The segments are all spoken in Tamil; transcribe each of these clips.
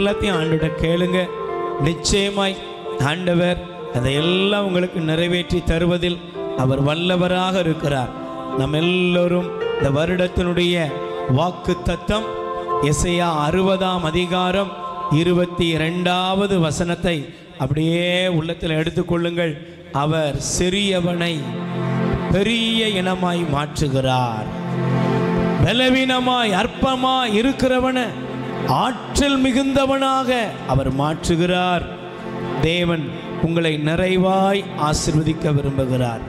எல்லாத்தையும் ஆண்டவரை கேளுங்க. நிச்சயமாய் ஆண்டவர் அதையெல்லாம் உங்களுக்கு நிறைவேற்றி தருவதில் அவர் வல்லவராக இருக்கிறார். நம்ம எல்லோரும் இந்த வருடத்தினுடைய வாக்கு தத்தம் எசையா 60ஆம் அதிகாரம் 22வது வசனத்தை அப்படியே உள்ளத்தில் எடுத்துக்கொள்ளுங்கள். அவர் சிறியவனை பெரிய இனமாய் மாற்றுகிறார், பலவீனமாய் அற்பமாய் இருக்கிறவன ஆற்றல் மிகுந்தவனாக அவர் மாற்றுகிறார். தேவன் உங்களை நிறைவாய் ஆசீர்வதிக்க விரும்புகிறார்.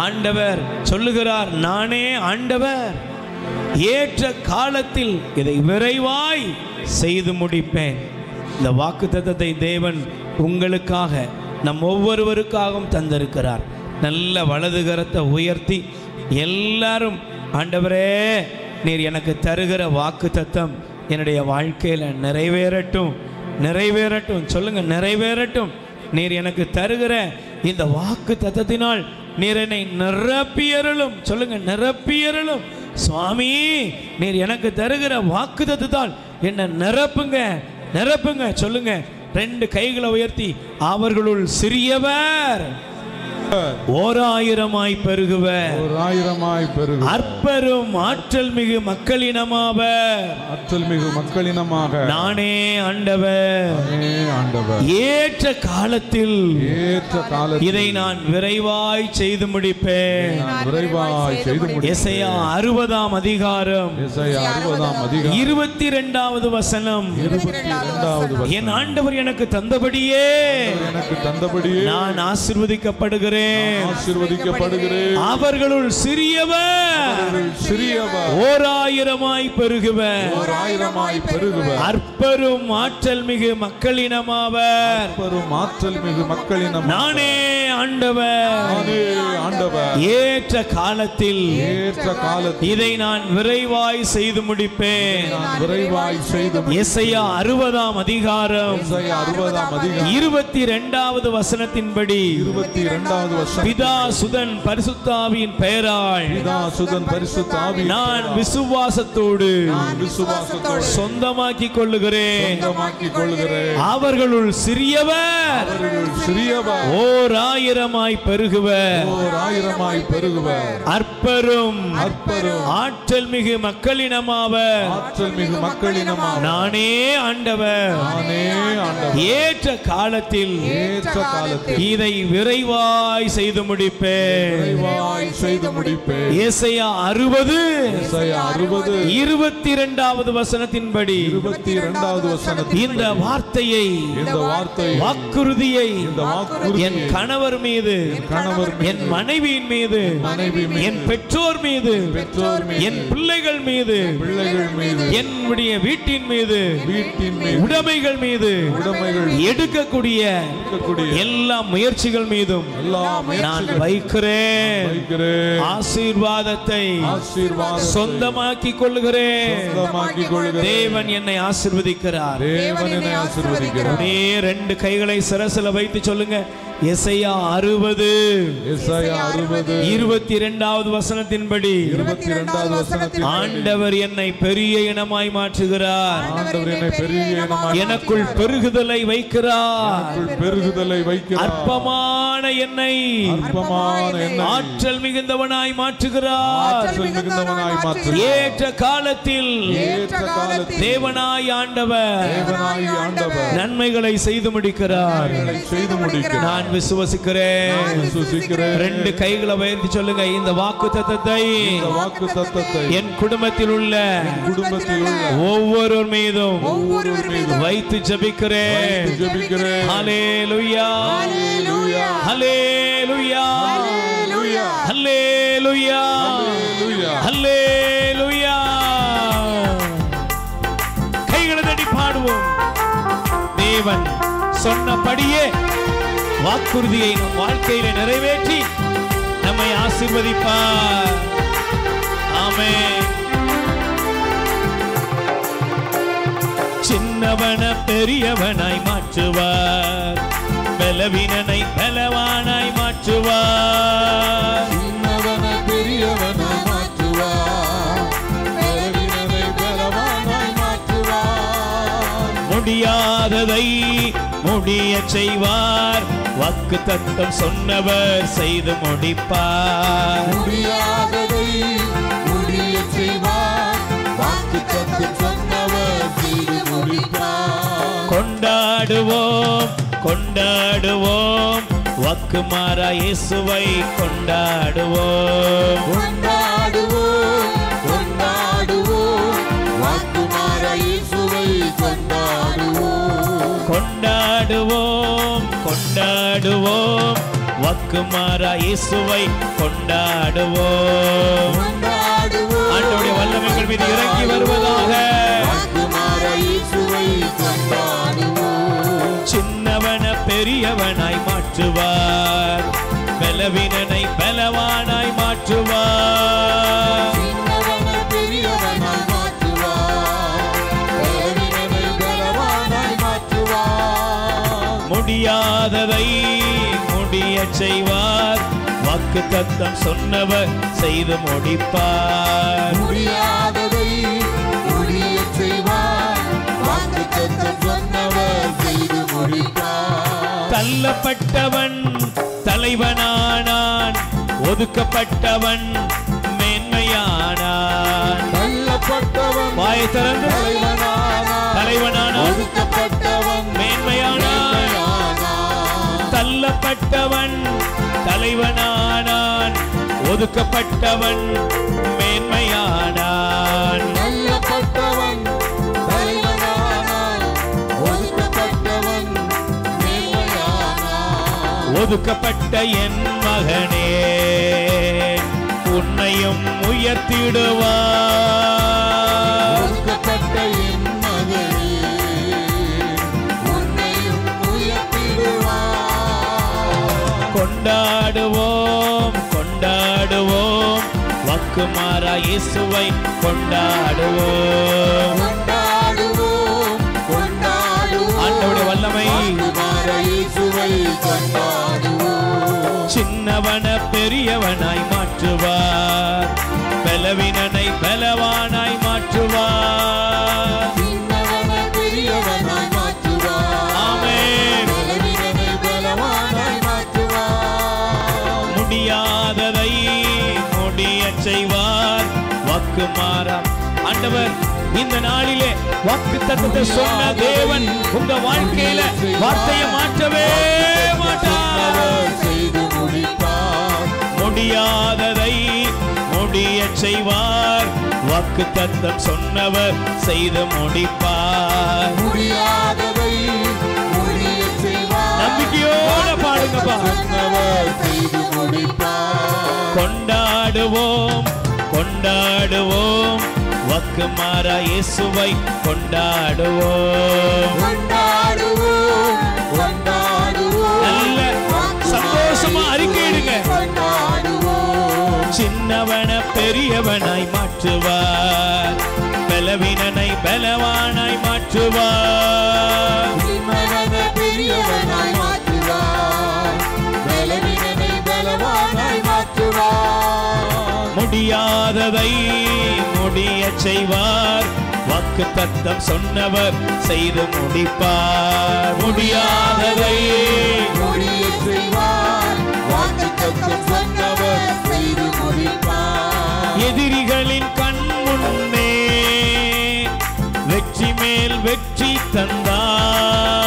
ஆண்டவர் சொல்லுகிறார், நானே ஆண்டவர், ஏற்ற காலத்தில் இதை விரைவாய் செய்து முடிப்பேன். இந்த வாக்குத்தத்தத்தை தேவன் உங்களுக்காக நம் ஒவ்வொருவருக்காகவும் தந்திருக்கிறார். நல்ல வலது கரத்தை உயர்த்தி எல்லாரும், ஆண்டவரே நீர் எனக்கு தருகிற வாக்குத்தத்தம் என்னுடைய வாழ்க்கையில் நிறைவேறட்டும், நிறைவேறட்டும். சொல்லுங்க, நிறைவேறட்டும். நீர் எனக்கு தருகிற இந்த வாக்கு தத்தத்தினால் நீர் என்னை நிரப்பியருளும். சொல்லுங்க, நிரப்பியருளும். சுவாமி, நீர் எனக்கு தருகிற வாக்கு தத்தத்தால் என்ன நிரப்புங்க, நிரப்புங்க. சொல்லுங்க, 2 கைகளை உயர்த்தி, அவர்களுள் சிறியவர் 1000ஆய் பெருகுவர், 1000ஆய் பெருகுவர். அற்பரும் ஆற்றல் மிகு மக்களினமாவர், ஆற்றல் மிகு மக்களினமாக நானே ஆண்டவர். ஏற்ற காலத்தில் இதை நான் விரைவாய் செய்து முடிப்பேன். எசையா 60ஆம் அதிகாரம் 22வது வசனம். என் ஆண்டவர் எனக்கு தந்தபடியே நான் ஆசீர்வதிக்கப்படுகிறேன். அவர்களுள் சிறியவர் 1000ஆய் பெருகுவர், அற்பரும் ஆற்றல் மிகு மக்களினமாவர், நானே ஆண்டவர். ஏற்ற காலத்தில் இதை நான் விரைவாய் செய்து முடிப்பேன். எசையா 60ஆம் அதிகாரம் 22வது வசனத்தின்படி பிதா சுதன் பரிசுத்தாவியின் பெயரால் நான் விசுவாசத்தோடு சொந்தமாக்கிக் கொள்ளுகிறேன். அவர்களுள் சிறியவர் 1000ஆய் பெருகுவர், அற்பரும் ஆற்றல் மிகு மக்களினமாவர், நானே ஆண்டவர். ஏற்ற காலத்தில் இதை விரைவாய் செய்து முடிப்பேன். எசையா 60 22வது வசனத்தின்படி இந்த வார்த்தையை, வாக்குறுதியை என் கணவர் மீது, என் மனைவியின் மீது, என் பெற்றோர் மீது, என் பிள்ளைகள் மீது, என்னுடைய வீட்டின் மீது, உடைமைகள் மீது எடுக்கக்கூடிய எல்லா முயற்சிகள் மீதும் நான் வைக்கிறேன். ஆசீர்வாதத்தை சொந்தமாக்கிக் கொள்ளுகிறேன். தேவன் என்னை ஆசீர்வதிக்கிறார். 2 கைகளை சிரசில வைத்து சொல்லுங்க, எசையா 60 22வது வசனத்தின்படி ஆண்டவர் என்னை பெரிய இனமாய் மாற்றுகிறார், எனக்குள் பெருகுதலை வைக்கிறார், அற்பமான என்னை ஆற்றல் மிகுந்தவனாய் மாற்றுகிறார். ஏற்ற காலத்தில் தேவனாய் ஆண்டவர் நன்மைகளை செய்து முடிக்கிறார். நான் விசுவசிக்கிறேன். 2 கைகளை உயர்த்தி சொல்லுங்க, இந்த வாக்குத்தத்தத்தை என் குடும்பத்தில் உள்ள ஒவ்வொரு மீதும் வைத்து ஜெபிக்கிறேன். ஹல்லேலூயா, ஹல்லேலூயா, ஹல்லேலூயா, ஹல்லேலூயா. கைகளை தட்டி பாடுவோம். தேவன் சொன்னபடியே வாக்குறுதியை நம் வாழ்க்கையில நிறைவேற்றி நம்மை ஆசீர்வதிப்பார். ஆமென். சின்னவன பெரியவனாய் மாற்றுவார், பலவீனனை பலவானாய் மாற்றுவார். சின்னவன பெரியவனாய் மாற்றுவார், பலவீனனை பலவானாய் மாற்றுவார். முடியாததை முடிய செய்வார், வாக்கு தத்தம் சொன்னவர் செய்து முடிப்பார். முடியாததை முடிய செய்வார், வாக்கு தத்தம் சொன்னவர் செய்து முடிப்பார். கொண்டாடுவோம் கொண்டாடுவோம், வாக்கு மாறா இயேசுவை கொண்டாடுவோம். கொண்டாடுவோம் கொண்டாடுவோம், வாக்கு மாறா இயேசுவை கொண்டாடுவோம். கொண்டாடுவோம் கொண்டாடுவோம், வாக்கு மாறா இயேசுவை கொண்டாடுவோம். ஆண்டவருடைய வல்லமைகள் மீது இறங்கி வருவதாக. சின்னவன பெரியவனாய் மாற்றுவார், பலவீனனை பலவானாய் மாற்றுவார். முடியாததை முடிய செய்வார், வாக்கு தத்தம் சொன்னவர் செய்து முடிப்பார். முடியாததை முடிய செய்வார், வாக்கு தத்தம் சொன்னவர் செய்து முடிப்பார். தள்ளப்பட்டவன் தலைவனானான், ஒதுக்கப்பட்டவன் மேன்மையானான். தள்ளப்பட்டவன் வாயை திறந்து தலைவனானான், ஒதுக்கப்பட்டவன் மேன்மையானான். தள்ளப்பட்டவன் தலைவனானான், ஒதுக்கப்பட்டவன் மேன்மையானான். தள்ளப்பட்டவன் தலைவனானான், ஒதுக்கப்பட்டவன் மேன்மையானான். ஒதுக்கப்பட்ட என் மகனே, உன்னையும் உயர்த்திடுவார். ஒதுக்கப்பட்ட என் மகனே, உன்னையும் உயர்த்திடுவார். கொண்டாடுவோம் கொண்டாடுவோம், வாக்கு மாறா இயேசுவை கொண்டாடுவோம். கொண்டாடுவோம் கொண்டாடுவோம், ஆண்டவருடைய வல்லமை. இயேசுவை கொண்டாடுவோம். சின்னவன பெரியவனாய் மாற்றுவார், பலவீனனை பலவானாய் மாற்றுவார். சின்னவன பெரியவனாய் மாற்றுவார், ஆமென். பலவீனனை பலவானாய் மாற்றுவார். முடியாததை முடிய செய்வார், வாக்கு மாறா. ஆண்டவர் இந்த நாளிலே வாக்கு தத்தத்தை சொன்ன தேவன் உங்க வாழ்க்கையில வார்த்தையை மாற்றவே மாட்டார். செய்து முடிப்பார். முடியாததை முடிய செய்வார், வாக்கு தத்தம் சொன்னவர் செய்து முடிப்பார். முடியாததை முடிய செய்வார், நம்பிக்கையோட பாடுங்கப்பா. சொன்னவர் செய்து முடிப்பார். கொண்டாடுவோம் கொண்டாடுவோம், வாக்கு மாறா இயேசுவை கொண்டாடுவோம். கொண்டாடுவோம் கொண்டாடுவோம், நல்ல சந்தோஷமா அறிக்கையிடுங்க. கொண்டாடுவோம். சின்னவன பெரியவனாய் மாற்றுவார், பலவீனனை பலவானாய் மாற்றுவார். சின்னவன பெரியவனாய் மாற்றுவார், பலவீனனை பலவானாய் மாற்றுவார். முடியாததை முடிய செய்வார், வாக்கு தத்தம் சொன்னவர் செய்து முடிப்பார். முடியாததை முடிய செய்வார், வாக்கு தத்தம் சொன்னவர் செய்து முடிப்பார். எதிரிகளின் கண் முன்னே வெற்றி மேல் வெற்றி தந்தார்.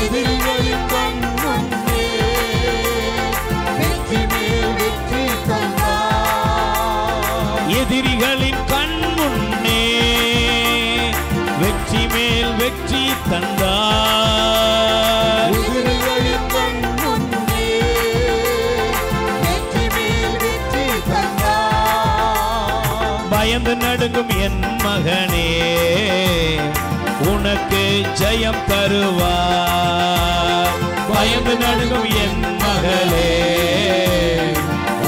எதிரிகளின் கண் முன்னே வெற்றி மேல் வெற்றி தந்தார். எதிரிகளின் கண் முன்னே வெற்றி மேல் வெற்றி தந்தார். எதிரிகளின் கண் முன்னே வெற்றி மேல் வெற்றி தந்தார். பயந்து நடுங்கும் என் மகனே, உனக்கு ஜெயம் தருவார். பயந்து நடுங்கும் என் மகளே,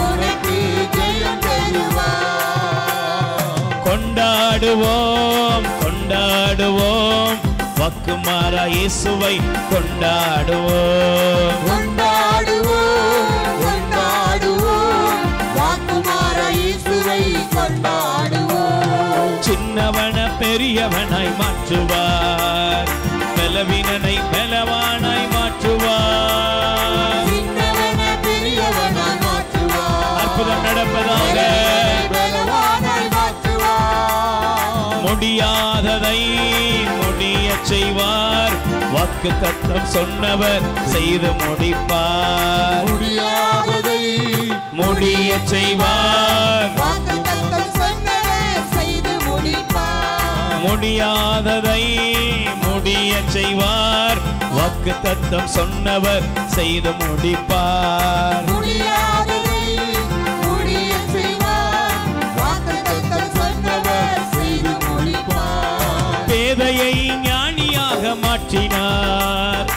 உனக்கு ஜெயம் தருவார். கொண்டாடுவோம் கொண்டாடுவோம், வாக்கு மாறா இயேசுவை கொண்டாடுவோம். கொண்டாடுவோம் கொண்டாடுவோம், வாக்குமார இயேசுவை கொண்டாடுவோம். சின்னவன பெரியவனாய் மாற்றுவார், செய்வார், வாக்கு தத்தம் சொன்னவர் செய்து முடிப்பார். முடியாததை முடிய செய்வார், வாக்குத்தத்தம் சொன்னவர் செய்து முடிப்பார். முடியாததை முடிய செய்வார், வாக்கு தத்தம் சொன்னவர் செய்து முடிப்பார். முடியாததை முடிய செய்வார், வாக்குத்தத்தம் சொன்னவர் செய்து முடிப்பார். பேதையை ஞானியாக மாற்றினார்,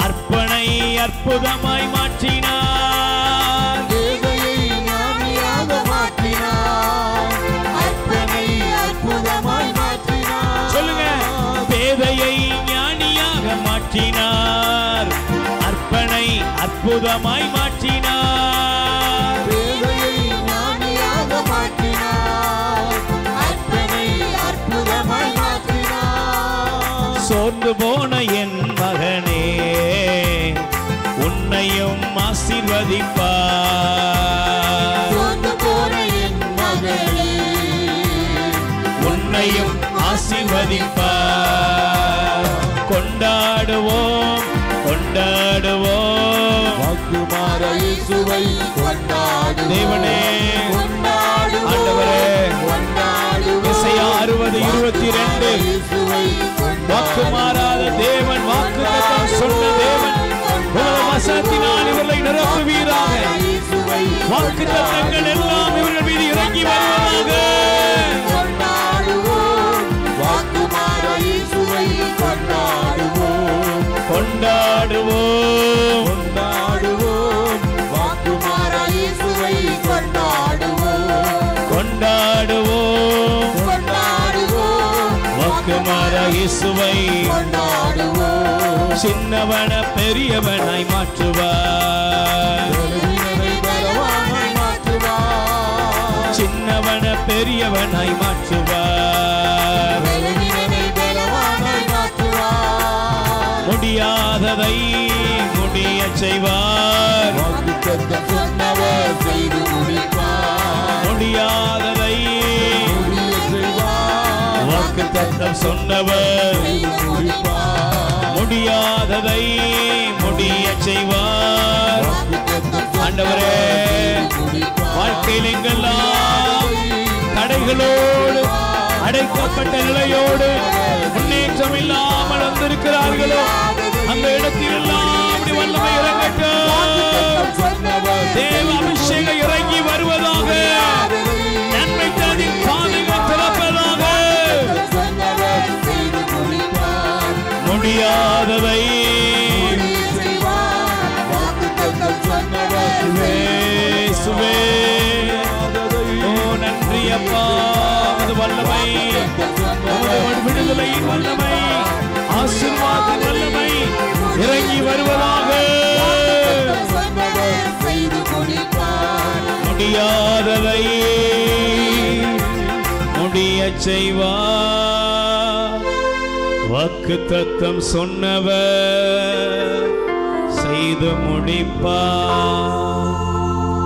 அற்பனை அற்புதமாய் மாற்றினார். பேதையை ஞானியாக மாற்றினார், அற்பனை அற்புதமாய் மாற்றினார். சொல்லுங்க, பேதையை ஞானியாக மாற்றினார், அற்பனை அற்புதமாய் மாற்றினார். பேதையை ஞானியாக மாற்றினார், அற்பனை அற்புதமாய் மாற்றினார். சோர்ந்து போன என் மகனே, உன்னையும் ஆசீர்வதிப்பார். சோர்ந்து போன என் மகளே, உன்னையும் ஆசீர்வதிப்பார். கொண்டாடுவோம் கொண்டாடுவோம் வாக்குமாற இயேசுவை கொண்டாடுவோம். தேவனே, கொண்டாடுவோம், ஆண்டவரே, கொண்டாடுவோம். எசையா 60:22 இயேசுவை வாக்கு மாறாத தேவன், வாக்கு தத்தம் சொன்ன தேவன், உமது வசனத்தினால் இவர்களை நிரப்புவீராக. வாக்கு தத்தங்கள் எல்லாம் இவர்கள் மீது இறங்கி வருவதாக. கொண்டாடுவோம், வாக்குமாற இயேசுவை கொண்டாடுவோம். கொண்டாடுவோம் கொண்டாடுவோம், வாக்குமாற இயேசுவை கொண்டாடுவோம். கொண்டாடுவோம் கொண்டாடுவோம், வாக்குமாற இயேசுவை. கொண்டாடுவோம். சின்னவன பெரியவனாய் மாற்றுவார், பலவீனரை பலவானாய் மாற்றுவார். சின்னவன பெரியவனாய் மாற்றுவார். பலவீனரை பலவானாய் மாற்றுவார். முடியாததை முடிய செய்வார், வாக்குத்தத்தம் சொன்னவர் செய்து முடிப்பார். முடியாததை முடிய செய்வார், வாக்கு தத்தம் சொன்னவர் செய்து முடிப்பார். முடியாததை முடிய செய்வார். வாக்குத்தத்தம் ஆண்டவரே, செய்து முடிப்பார். வாழ்க்கையில் எங்கெல்லாம் தடைகளோடு அடைக்கப்பட்ட நிலையோடு முன்னேற்றம் இல்லாமல் வந்திருக்கிறார்களோ, அந்த இடத்தில் எல்லாம் அப்படி வல்லமை இறங்கட்டும். தேவ அபிஷேகம் இறங்கி வருவதாக. நன்மை தனதின் பாதைகள் திறப்பதாக. சொன்னவர் செய்து முடிப்பார். முடியாததை முடிய செய்வார். வாக்குத்தத்தம் சொன்னவர் இயேசுவே, ஓ நன்றி அப்பா. உமது வல்லமை, உமது விடுதலையின் வல்லமை, ஆசீர்வாதத்தின் வல்லமை இறங்கி வருவதாக. சொன்னவர் செய்து முடிப்பார். முடியாததை முடிய செய்வார், வாக்கு தத்தம் சொன்னவர் செய்து முடிப்பார்.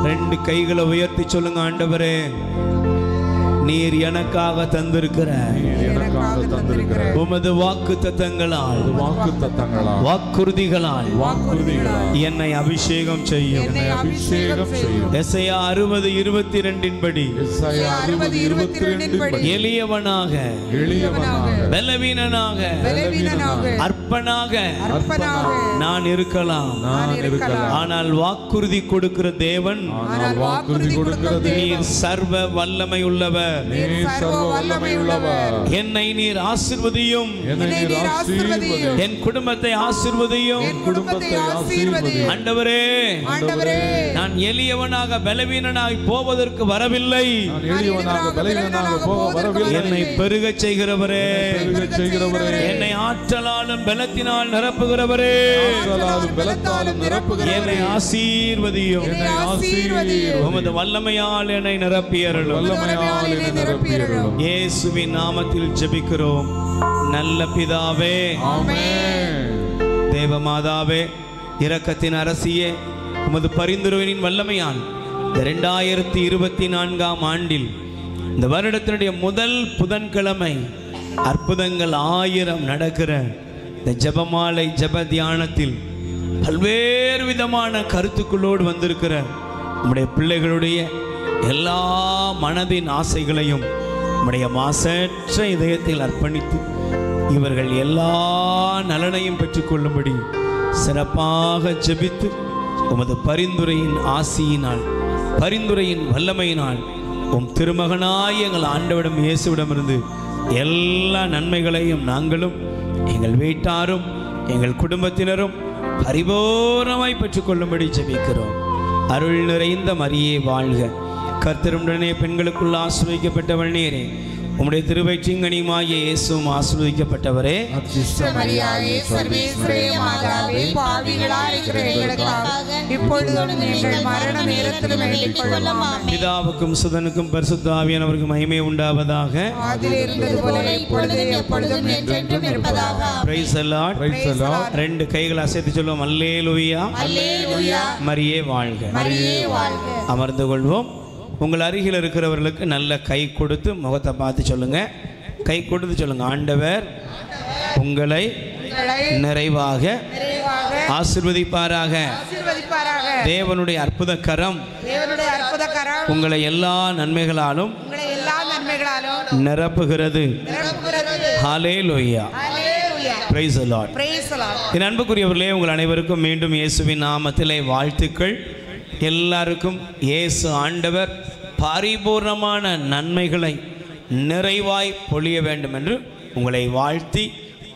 ரெண்டு கைகளை உயர்த்தி சொல்லுங்க, ஆண்டவரே, நீர் எனக்காக தந்திருக்கிற எனக்காக தந்திருக்கிற உமது வாக்கு தத்தங்களால், வாக்கு தத்தங்களால், வாக்குறுதிகளால் வாக்குறுதிகளால் என்னை அபிஷேகம் செய்யும். என்னை அபிஷேகம் செய்யும். எசையா 60:22 படி எஸ்ஐயா 60:22 படி எளியவனாக, எளியவனாக, பலவீனனாக, அற்பனாக நான் இருக்கலாம். நான் இருக்கலாம். ஆனால் வாக்குறுதி கொடுக்கிற தேவன், ஆனால் வாக்குறுதி கொடுக்கிறது நீர் சர்வ வல்லமை உள்ளவர். நீர் சர்வ வல்லமை உள்ளவர். என்னை நீர் ஆசீர்வதியும், என்னை நீர் ஆசீர்வதியும். என் குடும்பத்தை ஆசீர்வதியும். குடும்பத்தை ஆசீர்வதியும். ஆண்டவரே, நான் எளியவனாக பலவீனனாய் போவதற்கு வரவில்லை. நான் எளியவனாக பலவீனனாக போக வரவில்லை. என்னை பெருகச் செய்கிறவரே, பெருகச் செய்கிறவரே, என்னை ஆற்றலாலும் பலத்தினால் நிரப்புகிறவரே, ஆற்றலாலும் பலத்தாலும் நிரப்புகிறவரே, என்னை ஆசீர்வதியும். என்னை ஆசீர்வதியும். உமது வல்லமையால் என்னை நிரப்பியருளும். வல்லமையால் என்னை நிரப்பியருளும். இயேசுவின் நாமத்தில் ஜெபிக்கிறோம் நல்ல பிதாவே, ஆமென். தேவமாதாவே, இரக்கத்தின் அரசியே, உமது பரிந்துரையின் வல்லமையால் இந்த 2024ஆம் ஆண்டில் இந்த வருடத்தினுடைய முதல் புதன்கிழமை அற்புதங்கள் 1000 நடக்கிற இந்த ஜெபமாலை ஜெப தியானத்தில் பல்வேறு விதமான கருத்துக்களோடு வந்திருக்கிற நம்முடைய பிள்ளைகளுடைய எல்லா மனதின் ஆசைகளையும் நம்முடைய மாசற்ற இதயத்தில் அர்ப்பணித்து இவர்கள் எல்லா நலனையும் பெற்றுக்கொள்ளும்படி சிறப்பாக ஜெபித்து உமது பரிந்துரையின் ஆசியினால் பரிந்துரையின் வல்லமையினால் உம் திருமகனாய் எங்கள் ஆண்டவரிடம் இயேசுவிடமிருந்து எல்லா நன்மைகளையும் நாங்களும் எங்கள் வீட்டாரும் எங்கள் குடும்பத்தினரும் பரிபூர்ணமாய் பெற்றுக்கொள்ளும்படி ஜெபிக்கிறோம். அருள் நிறைந்த மரியே வாழ்க, கர்த்தருடனே பெண்களுக்குள் ஆசீர்வதிக்கப்பட்டவள் நீரே, உம்முடைய திருவயிற்றின்கனியுமாகிய இயேசுவும் ஆசீர்வதிக்கப்பட்டவரே. பிதாவுக்கும் சுதனுக்கும் பரிசுத்த ஆவியானவருக்கும் மகிமை உண்டாவதாக. Price the Lord. ரெண்டு கைகளை அசைத்து சொல்லுவோம், அல்லேலூயா. மரியே வாழ்க. அமர்ந்து கொள்வோம். உங்கள் அருகில் இருக்கிறவர்களுக்கு நல்ல கை கொடுத்து முகத்தை பார்த்து சொல்லுங்க. கை கொடுத்து சொல்லுங்க, ஆண்டவர் உங்களை நிறைவாக ஆசீர்வதிப்பாராக. தேவனுடைய அற்புத கரம் உங்களை எல்லா நன்மைகளாலும் நிரப்புகிறது. ஹல்லேலூயா. Price the Lord. என் அன்புக்குரியவர்களே, உங்கள் அனைவருக்கும் மீண்டும் இயேசுவின் நாமத்திலே வாழ்த்துக்கள். எல்லாருக்கும் இயேசு ஆண்டவர் பரிபூர்ணமான நன்மைகளை நிறைவாய் பொழிய வேண்டும் என்று உங்களை வாழ்த்தி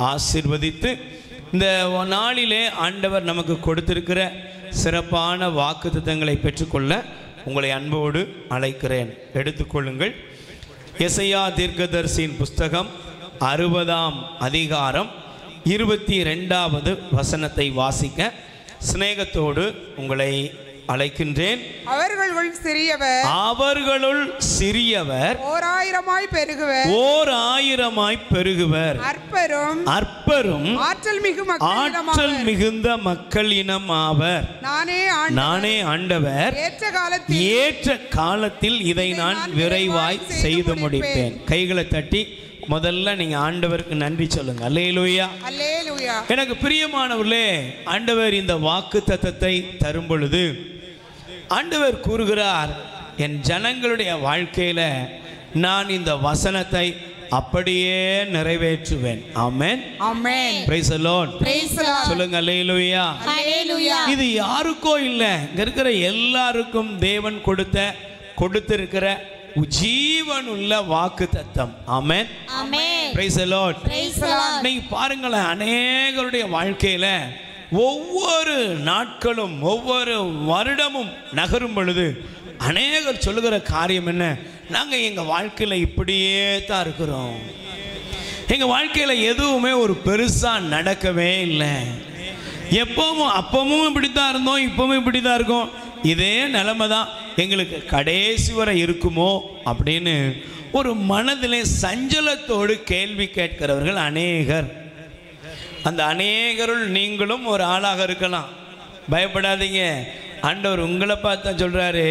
ஆசீர்வதித்து, இந்த நாளிலே ஆண்டவர் நமக்கு கொடுத்திருக்கிற சிறப்பான வாக்குத்தத்தங்களை பெற்றுக்கொள்ள உங்களை அன்போடு அழைக்கிறேன். எடுத்துக்கொள்ளுங்கள். எசையா தீர்க்கதரிசியின் புஸ்தகம் 60ஆம் அதிகாரம் 22வது வசனத்தை வாசிக்க சிநேகத்தோடு உங்களை அழைக்கின்றேன். அவர்களுள் சிறியவர் ஓர் ஆயிரமாய் பெருகுவர். அற்பரும் ஆற்றல் மிகுந்த மக்கள் இனம் ஆவர். நானே ஆண்டவர், ஏற்ற காலத்தில் இதை நான் விரைவாய் செய்து முடிப்பேன். கைகளை தட்டி முதல்ல நீங்க ஆண்டவருக்கு நன்றி சொல்லுங்க. அல்லேலூயா. எனக்கு பிரியமானவர்களே, ஆண்டவர் இந்த வாக்குத்தத்தத்தை தரும் பொழுது ஆண்டவர் கூறுகிறார், என் ஜனங்களுடைய வாழ்க்கையில நான் இந்த வசனத்தை அப்படியே நிறைவேற்றுவேன். ஆமென். Praise the Lord. சொல்லுங்க அல்லேலூயா. இது யாருக்கோ இல்ல, இங்க இருக்கிற எல்லாருக்கும் தேவன் கொடுத்திருக்கிற ஜீவனுள்ள வாக்குத்தத்தம். ஆமென். Praise the Lord. நீங்க பாருங்களேன், அநேகருடைய வாழ்க்கையில ஒவ்வொரு நாட்களும் ஒவ்வொரு வருடமும் நகரும் பொழுது அநேகர் சொல்லுகிற காரியம் என்ன, நாங்கள் எங்கள் வாழ்க்கையில் இப்படியே தான் இருக்கிறோம், எங்கள் வாழ்க்கையில் எதுவுமே ஒரு பெருசாக நடக்கவே இல்லை, எப்பவும் அப்பவும் இப்படி தான் இருந்தோம், இப்பவும் இப்படி தான் இருக்கோம், இதே நிலைமை தான் எங்களுக்கு கடைசி வரை இருக்குமோ அப்படின்னு ஒரு மனதிலே சஞ்சலத்தோடு கேள்வி கேட்கிறவர்கள் அநேகர். அந்த அநேகருள் நீங்களும் ஒரு ஆளாக இருக்கலாம். பயப்படாதீங்க, ஆண்டவர் உங்களை பார்த்தா சொல்கிறாரு,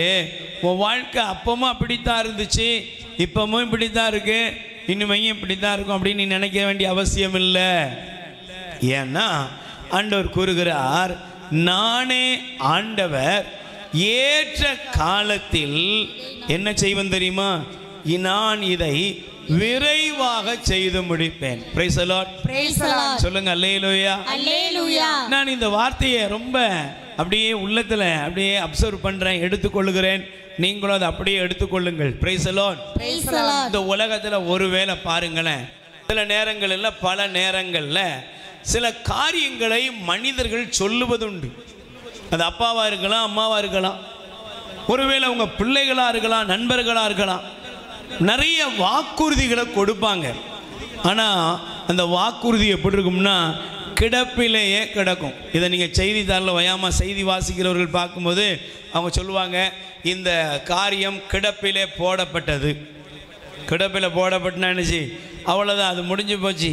உன் வாழ்க்கை அப்பவும் அப்படித்தான் இருந்துச்சு, இப்பவும் இப்படி தான் இருக்கு, இனிமையும் இப்படி தான் இருக்கும் அப்படின்னு நீ நினைக்க வேண்டிய அவசியம் இல்லை. ஏன்னா ஆண்டவர் கூறுகிறார், நானே ஆண்டவர் ஏற்ற காலத்தில் என்ன செய்வேன் தெரியுமா, நான் இதை விரைவாக செய்து முடிப்பேன். Price the Lord. சொல்லுங்க அல்லேலூயா. நான் இந்த வார்த்தையை ரொம்ப அப்படியே உள்ளத்துல அப்படியே அப்சர்வ் பண்றேன், எடுத்துக்கொள்ளுகிறேன். நீங்களும் அதை அப்படியே எடுத்துக்கொள்ளுங்கள். Price the Lord. இந்த உலகத்துல ஒருவேளை பாருங்களேன், சில நேரங்கள்ல பல நேரங்கள்ல சில காரியங்களை மனிதர்கள் சொல்லுவதுண்டு. அது அப்பாவா இருக்கலாம், அம்மாவா இருக்கலாம், ஒருவேளை உங்க பிள்ளைகளா இருக்கலாம், நண்பர்களா இருக்கலாம். நிறைய வாக்குறுதிகளை கொடுப்பாங்க. ஆனால் அந்த வாக்குறுதி எப்படி இருக்கும்னா கிடப்பிலேயே கிடக்கும். இதை நீங்கள் செய்தித்தாளில் வயாமல் செய்தி வாசிக்கிறவர்கள் பார்க்கும்போது அவங்க சொல்லுவாங்க, இந்த காரியம் கிடப்பிலே போடப்பட்டது. கிடப்பில் போடப்பட்டுனா என்னச்சு, அவ்வளோதான், அது முடிஞ்சு போச்சு,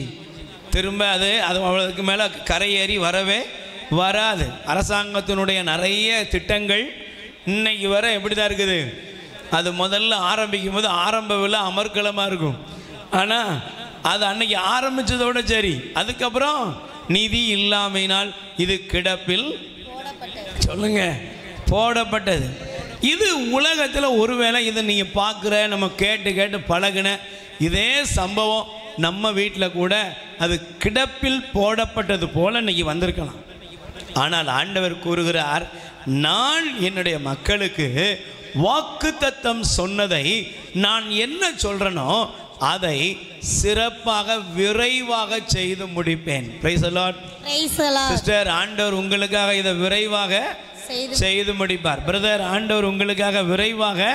திரும்ப அது அவ்வளோதுக்கு மேலே கரையேறி வரவே வராது. அரசாங்கத்தினுடைய நிறைய திட்டங்கள் இன்னைக்கு வர எப்படி தான் இருக்குது, அது முதல்ல ஆரம்பிக்கும் போது ஆரம்ப விழா அமர்க்களமாக இருக்கும். ஆனால் அது அன்னைக்கு ஆரம்பித்ததோட சரி, அதுக்கப்புறம் நிதி இல்லாமையினால் இது கிடப்பில் சொல்லுங்க போடப்பட்டது. இது உலகத்தில் ஒருவேளை இதை நீங்கள் பார்க்குற நம்ம கேட்டு கேட்டு பழகின இதே சம்பவம் நம்ம வீட்டில் கூட அது கிடப்பில் போடப்பட்டது போல இன்னைக்கு வந்திருக்கலாம். ஆனால் ஆண்டவர் கூறுகிறார், நான் என்னுடைய மக்களுக்கு வாக்குத்தத்தம் சொன்னதை நான் என்ன சொல்றேனோ அதை சிறப்பாக விரைவாக செய்து முடிப்பேன். Price the Lord. சிஸ்டர், ஆண்டவர் உங்களுக்காக இதை விரைவாக செய்து முடிப்பார். பிரதர், ஆண்டவர் உங்களுக்காக விரைவாக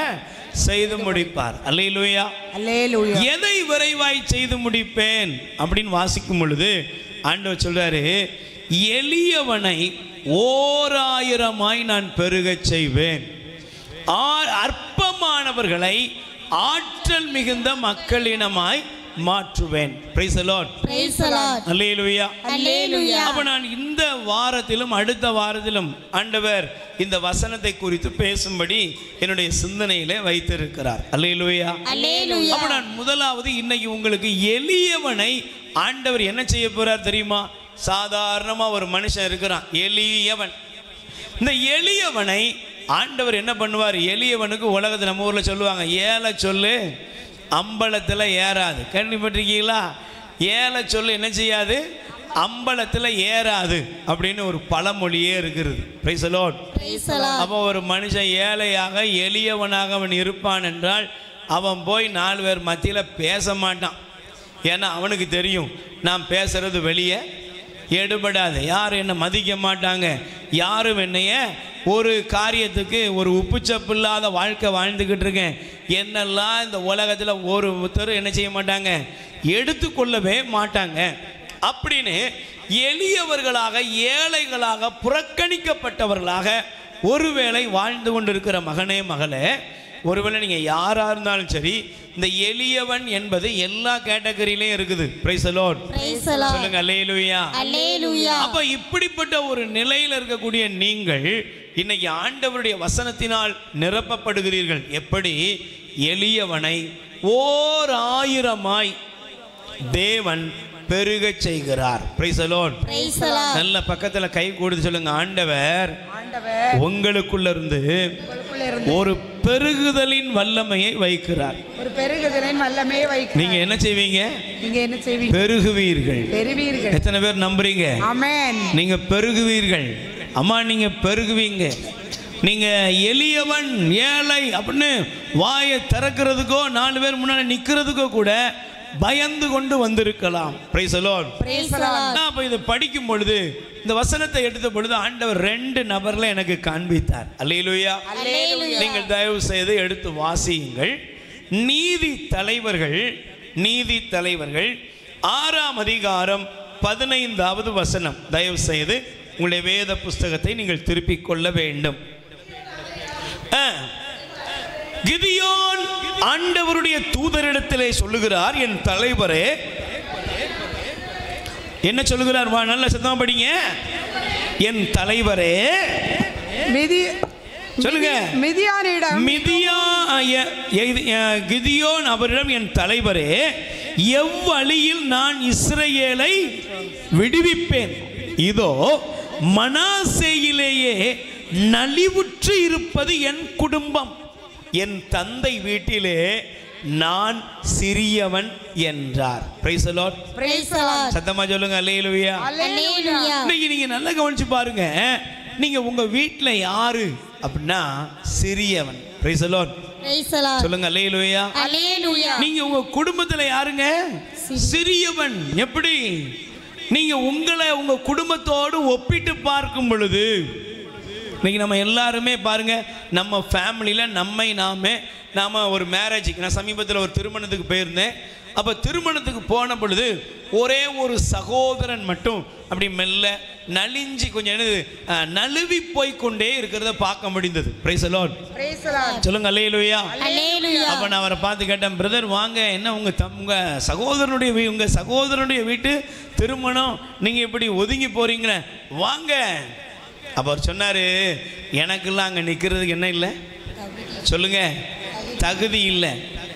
செய்து முடிப்பார். அல்லேலூயா, அல்லேலூயா. எதை விரைவாய் செய்து முடிப்பேன் அப்படின்னு வாசிக்கும் பொழுது ஆண்டவர் சொல்றாரு, எளியவனை 1000 நான் பெருகச் செய்வேன், அற்பமானவர்களை ஆற்றல் மிகுந்த மக்களினமாய் மாற்றுவேன். Praise the Lord. Hallelujah, hallelujah. அப்ப நான் இந்த வாரத்திலும் அடுத்த வாரத்திலும் ஆண்டவர் இந்த வசனத்தை குறித்து பேசும்படி என்னுடைய சிந்தனையிலே வைத்திருக்கிறார். அல்லேலூயா, அல்லேலூயா. அப்ப நான் முதலாவது இன்னைக்கு உங்களுக்கு எளியவனை ஆண்டவர் என்ன செய்ய போறார் தெரியுமா? சாதாரணமா ஒரு மனுஷன் இருக்கிறான், எளியவன். இந்த எளியவனை ஆண்டவர் என்ன பண்ணுவார்? எளியவனுக்கு உலகத்தில் நம்ம ஊரில் சொல்லுவாங்க, ஏழை சொல்லு அம்பலத்தில் ஏறாது. கேள்விப்பட்டிருக்கீங்களா? ஏழை சொல்லு என்ன செய்யாது? அம்பலத்தில் ஏறாது அப்படின்னு ஒரு பழமொழியே இருக்கிறது. Price the Lord. அப்போ ஒரு மனுஷன் ஏழையாக எளியவனாக அவன் இருப்பான் என்றால் அவன் போய் 4 பேர் மத்தியில் பேச மாட்டான். ஏன்னா அவனுக்கு தெரியும், நான் பேசுறது வெளியே எடுபடாது, யாரும் என்னை மதிக்க மாட்டாங்க, யாரும் என்னைய ஒரு காரியத்துக்கு ஒரு உப்புச்சப்பு இல்லாத வாழ்க்கை வாழ்ந்துக்கிட்டு இருக்கேன், என்னெல்லாம் இந்த உலகத்தில் ஒருத்தர் என்ன செய்ய மாட்டாங்க, எடுத்துக்கொள்ளவே மாட்டாங்க அப்படின்னு எளியவர்களாக ஏழைகளாக புறக்கணிக்கப்பட்டவர்களாக ஒருவேளை வாழ்ந்து கொண்டிருக்கிற மகனே மகளே, ஒருவேளை நீங்கள் யாராக இருந்தாலும் சரி, இந்த எளியவன் என்பது எல்லா கேட்டகரியிலையும் இருக்குது. Price the Lord. சொல்லுங்க அல்லேலூயா, அல்லேலூயா. அப்ப இப்படிப்பட்ட ஒரு நிலையில் இருக்கக்கூடிய நீங்கள் இன்னைக்கு ஆண்டவருடைய வசனத்தினால் நிரப்பப்படுகிறீர்கள். எப்படி? எளியவனை 1000 தேவன் பெருகச் செய்கிறார். Price the Lord. நல்ல பக்கத்துல கை கொடுத்து சொல்லுங்க, ஆண்டவர் உங்களுக்குள்ள இருந்து ஒரு பெருகுதலின் வல்லமையை வைக்கிறார். ஒரு பெருகுதலின் வல்லமையை வைக்கிறார். நீங்க என்ன செய்வீங்க? நீங்க என்ன செய்வீங்க? பெருகுவீர்கள். பெறுவீர்கள். எத்தனை பேர் நம்புறீங்க? ஆமென். நீங்க பெருகுவீர்கள். அம்மா, நீங்க பெருகுவீங்க. நீங்க எளியவன் ஏழை அப்படின்னு வாயை திறக்கிறதுக்கோ 4 பேர் முன்னாடி நிக்கிறதுக்கோ கூட பயந்து கொண்டு வந்திருக்கலாம். Price the Lord. அப்ப இதை படிக்கும் பொழுது, இந்த வசனத்தை எடுத்த பொழுது ஆண்டவர் 2 நபர்ல எனக்கு காண்பித்தார். அல்லேலூயா, அல்லேலூயா. நீங்கள் தயவு செய்து எடுத்து வாசியுங்கள். நீதி தலைவர்கள் 6ஆம் அதிகாரம் 15வது வசனம். தயவு செய்து உங்களுடைய வேத புஸ்தகத்தை நீங்கள் திருப்பிக் கொள்ள வேண்டும். கிதியோன் ஆண்டவருடைய தூதரிடத்திலே சொல்லுகிறார், என் தலைவரே. என்ன சொல்லுகிறார்? நல்ல சத்தமா படிங்க. என் தலைவரே சொல்லுங்க. கிதியோன் அவரிடம், என் தலைவரே, எவ்வழியில் நான் இஸ்ரவேலை விடுவிப்பேன்? இதோ மனாசேயிலேயே நலிவுற்று இருப்பது என் குடும்பம், என் தந்தை வீட்டிலே நான் சிறியவன் என்றார். Price the Lord. சத்தமா சொல்லுங்க அல்லேலூயா, அல்லேலூயா. நீங்க நல்லா கவனிச்சு பாருங்க, நீங்க உங்க வீட்டில் யாரு அப்படின்னா சிறியவன். Price the Lord. சொல்லுங்க அல்லேலூயா, அல்லேலூயா. நீங்க உங்க குடும்பத்துல யாருங்க? சிறியவன். எப்படி? நீங்க உங்களை உங்க குடும்பத்தோடு ஒப்பிட்டு பார்க்கும் பொழுது, இன்னைக்கு நம்ம எல்லாருமே பாருங்க, நம்ம ஃபேமிலியில் நாம ஒரு மேரேஜுக்கு, நான் சமீபத்தில் ஒரு திருமணத்துக்கு போயிருந்தேன். அப்போ திருமணத்துக்கு போன பொழுது ஒரே ஒரு சகோதரன் மட்டும் அப்படி மெல்ல நலிஞ்சி கொஞ்சம் நழுவி போய்கொண்டே இருக்கிறத பார்க்க முடிந்தது. Price the Lord. சொல்லுங்க அல்லேலூயா, அல்லேலூயா. அப்போ நான் அவரை பார்த்து கேட்டேன், பிரதர் வாங்க, என்ன உங்க சகோதரனுடைய வீட்டு திருமணம், நீங்க இப்படி ஒதுங்கி போறீங்களே, வாங்க. அப்போ அவர் சொன்னாரு, எனக்கெல்லாம் அங்கே நிற்கிறதுக்கு என்ன இல்லை? சொல்லுங்க, தகுதி இல்லை.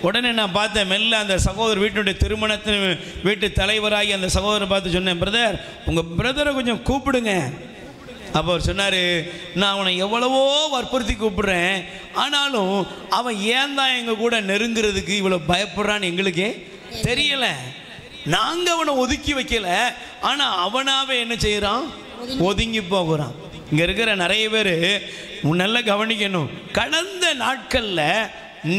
உடனே நான் பார்த்தேன், மெல்ல அந்த சகோதரர் வீட்டினுடைய திருமணத்தின் வீட்டு தலைவராகி அந்த சகோதரரை பார்த்து சொன்னேன், பிரதர் உங்கள் பிரதரை கொஞ்சம் கூப்பிடுங்க. அப்போ அவர் சொன்னார், நான் அவனை எவ்வளவோ வற்புறுத்தி கூப்பிடுறேன், ஆனாலும் அவன் ஏன் தான் எங்கள் கூட நெருங்கிறதுக்கு இவ்வளோ பயப்படுறான்னு எங்களுக்கே தெரியலை. நாங்கள் அவனை ஒதுக்கி வைக்கல, ஆனால் அவனாவே என்ன செய்கிறான், ஒதுங்கி போகிறான். இங்கே இருக்கிற நிறைய பேர் நல்லா கவனிக்கணும். கடந்த நாட்களில்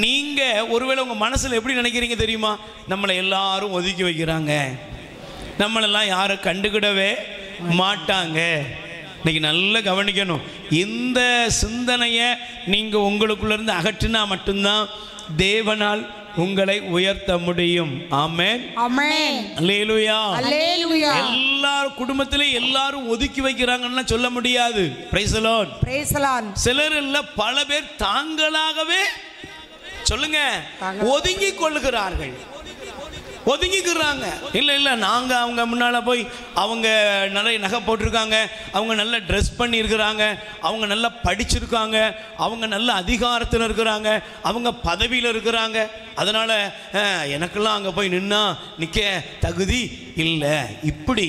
நீங்கள் ஒருவேளை உங்கள் மனசில் எப்படி நினைக்கிறீங்க தெரியுமா? நம்மளை எல்லாரும் ஒதுக்கி வைக்கிறாங்க, நம்மளெல்லாம் யாரும் கண்டுக்கிடவே மாட்டாங்க. இன்னைக்கு நல்லா கவனிக்கணும். இந்த சிந்தனையை நீங்கள் உங்களுக்குள்ளேருந்து அகற்றினா மட்டும்தான் தேவனால் உங்களை உயர்த்த முடியும். ஆமென், ஆமென், அல்லேலூயா, அல்லேலூயா. எல்லாரும் குடும்பத்திலே எல்லாரும் ஒதுக்கி வைக்கிறாங்கன்னா சொல்ல முடியாது. Praise the Lord, praise the Lord. சிலர் இல்ல, பல பேர் தாங்களாகவே சொல்லுங்க ஒதுங்கி கொள்ளுகிறார்கள், ஒதுங்கிக்கிறாங்க. இல்லை இல்லை, நாங்கள் அவங்க முன்னால் போய் அவங்க நிறைய நகை போட்டிருக்காங்க, அவங்க நல்ல ட்ரெஸ் பண்ணியிருக்கிறாங்க, அவங்க நல்லா படிச்சிருக்காங்க, அவங்க நல்ல அதிகாரத்தில் இருக்கிறாங்க, அவங்க பதவியில் இருக்கிறாங்க, அதனால் எனக்கெல்லாம் அங்கே போய் நின்னா நிற்க தகுதி இல்லை. இப்படி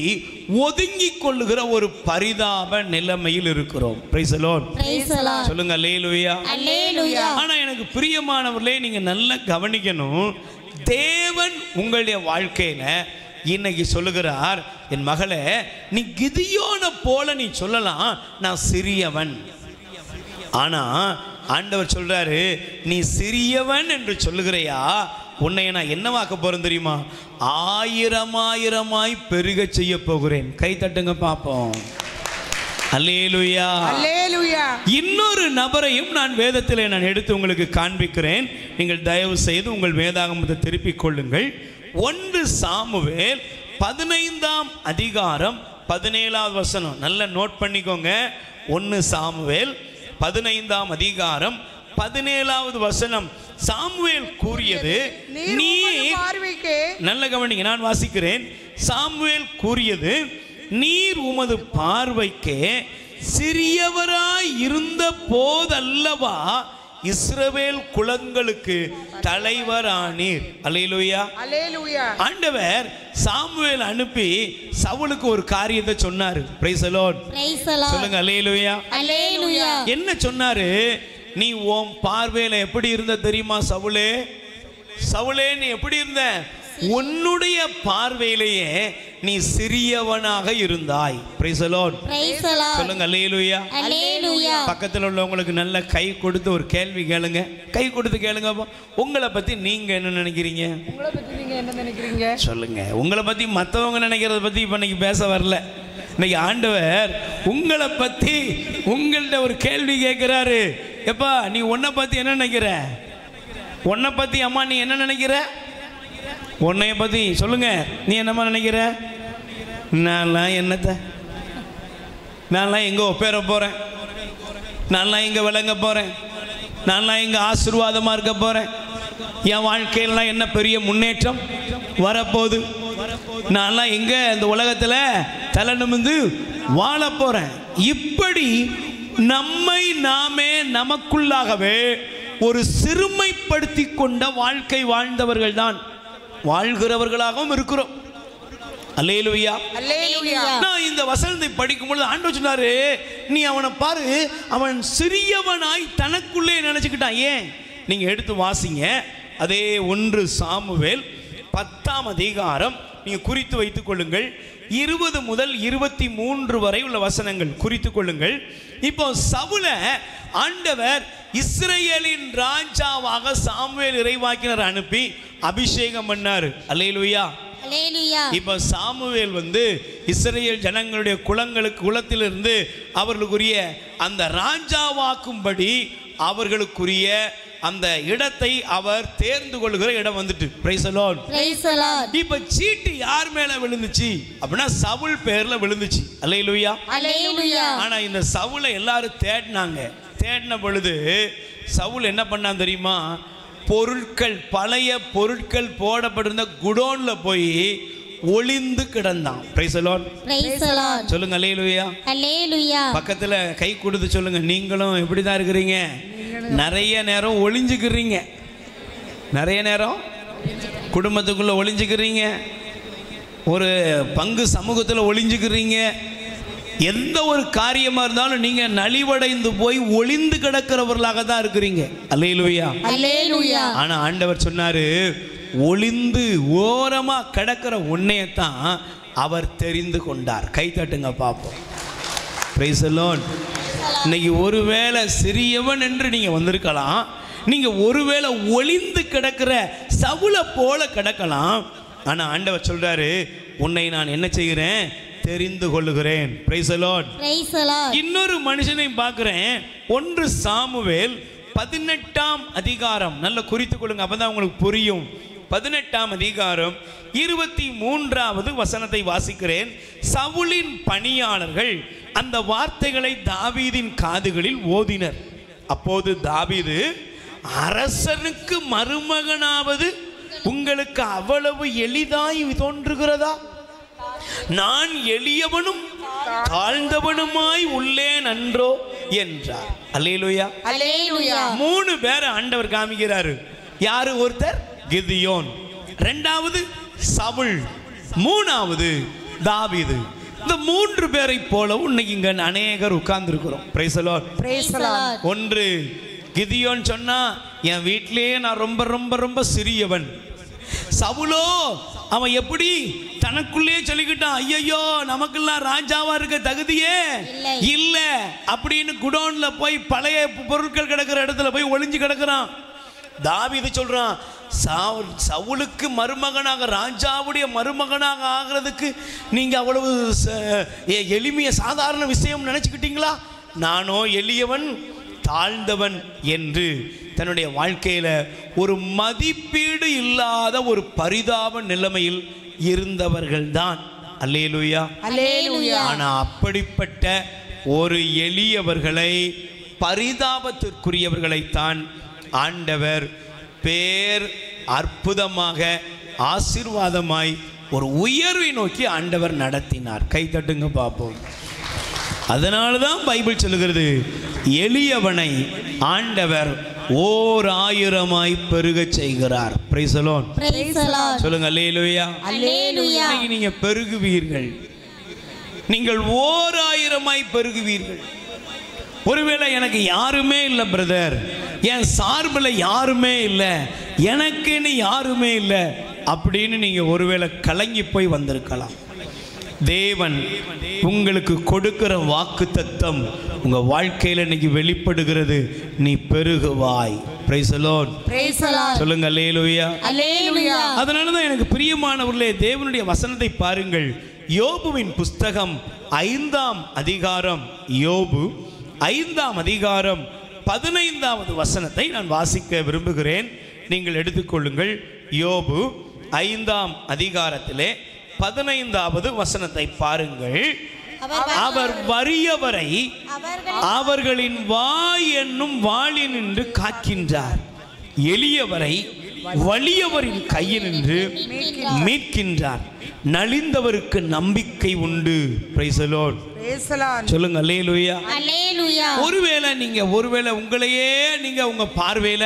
ஒதுங்கி கொள்ளுகிற ஒரு பரிதாப நிலைமையில் இருக்கிறோம். பிரைஸ் தி லார்ட், சொல்லுங்க அல்லேலூயா, அல்லேலூயா. ஆனால் எனக்கு பிரியமானவர்களே, நீங்கள் நல்லா கவனிக்கணும். தேவன் உங்களுடைய வாழ்க்கையில இன்னைக்கு சொல்லுகிறார், என் மகளே, நீ கிதியோனை போல நீ சொல்லலாம் நான் சிறியவன். ஆனா ஆண்டவர் சொல்றாரு, நீ சிறியவன் என்று சொல்லுகிறையா, உன்னை நான் என்னவாக்க போறேன் தெரியுமா? ஆயிரமாயிரமாய் பெருக செய்ய போகிறேன். கை தட்டுங்க பாப்போம். அல்லேலூயா, அல்லேலூயா. இன்னொரு நபரையும் நான் வேதத்திலே நான் எடுத்து உங்களுக்கு காண்பிக்கிறேன். நீங்கள் தயவு செய்து உங்கள் வேதாகமத்தை திருப்பிக் கொள்ளுங்கள். 1 சாமுவேல் 15ஆம் அதிகாரம் 17வது வசனம். நல்ல நோட் பண்ணிக்கோங்க. 1 சாமுவேல் 15ஆம் அதிகாரம் 17வது வசனம். சாமுவேல் கூறியது, நீ நல்ல கவனிங்க, நான் வாசிக்கிறேன். சாமுவேல் கூறியது, நீர் உமது பார்வைக்கு சிறியவராய் இருந்த போதல்லவா இஸ்ரவேல் குலங்களுக்கு தலைவரானீர். அல்லேலூயா, அல்லேலூயா. ஆண்டவர் சாமுவேல் அனுப்பி சவுலுக்கு ஒரு காரியத்தை சொன்னாரு. பிரைஸ் தி லார்ட், சொல்லுங்க அல்லேலூயா, அல்லேலூயா. என்ன சொன்னாரு? நீ உன் பார்வையில எப்படி இருந்த தெரியுமா சவுலே? சவுலே, நீ எப்படி இருந்த? உன்னுடைய பார்வையிலேயே நீ சிறியவனாக இருந்தாய். பிரைஸ் தி லார்ட், சொல்லுங்க அல்லேலூயா, அல்லேலூயா. பக்கத்தில் உள்ளவங்களுக்கு நல்ல கை கொடுத்து ஒரு கேள்வி கேளுங்க. கை கொடுத்து கேளுங்க, உங்களை பத்தி நீங்க என்ன நினைக்கிறீங்க? உங்களை பத்தி நீங்க என்ன நினைக்கிறீங்க சொல்லுங்க. உங்களை பத்தி மற்றவங்க நினைக்கிறத பத்தி இப்ப இன்னைக்கு பேச வரல. இன்னைக்கு ஆண்டவர் உங்களை பத்தி உங்கள்ட்ட ஒரு கேள்வி கேட்கிறாரு. எப்பா, நீ உன்னை பத்தி என்ன நினைக்கிற? உன்னை பத்தி அம்மா நீ என்ன நினைக்கிற? உன்னைய பற்றி சொல்லுங்க, நீ என்னம்மா நினைக்கிற? நான்லாம் என்னத்தை, நான்லாம் எங்கே ஒப்பேற போகிறேன், நான்லாம் எங்கே விளங்க போகிறேன், நான்லாம் எங்கே ஆசீர்வாதமாக இருக்க போகிறேன், என் வாழ்க்கையிலாம் என்ன பெரிய முன்னேற்றம் வரப்போகுது, நான்லாம் எங்கே இந்த உலகத்தில் தலை நிமிர்ந்து வாழ போகிறேன். இப்படி நம்மை நாமே நமக்குள்ளாகவே ஒரு சிறுமைப்படுத்தி கொண்ட வாழ்க்கை வாழ்ந்தவர்கள் தான் வாழ்கிறவர்களாகவும் இருக்கிறோம். அல்லேலூயா, அல்லேலூயா. நான் இந்த வசனத்தை படிக்கும் பொழுது ஆண்டவர் சொன்னாரு, நீ அவனை பாரு, அவன் சிறியவனாய் தனக்குள்ளே நினைச்சுக்கிட்டான். ஏன்? நீங்க எடுத்து வாசிங்க. அதே 1 சாமுவேல் 10ஆம் அதிகாரம் நீங்க குறித்து வைத்துக் கொள்ளுங்கள். 20 முதல் 23 வரை உள்ள வசனங்கள் குறித்து கொள்ளுங்கள். இப்போ சவுல ஆண்டவர் இஸ்ரவேலின் ராஜாவாக சாமுவேல் இறைவாக்கினர் அனுப்பி அபிஷேகம் பண்ணாரு. அல்லேலூயா, அல்லேலூயா. இப்போ சாமுவேல் இஸ்ரவேல் ஜனங்களுடைய குலத்திலிருந்து அவர்களுக்குரிய அந்த ராஜாவாக்கும்படி அவர்களுக்குரிய அந்த இடத்தை அவர் தேர்ந்து கொள்கிற இடம் வந்துட்டு. Price the Lord, praise the Lord. இப்போ சீட்டு யார் மேல விழுந்துச்சு அப்படின்னா சவுல் பேர்ல விழுந்துச்சு. அல்லேலூயா, அல்லேலூயா. ஆனா இந்த சவுலை எல்லாரும் தேடினாங்க. தேடின பொழுது சவுல் என்ன பண்ணான் தெரியுமா? பொருட்கள், பழைய பொருட்கள் போடப்பட்டிருந்த குடோன்ல போய் ஒளிந்து கிடந்தான். Price the Lord, praise the Lord. சொல்லுங்க அல்லேலூயா, அல்லேலூயா. பக்கத்துல கை கொடுத்து சொல்லுங்க, நீங்களும் இப்படி தான் இருக்கிறீங்க, நிறைய நேரம் ஒளிஞ்சுக்கிறீங்க. நிறைய நேரம் குடும்பத்துக்குள்ளே ஒளிஞ்சுக்கிறீங்க, ஒரு பங்கு சமூகத்தில் ஒளிஞ்சுக்கிறீங்க. எந்த ஒரு காரியமாக இருந்தாலும் நீங்கள் நலிவடைந்து போய் ஒளிந்து கிடக்கிறவர்களாக தான் இருக்கிறீங்க. அல்லேலூயா. ஆனால் ஆண்டவர் சொன்னார், ஒளிந்து ஓரமாக கிடக்கிற உன்னையத்தான் அவர் தெரிந்து கொண்டார். கை தட்டுங்க பார்ப்போம். Price the Lord. இன்னைக்கு ஒருவேளை சிறியவன் என்று நீங்கள் வந்திருக்கலாம், நீங்கள் ஒருவேளை ஒளிந்து கிடக்கிற சவுலை போல கிடக்கலாம். ஆனால் ஆண்டவர் சொல்றாரு, உன்னை நான் என்ன செய்கிறேன், தெரிந்து கொள்ளுகிறேன். Price the Lord. இன்னொரு மனுஷனையும் பார்க்கிறேன். 1 சாமுவேல் 18ஆம் அதிகாரம், நல்ல குறித்துக் கொள்ளுங்க, அப்பதான் உங்களுக்கு புரியும். 18ஆம் அதிகாரம் 23வது வசனத்தை வாசிக்கிறேன். சவுலின் பணியாளர்கள் அந்த வார்த்தைகளை தாவீதின் காதுகளில் ஓதினர். அப்போது தாவீது, அரசனுக்கு மருமகனாவது உங்களுக்கு அவ்வளவு எளிதாய் தோன்றுகிறதா? நான் எளியவனும் தாழ்ந்தவனுமாய் உள்ளேன் அன்றோ என்றார். அல்லேலூயா. 3 பேரை ஆண்டவர் காமிக்கிறாரு. யாரு? ஒருத்தர் கிதியோன், 2வது சவுல், 3வது தாவீது. இந்த 3 பேரை போல இன்னைக்கு இங்க அநேகர் உட்கார்ந்து இருக்கிறோம். Price the Lord. ஒன்று கிதியோன் சொன்னா, என் வீட்டிலேயே நான் ரொம்ப ரொம்ப ரொம்ப சிறியவன். சவுலோ அவன் எப்படி தனக்குள்ளே சொல்லிக்கிட்டான், ஐயோ நமக்கெல்லாம் ராஜாவா இருக்க தகுதியே இல்ல அப்படின்னு குடோன்ல போய் பழைய பொருட்கள் கிடக்கிற இடத்துல போய் ஒளிஞ்சு கிடக்கிறான். தாவீது சொல்றான், சவுலுக்கு மருமகனாக, ராஜாவுடைய மருமகனாக ஆகிறதுக்கு நீங்க அவ்வளவு எளிமைய சாதாரண விஷயம் நினைச்சுக்கிட்டீங்களா? நானோ எளியவன் தாழ்ந்தவன் என்று தன்னுடைய வாழ்க்கையில ஒரு மதிப்பீடு இல்லாத ஒரு பரிதாப நிலைமையில் இருந்தவர்கள் தான். அல்லேலூயா. ஆனா அப்படிப்பட்ட ஒரு எளியவர்களை, பரிதாபத்திற்குரியவர்களைத்தான் ஆண்டவர் பேர் அற்புதமாக ஆசீர்வாதமாய் ஒரு உயர்வை நோக்கி ஆண்டவர் நடத்தினார். கை தட்டுங்க பார்ப்போம். அதனால்தான் பைபிள் சொல்லுகிறது, எளியவனை ஆண்டவர் 1000ஆய் பெருக செய்கிறார். Price the Lord. சொல்லுங்க அல்லேலூயா. இன்னைக்கு நீங்க பெருகுவீர்கள், நீங்கள் 1000ஆய் பெருகுவீர்கள். ஒருவேளை எனக்கு யாருமே இல்லை பிரதர், என் சார்பில் யாருமே இல்லை, எனக்குன்னு யாருமே இல்லை அப்படின்னு நீங்க ஒருவேளை கலங்கி போய் வந்திருக்கலாம். தேவன் உங்களுக்கு கொடுக்கிற வாக்குத்தத்தம் உங்க வாழ்க்கையில இன்னைக்கு வெளிப்படுகிறது. நீ பெருகுவாய். Price the Lord. சொல்லுங்க அல்லேலூயா. அதனால தான் எனக்கு பிரியமானவர்களே, தேவனுடைய வசனத்தை பாருங்கள். யோபுவின் புஸ்தகம் 5ஆம் அதிகாரம், யோபு 5ஆம் அதிகாரம் 15வது வசனத்தை நான் வாசிக்க விரும்புகிறேன். நீங்கள் எடுத்துக்கொள்ளுங்கள். யோபு 5ஆம் அதிகாரத்திலே 15வது வசனத்தை பாருங்கள். அவர் வறியவரை அவர்களின் வாய் என்னும் வாளினின்று காக்கின்றார், எளியவரை வலியவரின் கையினின்று மீட்கின்றார், நலிந்தவருக்கு நம்பிக்கை உண்டு. Price the Lord. சொல்லுங்க அல்லேலூயா. ஒருவேளை உங்களையே நீங்க உங்க பார்வையில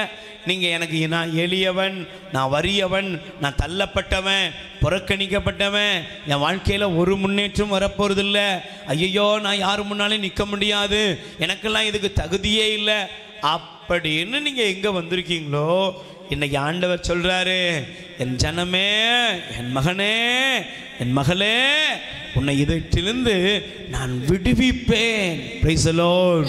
நீங்க எனக்கு நான் எளியவன், நான் வறியவன், நான் தள்ளப்பட்டவன், புறக்கணிக்கப்பட்டவன், என் வாழ்க்கையில ஒரு முன்னேற்றம் வரப்போறதில்ல, ஐயோ நான் யாரு முன்னாலே நிற்க முடியாது, எனக்கெல்லாம் இதுக்கு தகுதியே இல்லை அப்படின்னு நீங்க எங்க வந்திருக்கீங்களோ, இன்னைக்கு ஆண்டவர் சொல்றாரு, என் ஜனமே, என் மகனே, என் மகளே, உன்னை இதற்றிலிருந்து நான் விடுவிப்பேன். Praise the Lord.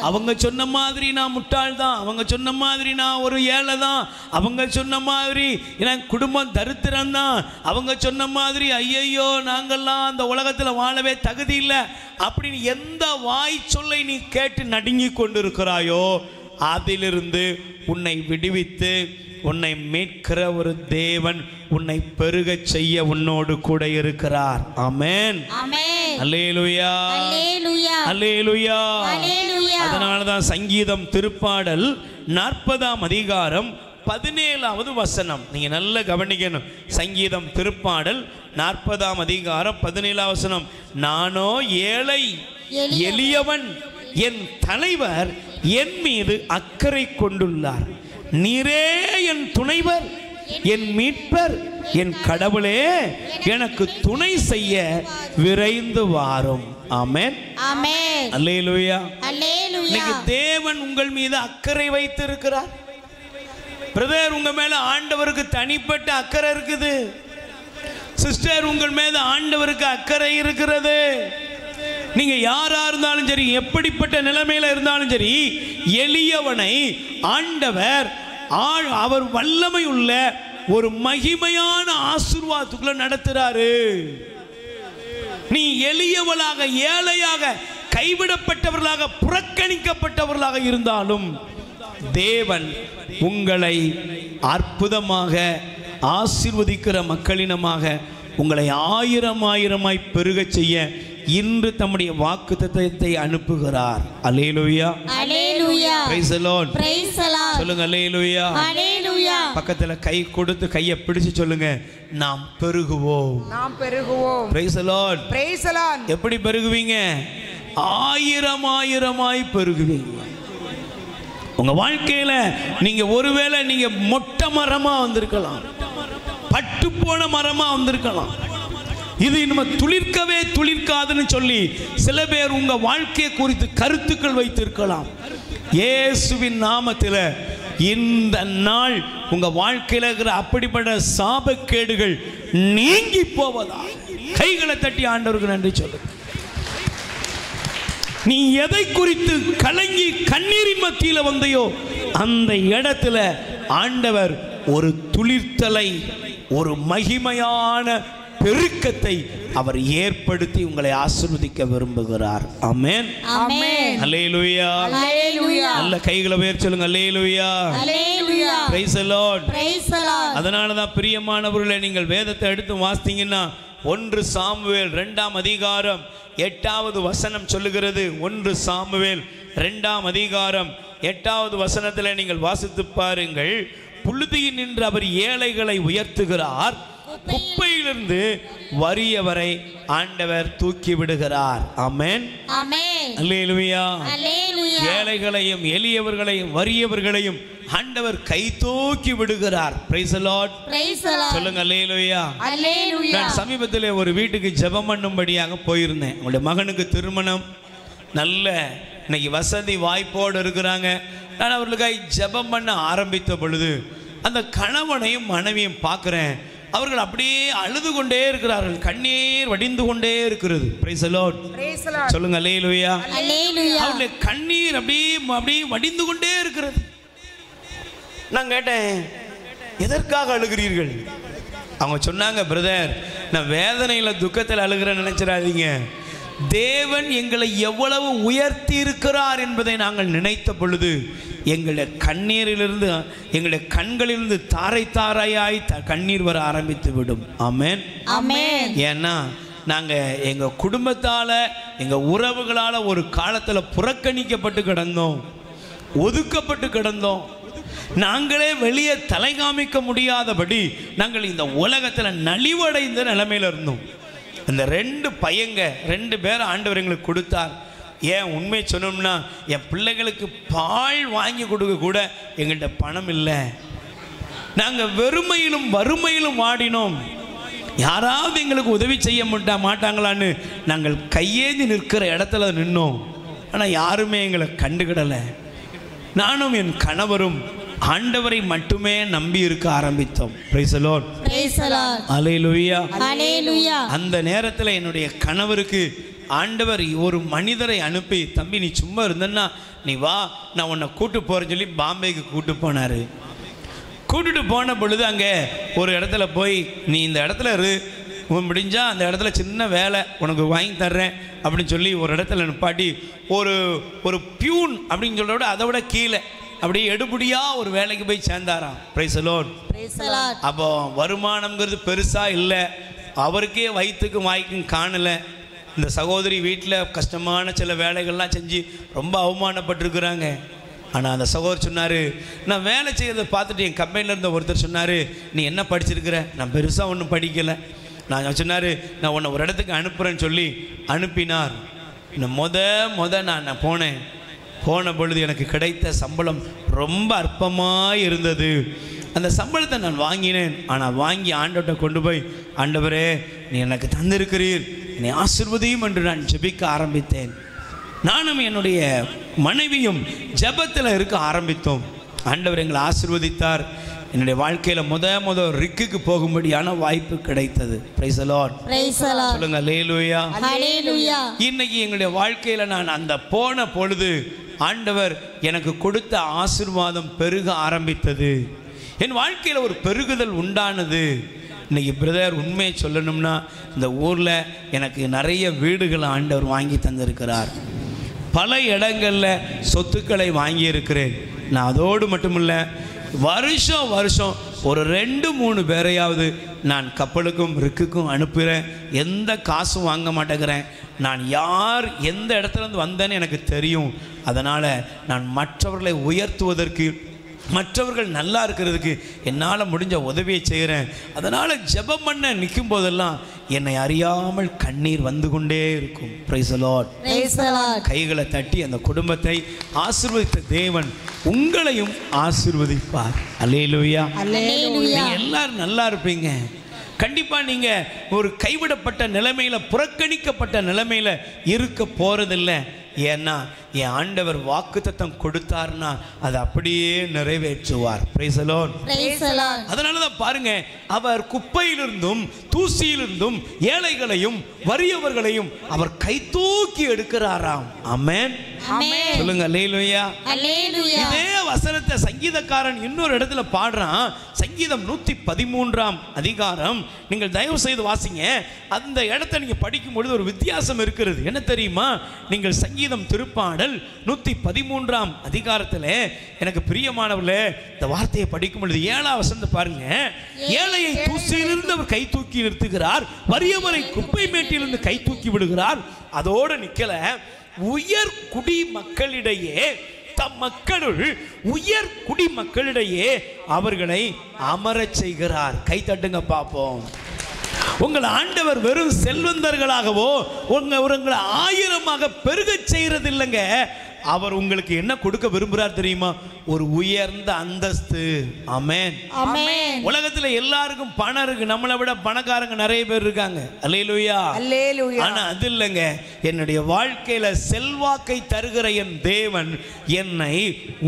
அவங்க சொன்ன மாதிரி நான் முட்டாள் தான், அவங்க சொன்ன மாதிரி நான் ஒரு ஏழை தான், அவங்க சொன்ன மாதிரி என் குடும்பம் தரித்திரம் தான், அவங்க சொன்ன மாதிரி ஐயையோ நாங்கள்லாம் அந்த உலகத்தில் வாழவே தகுதி இல்லை அப்படின்னு எந்த வாய் சொல்லை நீ கேட்டு நடுங்கி கொண்டு இருக்கிறாயோ அதிலிருந்து உன்னை விடுவித்து உன்னை மீட்கிற ஒரு தேவன் உன்னை பெருக செய்ய உன்னோடு கூட இருக்கிறார். ஆமென். அல்லேலூயா. அல்லேலூயா. அதனால தான் சங்கீதம் திருப்பாடல் 40ஆம் அதிகாரம் 17வது வசனம் நீங்க நல்ல கவனிக்கணும். சங்கீதம் திருப்பாடல் 40ஆம் அதிகாரம் 17வது வசனம், நானோ ஏழை எளியவன், என் தலைவர் என் மீது அக்கறை கொண்டுள்ளார், நீரே என் துணைவர், என் மீட்பர், என் கடவுளே, எனக்கு துணை செய்ய விரைந்து வாரும். ஆமென், ஆமென். அல்லேலூயா. அல்லேலூயா. இன்னைக்கு தேவன் உங்கள் மீது அக்கறை வைத்திருக்கிறார். பிரதர், உங்க மேல ஆண்டவருக்கு தனிப்பட்ட அக்கறை இருக்குது. சிஸ்டர், உங்கள் மீது ஆண்டவருக்கு அக்கறை இருக்கிறது. நீங்க யாரா இருந்தாலும் சரி, எப்படிப்பட்ட நிலைமையில இருந்தாலும் சரி, எளியவனை ஆண்டவர் அவர் வல்லமை உள்ள ஒரு மகிமையான ஆசீர்வாதத்துக்குள்ள நடத்துறாரு. நீ எளியவளாக, ஏழையாக, கைவிடப்பட்டவர்களாக, புறக்கணிக்கப்பட்டவர்களாக இருந்தாலும் தேவன் உங்களை அற்புதமாக ஆசீர்வதிக்கிற மக்களினமாக உங்களை ஆயிரம் ஆயிரமாய் பெருக செய்ய இன்று தம்முடைய வாக்குத்தத்தத்தை அனுப்புகிறார். Hallelujah, hallelujah. Praise the Lord, praise the Lord. சொல்லுங்க அல்லேலூயா, அல்லேலூயா. பக்கத்துல கை கொடுத்து கையை பிடிச்சு சொல்லுங்க, நாம் பெருகுவோம், நாம் பெருகுவோம். Praise the Lord, praise the Lord. எப்படி பெருகுவீங்க? ஆயிரம் ஆயிரமாய் பெருகுவீங்க. உங்க வாழ்க்கையில நீங்க ஒருவேளை நீங்க மொட்டை மரமா வந்திருக்கலாம், பட்டு போன மரமா வந்திருக்கலாம். இது நம்ம துளிர்க்கவே துளிர்க்காதுன்னு சொல்லி சில பேர் உங்க வாழ்க்கையை குறித்து கருத்துக்கள் வைத்திருக்கலாம். இயேசுவின் நாமத்தில் இந்த நாள் உங்க வாழ்க்கையில் இருக்கிற அப்படிப்பட்ட சாபக்கேடுகள் நீங்கி போவதா. கைகளை தட்டி ஆண்டவருக்கு நன்றி சொல்லு. நீ எதை குறித்து கலங்கி கண்ணீரின் மத்தியில் வந்தையோ அந்த இடத்துல ஆண்டவர் ஒரு துளிர்த்தலை, ஒரு மகிமையான பெருக்கத்தை அவர் ஏற்படுத்தி உங்களை ஆசீர்வதிக்க விரும்புகிறார். ஆமென், ஆமென். அல்லேலூயா. அல்லேலூயா. நல்ல கைகளை உயர்த்தி சொல்லுங்க, hallelujah, hallelujah. Praise the Lord. Praise the Lord. அதனால தான் பிரியமானவர்களே, நீங்கள் வேதத்தை எடுத்து வாசித்தீங்கன்னா 1 சாமுவேல் 2ஆம் அதிகாரம் 8வது வசனம் சொல்லுகிறது. 1 சாமுவேல் 2ஆம் அதிகாரம் 8வது வசனத்தில் நீங்கள் வாசித்து பாருங்கள். புழுதியில் நின்று அவர் ஏழைகளை உயர்த்துகிறார், குப்பையிலிருந்து வறியவரை ஆண்டவர் தூக்கி விடுகிறார். ஆமென், ஆமென். அல்லேலூயா. அல்லேலூயா. ஏழைகளையும் எளியவர்களையும் வறியவர்களையும் ஆண்டவர் கை தூக்கி விடுகிறார். Price the Lord. Praise the Lord. சொல்லுங்க அல்லேலூயா. அல்லேலூயா. நான் சமீபத்தில் ஒரு வீட்டுக்கு ஜெபம் பண்ணும்படியாக போயிருந்தேன். உங்களுடைய மகனுக்கு திருமணம், நல்ல இன்னைக்கு வசதி வாய்ப்போடு இருக்கிறாங்க. நான் அவர்களுக்காக ஜெபம் பண்ண ஆரம்பித்த பொழுது அந்த கணவனையும் மனைவியும் பார்க்குறேன். அவர்கள் அப்படியே அழுது கொண்டே இருக்கிறார்கள், கண்ணீர் வடிந்து கொண்டே இருக்கிறது. Price the Lord. Praise the Lord. சொல்லுங்க அல்லேலூயா. அல்லேலூயா. அவருடைய கண்ணீர் அப்படியே வடிந்து கொண்டே இருக்கிறது. நான் கேட்டேன், எதற்காக அழுகிறீர்கள்? அவங்க சொன்னாங்க, பிரதர், நான் வேதனையில் துக்கத்தில் அழுகிறேன்னு நினைச்சிடாதீங்க. தேவன் எங்களை எவ்வளவு உயர்த்தி இருக்கிறார் என்பதை நாங்கள் நினைத்த பொழுது எங்களுடைய கண்ணீரிலிருந்து, எங்களுடைய கண்களிலிருந்து தாரை தாரையாய் கண்ணீர் வர ஆரம்பித்து விடும். ஆமென், ஆமென். ஏன்னா நாங்கள் எங்கள் குடும்பத்தால், எங்கள் உறவுகளால் ஒரு காலத்தில் புறக்கணிக்கப்பட்டு கிடந்தோம், ஒதுக்கப்பட்டு கிடந்தோம். நாங்களே வெளியே தலை காமிக்க முடியாதபடி நாங்கள் இந்த உலகத்தில் நலிவடைந்த நிலைமையில் இருந்தோம். இந்த 2 பையங்க 2 பேர் ஆண்டவர் எங்களுக்கு கொடுத்தார். ஏன் உண்மை சொன்னோம்னா, என் பிள்ளைகளுக்கு பால் வாங்கி கொடுக்க கூட எங்கள்கிட்ட பணம் இல்லை. நாங்கள் வெறுமையிலும் வறுமையிலும் வாடினோம். யாராவது எங்களுக்கு உதவி செய்ய மாட்டாங்களான்னு நாங்கள் கையேந்தி நிற்கிற இடத்துல நின்னோம். ஆனால் யாருமே எங்களை கண்டுக்கிடலை. நானும் என் கணவரும் ஆண்டவரை மட்டுமே நம்பி இருக்க ஆரம்பித்தோம். Praise the Lord. Praise the Lord. Hallelujah. Hallelujah. அந்த நேரத்தில் என்னுடைய கணவருக்கு ஆண்டவர் ஒரு மனிதரை அனுப்பி, தம்பி நீ சும்மா இருந்தன்னா நீ வா, நான் உன்னை கூட்டு போறேன்னு சொல்லி பாம்பேக்கு கூட்டு போனார். கூட்டுட்டு போன பொழுது அங்கே ஒரு இடத்துல போய், நீ இந்த இடத்துல இரு, முடிஞ்சா அந்த இடத்துல சின்ன வேலை உனக்கு வாங்கி தர்றேன் அப்படின்னு சொல்லி ஒரு இடத்துல நிப்பாட்டி, ஒரு பியூன் அப்படின்னு சொல்கிறத விட அதை விட கீழே அப்படியே எடுபடியா ஒரு வேலைக்கு போய் சேர்ந்தாராம். Praise the Lord. Praise the Lord. அப்போ வருமானம்ங்கிறது பெருசாக இல்லை, அவருக்கே வயிற்றுக்கும் வாய்க்கும் காணலை. இந்த சகோதரி வீட்டில் கஷ்டமான சில வேலைகள்லாம் செஞ்சு ரொம்ப அவமானப்பட்டிருக்கிறாங்க. ஆனால் அந்த சகோதரி சொன்னார், நான் வேலை செய்யறதை பார்த்துட்டு என் கம்பெனியில் இருந்த ஒருத்தர் சொன்னார், நீ என்ன படிச்சிருக்கிற? நான் பெருசாக ஒன்றும் படிக்கலை. நான் சொன்னார், நான் உன்னை ஒரு இடத்துக்கு அனுப்புகிறேன்னு சொல்லி அனுப்பினார். நான் நான் போனேன். போன பொழுது எனக்கு கிடைத்த சம்பளம் ரொம்ப அற்பமாக இருந்தது. அந்த சம்பளத்தை நான் வாங்கினேன். ஆனால் வாங்கி ஆண்டவர்கிட்ட கொண்டு போய், ஆண்டவரே நீ எனக்கு தந்திருக்கிறீர், என்னை ஆசீர்வதியும் என்று நான் ஜெபிக்க ஆரம்பித்தேன். நானும் என்னுடைய மனைவியும் ஜெபத்தில் இருக்க ஆரம்பித்தோம். ஆண்டவர் எங்களை ஆசீர்வதித்தார். என்னுடைய வாழ்க்கையில் முத ரிக்குக்கு போகும்படியான வாய்ப்பு கிடைத்தது. Price the Lord. சொல்லுங்க அல்லேலூயா. இன்னைக்கு எங்களுடைய வாழ்க்கையில் நான் அந்த போன பொழுது ஆண்டவர் எனக்கு கொடுத்த ஆசீர்வாதம் பெருக ஆரம்பித்தது. என் வாழ்க்கையில் ஒரு பெருகுதல் உண்டானது. இன்னைக்கு பிரதர் உண்மையை சொல்லணும்னா இந்த ஊரில் எனக்கு நிறைய வீடுகளை ஆண்டவர் வாங்கி தந்திருக்கிறார். பல இடங்களில் சொத்துக்களை வாங்கியிருக்கிறேன். நான் அதோடு மட்டுமில்லை, வருஷம் ஒரு 2-3 பேரையாவது நான் கப்பலுக்கும் ரிக்குக்கும் அனுப்புகிறேன். எந்த காசும் வாங்க மாட்டேங்கிறேன். நான் யார் எந்த இடத்துலேருந்து வந்தேன்னு எனக்கு தெரியும். அதனால் நான் மற்றவர்களை உயர்த்துவதற்கு, மற்றவர்கள் நல்லா இருக்கிறதுக்கு என்னால் முடிஞ்ச உதவியை செய்கிறேன். அதனால் ஜெபம் பண்ண நிற்கும் போதெல்லாம் என்னை அறியாமல் கண்ணீர் வந்து கொண்டே இருக்கும். Price the Lord. கைகளை தட்டி அந்த குடும்பத்தை ஆசீர்வதித்த தேவன் உங்களையும் ஆசீர்வதிப்பார். அல்லேலூயா. நீங்க எல்லாரும் நல்லா இருப்பீங்க. கண்டிப்பா நீங்க ஒரு கைவிடப்பட்ட நிலைமையில, புறக்கணிக்கப்பட்ட நிலைமையில இருக்க போறதில்லை. ஏன்னா என் ஆண்டவர் வாக்குத்தத்தம் கொடுத்தார்னா அதை அப்படியே நிறைவேற்றுவார். Price the Lord. அதனாலதான் பாருங்க, அவர் குப்பையிலிருந்தும் தூசியிலிருந்தும் ஏழைகளையும் வறியவர்களையும் அவர் கை தூக்கி எடுக்கிறாராம். ஆமென். சொல்லுங்க அல்லேலூயா. இதே வசனத்தை சங்கீதக்காரன் இன்னொரு இடத்துல பாடுறான். சங்கீதம் 113ஆம் அதிகாரம் நீங்கள் தயவு செய்து வாசிங்க. அந்த இடத்தை நீங்க படிக்கும் பொழுது ஒரு வித்தியாசம் இருக்கிறது. என்ன தெரியுமா? நீங்கள் சங்கீதம் திருப்பாடல் 113ஆம் அதிகாரத்தில் எனக்கு பிரியமானவர்களே இந்த வார்த்தையை படிக்கும் பொழுது 7ஆம் வசனத்தை பாருங்க. ஏழையை தூசியிலிருந்து அவர் கை தூக்கி நிறுத்துகிறார், வறியவரை குப்பை மேட்டிலிருந்து கை தூக்கி விடுகிறார். அதோடு நிக்கல, உயர் குடி மக்களிடையே, தம் மக்களுள் உயர் குடி மக்களிடையே அவர்களை அமரச் செய்கிறார். கை தட்டுங்க பார்ப்போம். உங்கள் ஆண்டவர் வெறும் செல்வந்தர்களாகவோ உங்களை 1000ஆக பெருகச் செய்யறது இல்லைங்க. அவர் உங்களுக்கு என்ன கொடுக்க விரும்புகிறார் தெரியுமா? ஒரு உயர்ந்த அந்தஸ்து. ஆமென். உலகத்துல எல்லாருக்கும் பணம் இருக்கு. நம்மளை விட பணக்காரங்க நிறைய பேர் இருக்காங்க. அல்லேலூயா. ஆனா அது இல்லைங்க. என்னுடைய வாழ்க்கையில செல்வாக்கை தருகிற என் தேவன் என்னை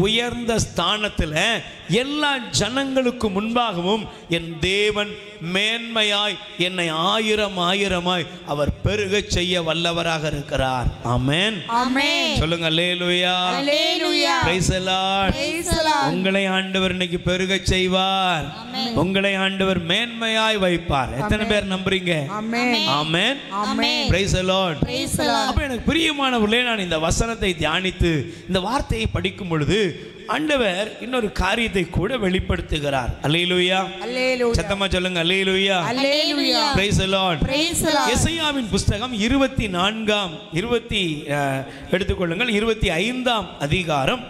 உயர்ந்த ஸ்தானத்துல எல்லா ஜனங்களுக்கு முன்பாகவும் என் தேவன் மேன்மையாய் என்னை 1000 அவர் பெருக செய்ய வல்லவராக இருக்கிறார். ஆமென். சொல்லுங்க அல்லேலூயா. Praise the Lord. உங்களை ஆண்டவர் இன்னைக்கு பெருக செய்வார். உங்களை ஆண்டவர் மேன்மையாய் வைப்பார். எத்தனை பேர் நம்புறீங்க? ஆமென். Praise the Lord. அப்ப எனக்கு பிரியமானவர்களே, நான் இந்த வசனத்தை தியானித்து இந்த வார்த்தையை படிக்கும் பொழுது ஆண்டவர் இன்னொரு காரியத்தை கூட வெளிப்படுத்துகிறார். அல்லேலூயா. சத்தமா சொல்லுங்க அல்லேலூயா. Praise the Lord. எசாயாவின் புத்தகம் 24ஆம் எடுத்துக்கொள்ளுங்கள், 25ஆம் அதிகாரம்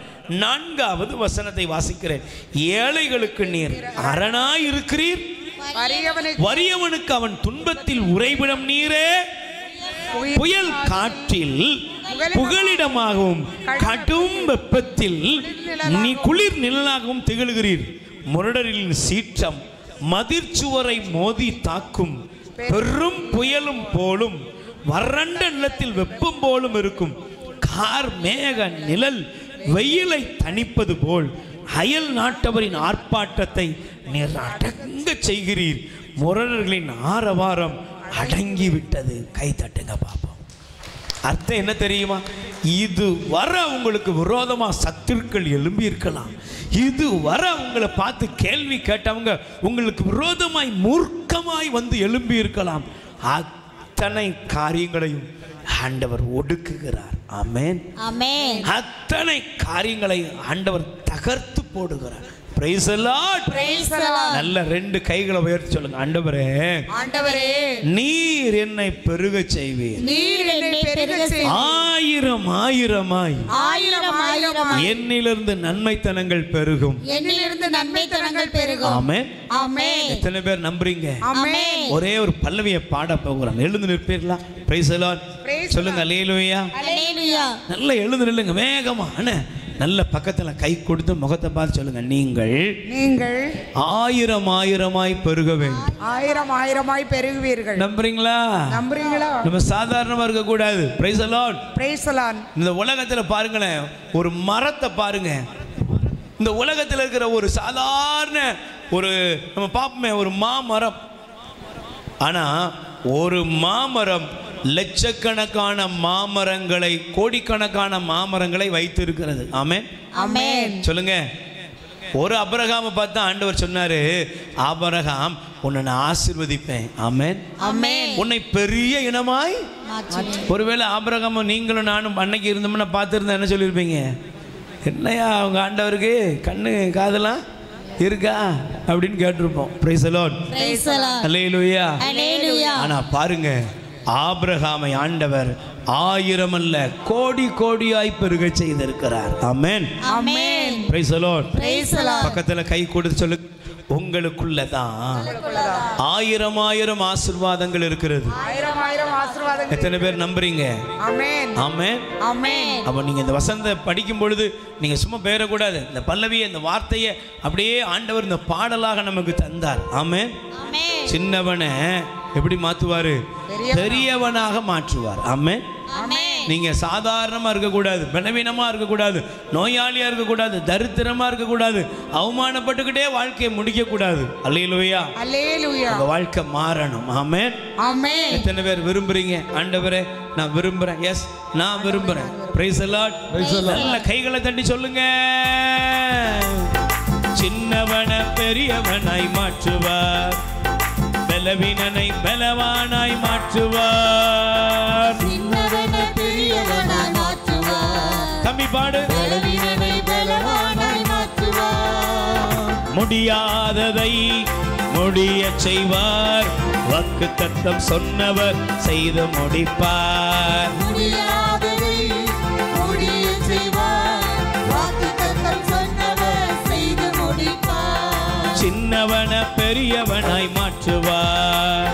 4வது வசனத்தை வாசிக்கிறேன். ஏழைகளுக்கு நீர் அரணாய் இருக்கிறீர், வறியவனுக்கு அவன் துன்பத்தில் உறைவிடம் நீரே. புயல் காற்றில் புகலிடமாகவும் கடும் வெப்பத்தில் நீ குளிர் நிழலாகவும் திகழ்கிறீர். முரடரின் சீற்றம் மதிர்ச்சுவரை மோதி தாக்கும். பெரும் புயலும் போலும் வறண்ட நிலத்தில் வெப்பம் போலும் இருக்கும். கார் மேக நிழல் வெயிலை தணிப்பது போல் அயல் நாட்டவரின் ஆர்ப்பாட்டத்தை நீர் அடங்க செய்கிறீர். முரடர்களின் ஆரவாரம் அடங்கிவிட்டது. கை தட்டுங்க பாப்போம். அர்த்தம் என்ன தெரியுமா? இது வர உங்களுக்கு விரோதமா சத்துருக்கள் எழும்பி இருக்கலாம். இது வர உங்களை பார்த்து கேள்வி கேட்டவங்க உங்களுக்கு விரோதமாய் மூர்க்கமாய் வந்து எழும்பி இருக்கலாம். அத்தனை காரியங்களையும் ஆண்டவர் ஒடுக்குகிறார். ஆமென். அத்தனை காரியங்களை ஆண்டவர் தகர்த்து போடுகிறார். Price the Lord. நல்ல 2 கைகளை உயர்த்தி சொல்லுங்க. ஆண்டவரே, நீர் என்னை பெருக செய்வீர். 1000 என்னிலிருந்து நன்மைத்தனங்கள் பெருகும். நன்மை தனங்கள் பெருகும். ஆமென். ஆமென். எத்தனை பேர் நம்புறீங்க? ஆமென். ஒரே ஒரு பல்லவியை பாட போகிறோம். எழுந்து நிற்பீர்களா? Price the Lord. சொல்லுங்க அல்லேலூயா. அல்லேலூயா. நல்ல எழுந்து நில்லுங்க வேகமா. அண்ணே நல்ல பக்கத்துல கை கொடுத்து முகத்தை பார்த்து சொல்லுங்க, நீங்கள் ஆயிரமாய் பெருக வேண்டும். ஆயிரமாய் பெருகுவீர்கள். நம்புறீங்களா? நம்புறீங்களா? நம்ம சாதாரணமா இருக்க கூடாது. Price the Lord. Praise the Lord. இந்த உலகத்துல பாருங்களேன், ஒரு மரத்தை பாருங்க. இந்த உலகத்துல இருக்கிற ஒரு சாதாரண ஒரு நம்ம பார்ப்போமே ஒரு மாமரம், ஆனா ஒரு மாமரம் லட்சக்கணக்கான மாமரங்களை, கோடிக்கணக்கான மாமரங்களை வைத்து இருக்கிறது. ஆமென். ஆமென். சொல்லுங்க. ஒரு ஆபிரகாமை பார்த்து ஆண்டவர் சொன்னாரு, ஆபிரகாம் உன்னை நான் ஆசீர்வதிப்பேன். ஆமென். ஆமென். உன்னை பெரிய இனமாய். ஒருவேளை ஆபிரகாம் நீங்களும் நானும் அன்னைக்கு இருந்தோம்னா பார்த்துருந்தா என்ன சொல்லியிருப்பீங்க? என்னையா அவங்க ஆண்டவருக்கு கண்ணு காதெல்லாம் இருக்கா அப்படின்னு கேட்டிருப்போம். Praise the Lord. Praise the Lord. Hallelujah. Hallelujah. ஆனா பாருங்க, ஆபிரகாமை ஆண்டவர் 1000 அல்ல கோடியாய் பெருக செய்திருக்கிறார். Amen. Amen. Praise the Lord. Praise the Lord. பக்கத்துல கை கொடுத்து சொல்லு, உங்களுக்குள்ளதான் 1000 ஆசீர்வாதங்கள் இருக்கிறது. 1000 ஆசீர்வாதங்கள். எத்தனை பேர் நம்புறீங்க? ஆமென். ஆமென். ஆமென். அப்ப நீங்க இந்த வசந்த படிக்கும் பொழுது நீங்க சும்மா பேரக்கூடாது. இந்த பல்லவியை, இந்த வார்த்தையை அப்படியே ஆண்டவர் இந்த பாடலாக நமக்கு தந்தார். ஆமென். ஆமென். சின்னவனை எப்படி மாற்றுவாரு? பெரியவனாக மாற்றுவார். ஆமென். ஆமென். நீங்க சாதாரணமா இருக்கக்கூடாது, பலவீனமா இருக்கக்கூடாது, நோயாளியா இருக்கக்கூடாது, தரித்திரமா இருக்கக்கூடாது, அவமானப்பட்டுக்கிட்டே வாழ்க்கையை முடிக்க கூடாது. அல்லேலூயா. அல்லேலூயா. உங்க வாழ்க்கை மாறணும். ஆமென். ஆமென். எத்தனை பேர் விரும்புறீங்க? ஆண்டவரே நான் விரும்புறேன். எஸ், நான் விரும்புறேன். Price the Lord. நல்ல கைகளை தட்டி சொல்லுங்க. சின்னவனை பெரியவனாய் மாற்றுவார், பலவீனனை பலவானாய் மாற்றுவார். சின்னவனை பெரியவனாய் மாற்றுவார். தம்பி பாடு. பலவீனனை பலவானாய் மாற்றுவார். முடியாததை முடிய செய்வார், வாக்குத்தத்தம் சொன்னவர் செய்து முடிப்பார். முடியாததை முடிய செய்வார், வாக்குத்தத்தம் சொன்னவர் செய்து முடிப்பார். சின்னவன பெரியவனாய் மாற்றுவார்,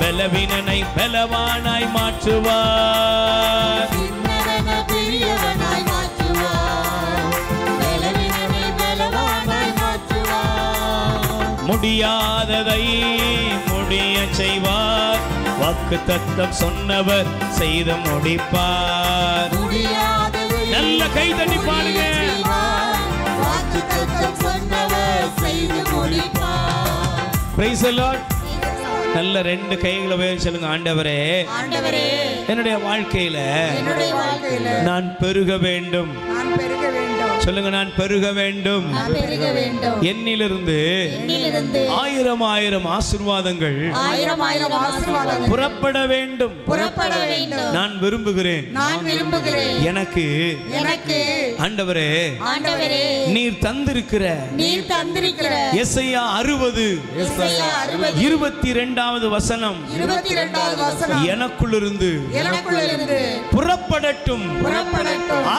பலவீனனை பலவானாய் மாற்றுவார். சின்னவனை பெரியவனாய் மாற்றுவார், பலவீனனை பலவானாய் மாற்றுவார். முடியாததை முடிய செய்வார், வாக்குத்தத்தம் சொன்னவர் செய்து முடிப்பார். முடியாததை நல்ல கை தட்டி பாடுங்க. செய்வார், வாக்குத்தத்தம் சொன்னவர் செய்து முடிப்பார். Price the Lord. நல்ல 2 கைகளை உயர்த்தி சொல்லுங்க, ஆண்டவரே ஆண்டவரே என்னுடைய வாழ்க்கையில என்னுடைய வாழ்க்கையில நான் பெருக வேண்டும். நான் பெருக வேண்டும். சொல்லுங்க, நான் பெருக வேண்டும். நான் பெருக வேண்டும். என்னிலிருந்து என்னிலிருந்து 1000 ஆசீர்வாதங்கள் 1000 ஆசீர்வாதங்கள் புறப்பட வேண்டும். புறப்பட வேண்டும். நான் விரும்புகிறேன். நான் விரும்புகிறேன். எனக்கு ஆண்டவரே ஆண்டவரே நீர் தந்திருக்கிற நீர் தந்திருக்கிற எசையா 60 22வது வசனம் 22வது வசனம் எனக்குள்ளிருந்து புறப்படட்டும்,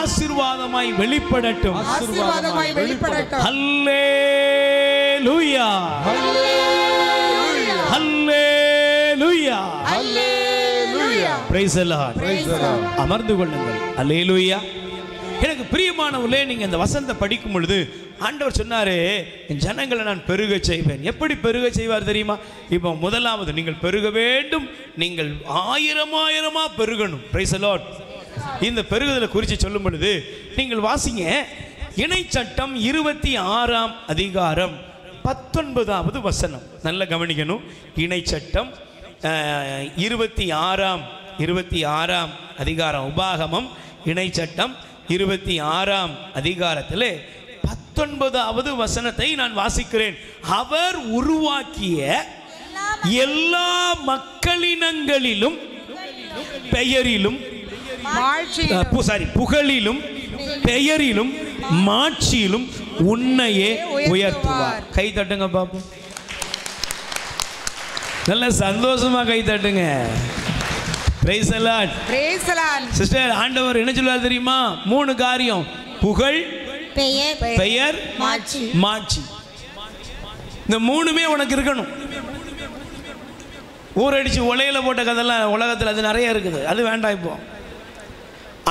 ஆசீர்வாதமாய் வெளிப்படட்டும். ஆசீர்வாதமாய் வெளிப்படட்டும். அல்லேலூயா. Hallelujah. Hallelujah. Praise the Lord. அமர்ந்து கொள்ளுங்கள். அல்லேலூயா. எனக்கு பிரியமானவர்களே, நீங்க இந்த வசனத்தை படிக்கும் பொழுது ஆண்டவர் சொன்னாரு, என் ஜனங்களை நான் பெருக செய்வேன். எப்படி பெருக செய்வார் தெரியுமா? இப்போ முதலாவது, நீங்கள் பெருக வேண்டும், நீங்கள் 1000 பெருகணும். Price the Lord. இந்த பெருகுதலை குறித்து சொல்லும் பொழுது நீங்கள் வாசிங்க, இணைச்சட்டம் 26ஆம் அதிகாரம் 19வது வசனம். நல்ல கவனிக்கணும். இணைச்சட்டம் 26ஆம் அதிகாரம், உபாகமம் இணைச்சட்டம் 26ஆம் அதிகாரத்தில் 19வது வசனத்தை நான் வாசிக்கிறேன். அவர் உருவாக்கிய எல்லா மக்களினங்களிலும் பெயரிலும் புகழிலும் பெயரிலும் மாட்சியிலும் உன்னையே உயர்த்துவார். கை தட்டுங்க பாப்போம். நல்ல சந்தோஷமா கை தட்டுங்க. Price the Lord. Praise the Lord. Sister, ஆண்டவர் என்ன சொல்றார் தெரியுமா? 3 காரியம்: புகழ், பெயர், பெயர், மாட்சி. மாட்சி. இந்த மூணுமே உனக்கு இருக்கணும். ஊரடிச்சு உலையில போட்ட கதைலாம் உலகத்தில் அது நிறைய இருக்குது, அது வேண்டாம். இப்போ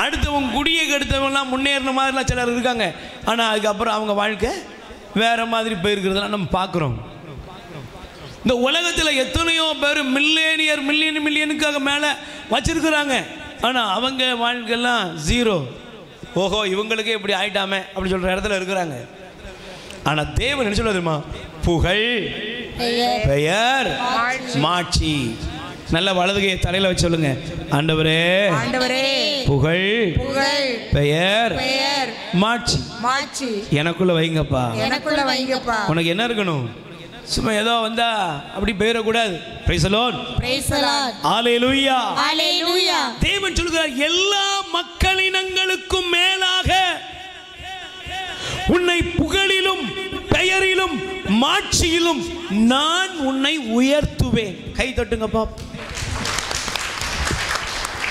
அடுத்தவங்க குடியை கெடுத்தவங்கலாம் முன்னேறின மாதிரிலாம் சிலர் இருக்காங்க. ஆனால் அதுக்கப்புறம் அவங்க வாழ்க்கை வேற மாதிரி போயிருக்கிறதுலாம் நம்ம பார்க்குறோம். இந்த உலகத்தில் எத்தனையோ பேர் மில்லியனுக்காக மேலே வச்சிருக்கிறாங்க. ஆனால் அவங்க வாழ்க்கைலாம் ஜீரோ. ஓஹோ, இவங்களுக்கே இப்படி ஆயிட்டாமே அப்படி சொல்கிற இடத்துல இருக்கிறாங்க. ஆனால் தேவன் என்ன சொல்ல தெரியுமா? புகழ், பெயர், மாட்சி. நல்ல வலதுகையை தலையில வச்சு சொல்லுங்க, ஆண்டவரே புகழ், பெயர், மாட்சி எனக்குள்ள வைங்கப்பா. உனக்கு என்ன இருக்கணும்? சும்மா ஏதோ வந்தா அப்படி போயிடக்கூடாது. பிரைஸ் தி லார்ட், ஹல்லேலூயா. தேவன் சொல்கிறார், எல்லா மக்களினங்களுக்கும் மேலாக உன்னை புகழிலும் பெயரிலும் மாட்சியிலும் நான் உன்னை உயர்த்துவேன். கை தட்டுங்கப்பா.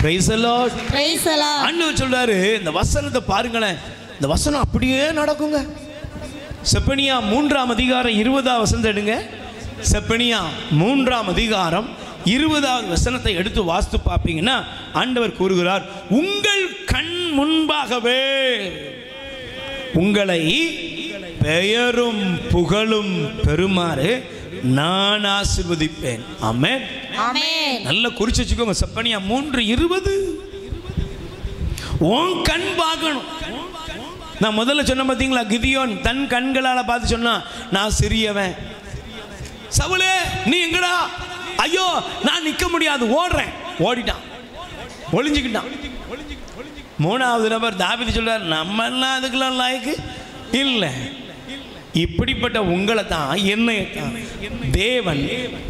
Price the Lord. ஆண்டவர் சொல்றாரு, இந்த வசனத்தை பாருங்களேன். இந்த வசனம் அப்படியே நடக்குங்க. செப்பனியா 3ஆம் அதிகாரம் 20ஆம் வசனத்தை எடுங்க. செப்பனியா 3ஆம் அதிகாரம் 20வது வசனத்தை எடுத்து வாசித்து பார்ப்பீங்கன்னா ஆண்டவர் கூறுகிறார், உங்கள் கண் முன்பாகவே உங்களை பெயரும் புகழும் பெறுமாறு நான் ஆசீர்வதிப்பேன். ஆமென். நல்ல குறிச்சு வச்சுக்கோங்க. செப்பனியா 3:20. உன் கண் பார்க்கணும். நான் முதல்ல சொன்ன பார்த்தீங்களா, கிதியோன் தன் கண்களால் பார்த்து சொன்னா, நான் சிறியவன். சவுலே நீ எங்கடா? ஐயோ நான் நிற்க முடியாது, ஓடுறேன். ஓடிட்டான், ஒளிஞ்சுக்கிட்டான். 3வது நபர் தாவீது சொல்றார், நம்மெல்லாம் அதுக்கெல்லாம் லாய்க்கு இல்லை. இப்படிப்பட்ட உங்களை தான், என்னை தான் தேவன்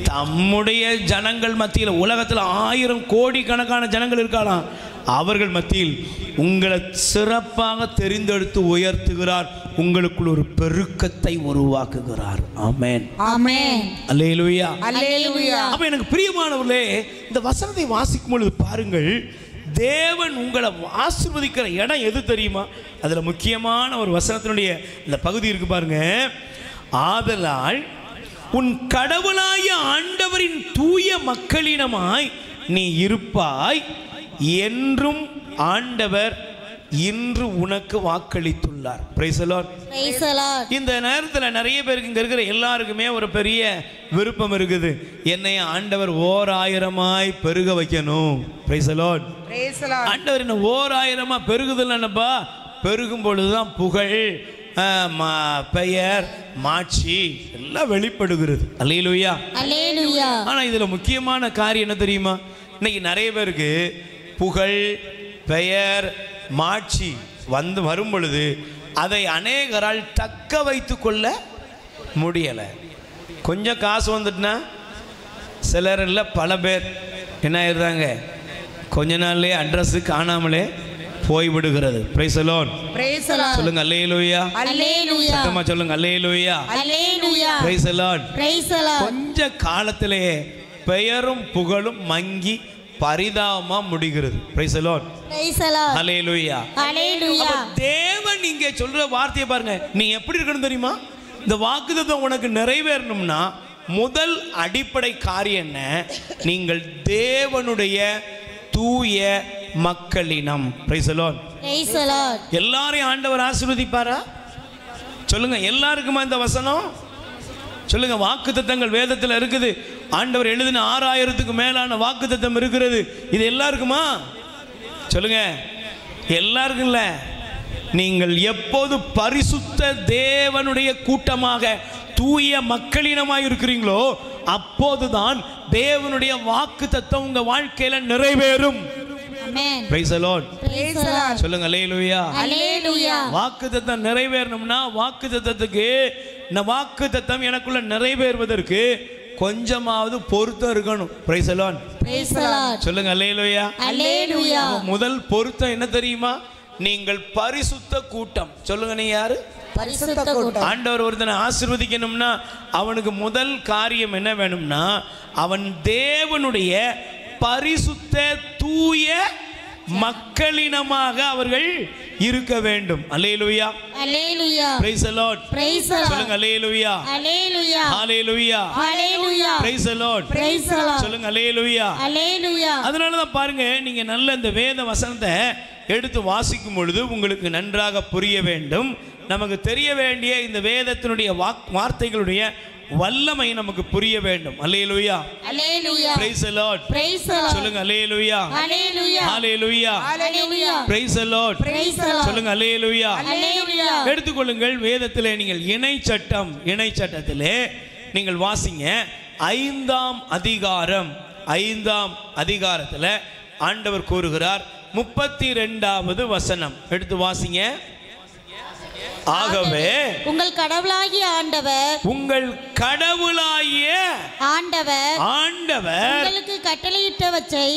தம்முடைய ஜனங்கள் மத்தியில், உலகத்தில் 1000 கோடிக்கணக்கான ஜனங்கள் இருக்கலாம், அவர்கள் மத்தியில் உங்களை சிறப்பாக தெரிந்தெடுத்து உயர்த்துகிறார். உங்களுக்குள் ஒரு பெருக்கத்தை உருவாக்குகிறார். ஆமென், ஆமென், அல்லேலூயா, அல்லேலூயா. அப்ப எனக்கு பிரியமானவர்களே, இந்த வசனத்தை வாசிக்கும் பொழுது பாருங்கள், தேவன் உங்களை ஆசீர்வதிக்கிற இடம் எது தெரியுமா? அதில் முக்கியமான ஒரு வசனத்தினுடைய இந்த பகுதி இருக்கு பாருங்க. ஆதலால் உன் கடவுளாகிய ஆண்டவரின் தூய மக்களினமாய் நீ இருப்பாய் என்றும் ஆண்டவர் இன்று உனக்கு வாக்களித்துள்ளார். Price the Lord. இந்த நேரத்தில் நிறைய பேருக்கு இங்க இருக்கிற எல்லாருக்குமே ஒரு பெரிய விருப்பம் இருக்குது, என்னை ஆண்டவர் 1000ஆய் பெருக வைக்கணும். Price the Lord. ஆண்டவர் என்ன 1000ஆ பெருகுதல்னப்பா? பெருகும் பொழுதுதான் புகழ், பெயர், மாட்சி எல்லாம் வெளிப்படுகிறது. அல்லேலூயா, அல்லேலூயா. ஆனா இதுல முக்கியமான காரியம் என்ன தெரியுமா? இன்னைக்கு நிறைய பேருக்கு புகழ், பெயர், மாட்சி வரும் பொழுது அதை அநேகரால் தக்க வைத்து கொள்ள முடியலை. கொஞ்சம் காசு வந்துட்டுனா சிலர் இல்லை, பல பேர் என்ன ஆயிடுறாங்க, கொஞ்ச நாள்லயே அட்ரஸ் காணாமலே போய்விடுகிறது. Price the Lord. சொல்லுங்க அல்லேலூயா, அல்லேலூயா. சத்தமா சொல்லுங்க hallelujah, hallelujah. Praise the Lord. கொஞ்ச காலத்திலேயே பெயரும் புகழும் மங்கி பரிதாபமா முடிகிறது. பிரைஸ் தி லார்ட், ஹல்லேலூயா, ஹல்லேலூயா. தேவன் இங்கே சொல்ற வார்த்தையை பாருங்க. நீ எப்படி இருக்கணும் தெரியுமா? இந்த வாக்குத்தத்தம் உனக்கு நிறைவேறணும்னா முதல் அடிப்படை காரியம் என்ன? நீங்கள் தேவனுடைய தூய மக்களினம். Praise the Lord. எல்லாரையும் ஆண்டவர் ஆசீர்வதிப்பாரா? சொல்லுங்க, எல்லாருக்குமா இந்த வசனம்? சொல்லுங்க. வாக்குத்தத்தங்கள் வேதத்தில் இருக்குது. ஆண்டவர் எழுதின 6000க்கு மேலான வாக்குத்தத்தம் இருக்கிறது. இது எல்லாருக்குமா? சொல்லுங்க, எல்லாருக்கும் இல்ல. நீங்கள் எப்போது பரிசுத்த தேவனுடைய கூட்டமாக தூய மக்களினமாய் இருக்கிறீங்களோ அப்போதுதான் தேவனுடைய வாக்குத்தத்தம் உங்க வாழ்க்கையில நிறைவேறும். Price the Lord. சொல்லுங்க அல்லேலூயா, அல்லேலூயா. வாக்குத்தத்தம் நிறைவேறணும்னா வாக்குத்தத்தத்துக்கு, இந்த வாக்குத்தத்தம் எனக்குள்ள நிறைவேறுவதற்கு கொஞ்சமாவது பொருத்தம் இருக்கணும். Price the Lord. சொல்லுங்க அல்லேலூயா, அல்லேலூயா. முதல் பொருத்தம் என்ன தெரியுமா? நீங்கள் பரிசுத்த கூட்டம். சொல்லுங்க, நீ யாரு? பரிசுத்த கூட்டம். ஆண்டவர் ஒருத்தனை ஆசீர்வதிக்கணும்னா அவனுக்கு முதல் காரியம் என்ன வேணும்னா, அவன் தேவனுடைய பரிசுத்த தூய மக்களினமாக அவர்கள் இருக்க வேண்டும். Hallelujah, hallelujah, praise the Lord, praise the Lord, சொல்லுங்க அல்லேலூயா, அல்லேலூயா, ஹalleluya, hallelujah, praise the Lord, praise the Lord, சொல்லுங்க அல்லேலூயா, அல்லேலூயா. அதனால தான் பாருங்க, நீங்க நல்ல இந்த வேத வசனத்தை எடுத்து வாசிக்கும் பொழுது உங்களுக்கு நன்றாக புரிய வேண்டும். நமக்கு தெரிய வேண்டிய இந்த வேதத்தினுடைய வார்த்தைகளுடைய வல்லமை நமக்கு புரிய வேண்டும். Hallelujah, hallelujah, praise the Lord, praise the Lord, சொல்லுங்க அல்லேலூயா, அல்லேலூயா, ஹalleluya, hallelujah, praise the Lord, praise the Lord, சொல்லுங்க அல்லேலூயா, அல்லேலூயா. எடுத்துக்கொள்ளுங்கள். வேதத்திலே நீங்கள் இணை சட்டத்திலே நீங்கள் வாசிங்க. 5ஆம் அதிகாரத்தில் ஆண்டவர் கூறுகிறார், 32வது வசனம் எடுத்து வாசிங்க. ஆகவே உங்கள் கடவுளாகிய ஆண்டவர் உங்களுக்கு கட்டளையிட்டவற்றை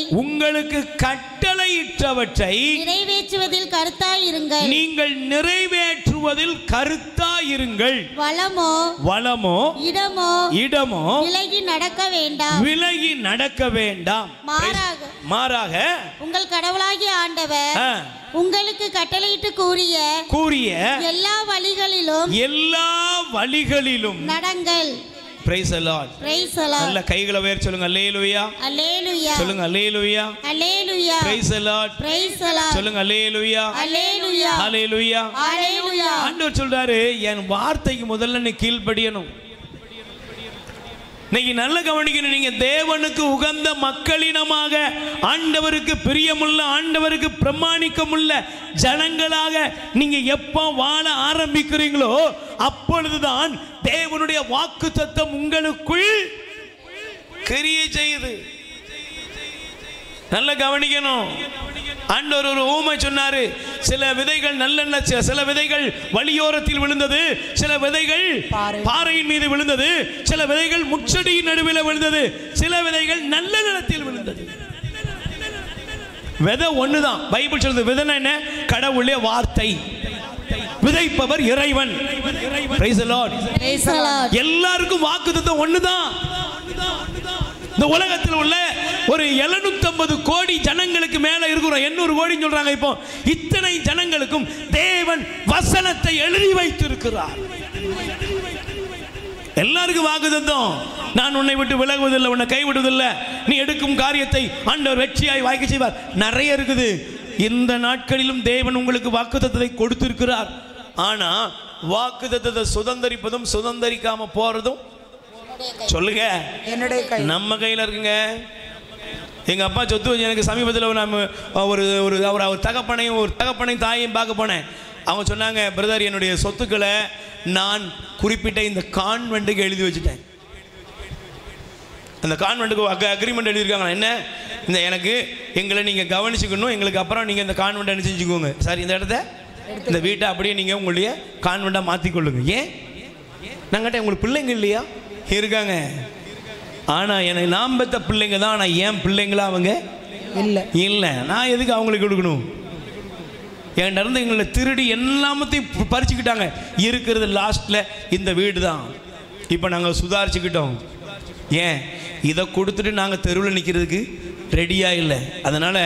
நிறைவேற்றுவதில் கருத்தாயிருங்கள். வளமோ இடமோ விலகி நடக்க வேண்டாம். மாறாக உங்கள் கடவுளாகிய ஆண்டவர் உங்களுக்கு கட்டளையிட்டு கூறிய எல்லா வழிகளிலும் நடங்கள். Praise the Lord. Praise the Lord. நல்ல கைகளை உயர்த்தி சொல்லுங்க அல்லேலூயா. அல்லேலூயா. சொல்லுங்க hallelujah. Hallelujah. Praise the Lord. Praise the Lord. சொல்லுங்க அல்லேலூயா. அல்லேலூயா. ஹalleluya. அல்லேலூயா. ஆண்டவர் சொல்றாரு, என் வார்த்தைக்கு முதல்ல நீ கீழ்ப்படியணும். நீங்க நல்ல கவனிக்கணும். நீங்க தேவனுக்கு உகந்த மக்களினமாக, ஆண்டவருக்கு பிரியமுள்ள, ஆண்டவருக்கு பிரமாணிக்கமுள்ள ஜனங்களாக நீங்க எப்போ வாழ ஆரம்பிக்கிறீங்களோ அப்பொழுதுதான் தேவனுடைய வாக்குத்தத்தம் உங்களுக்குள் கிரியை செய்யுது. நல்ல கவனிக்கணும். ஆண்டவர் ஒரு ஊமை சொன்னாரு. சில விதைகள் நல்ல, சில விதைகள் வழியோரத்தில் விழுந்தது, சில விதைகள் பாறையின் மீது விழுந்தது, சில விதைகள் முச்செடியின் நடுவில் விழுந்தது, சில விதைகள் நல்ல நிலத்தில் விழுந்தது. விதை ஒண்ணுதான். பைபிள் சொல்றது விதைனா என்ன? கடவுளுடைய வார்த்தை. விதைப்பவர் இறைவன். Praise the Lord. Praise the Lord. எல்லாருக்கும் வாக்குத்தத்தம் ஒண்ணுதான். இந்த உலகத்தில் உள்ள ஒரு 750 கோடி ஜனங்களுக்கு மேல இருக்கிறோம். 800 கோடி சொல்றாங்க. இப்போ இத்தனை ஜனங்களுக்கும் தேவன் வசனத்தை எழுதி வைத்திருக்கிறார். எல்லாருக்கும் வாக்குத்தத்தம். நான் உன்னை விட்டு விலகுவதில்லை, உன்னை கைவிடுவதில்லை, நீ எடுக்கும் காரியத்தை ஆண்டவர் வெற்றியாய் வாய்க்க செய்வார். நிறைய இருக்குது. இந்த நாட்களிலும் தேவன் உங்களுக்கு வாக்குத்தத்தத்தை கொடுத்திருக்கிறார். ஆனா வாக்குத்தத்தத்தை சுதந்தரிப்பதும் சுதந்தரிக்காம போறதும் சொல்லுங்க நம்ம கையில் இருக்குங்க. எங்க அப்பா சொத்து வச்சு எனக்கு சமீபத்தில் நம்ம ஒரு தகப்பனையும் தாயையும் பார்க்க போனேன். அவங்க சொன்னாங்க, பிரதர், என்னுடைய சொத்துக்களை நான் குறிப்பிட்ட இந்த கான்வென்ட்டுக்கு எழுதி வச்சுட்டேன். அந்த கான்வென்ட்டுக்கு அக்ரிமெண்ட் எழுதியிருக்காங்க. என்ன? இந்த எனக்கு எங்களை நீங்கள் கவனிச்சுக்கணும், எங்களுக்கு அப்புறம் நீங்கள் இந்த கான்வென்ட்டை என்ன செஞ்சுக்கோங்க சார், இந்த இடத்த, இந்த வீட்டை அப்படியே நீங்கள் உங்களுடைய கான்வென்ட்டாக மாற்றிக்கொள்ளுங்க. ஏன்? நாங்கிட்ட உங்களுக்கு பிள்ளைங்க இல்லையா? இருக்காங்க. ஆனால் எனக்கு நாம் பெற்ற பிள்ளைங்க தான். ஆனால் ஏன் பிள்ளைங்களா அவங்க இல்லை. நான் எதுக்கு அவங்களுக்கு கொடுக்கணும்? என்கிட்ட இருந்து எங்களை திருடி எல்லாமத்தையும் பறிச்சுக்கிட்டாங்க. இருக்கிறது லாஸ்ட்டில் இந்த வீடு தான். இப்போ நாங்கள் சுதாரிச்சுக்கிட்டோம். ஏன்? இதை கொடுத்துட்டு நாங்கள் தெருவில் நிற்கிறதுக்கு ரெடியாக இல்லை. அதனால்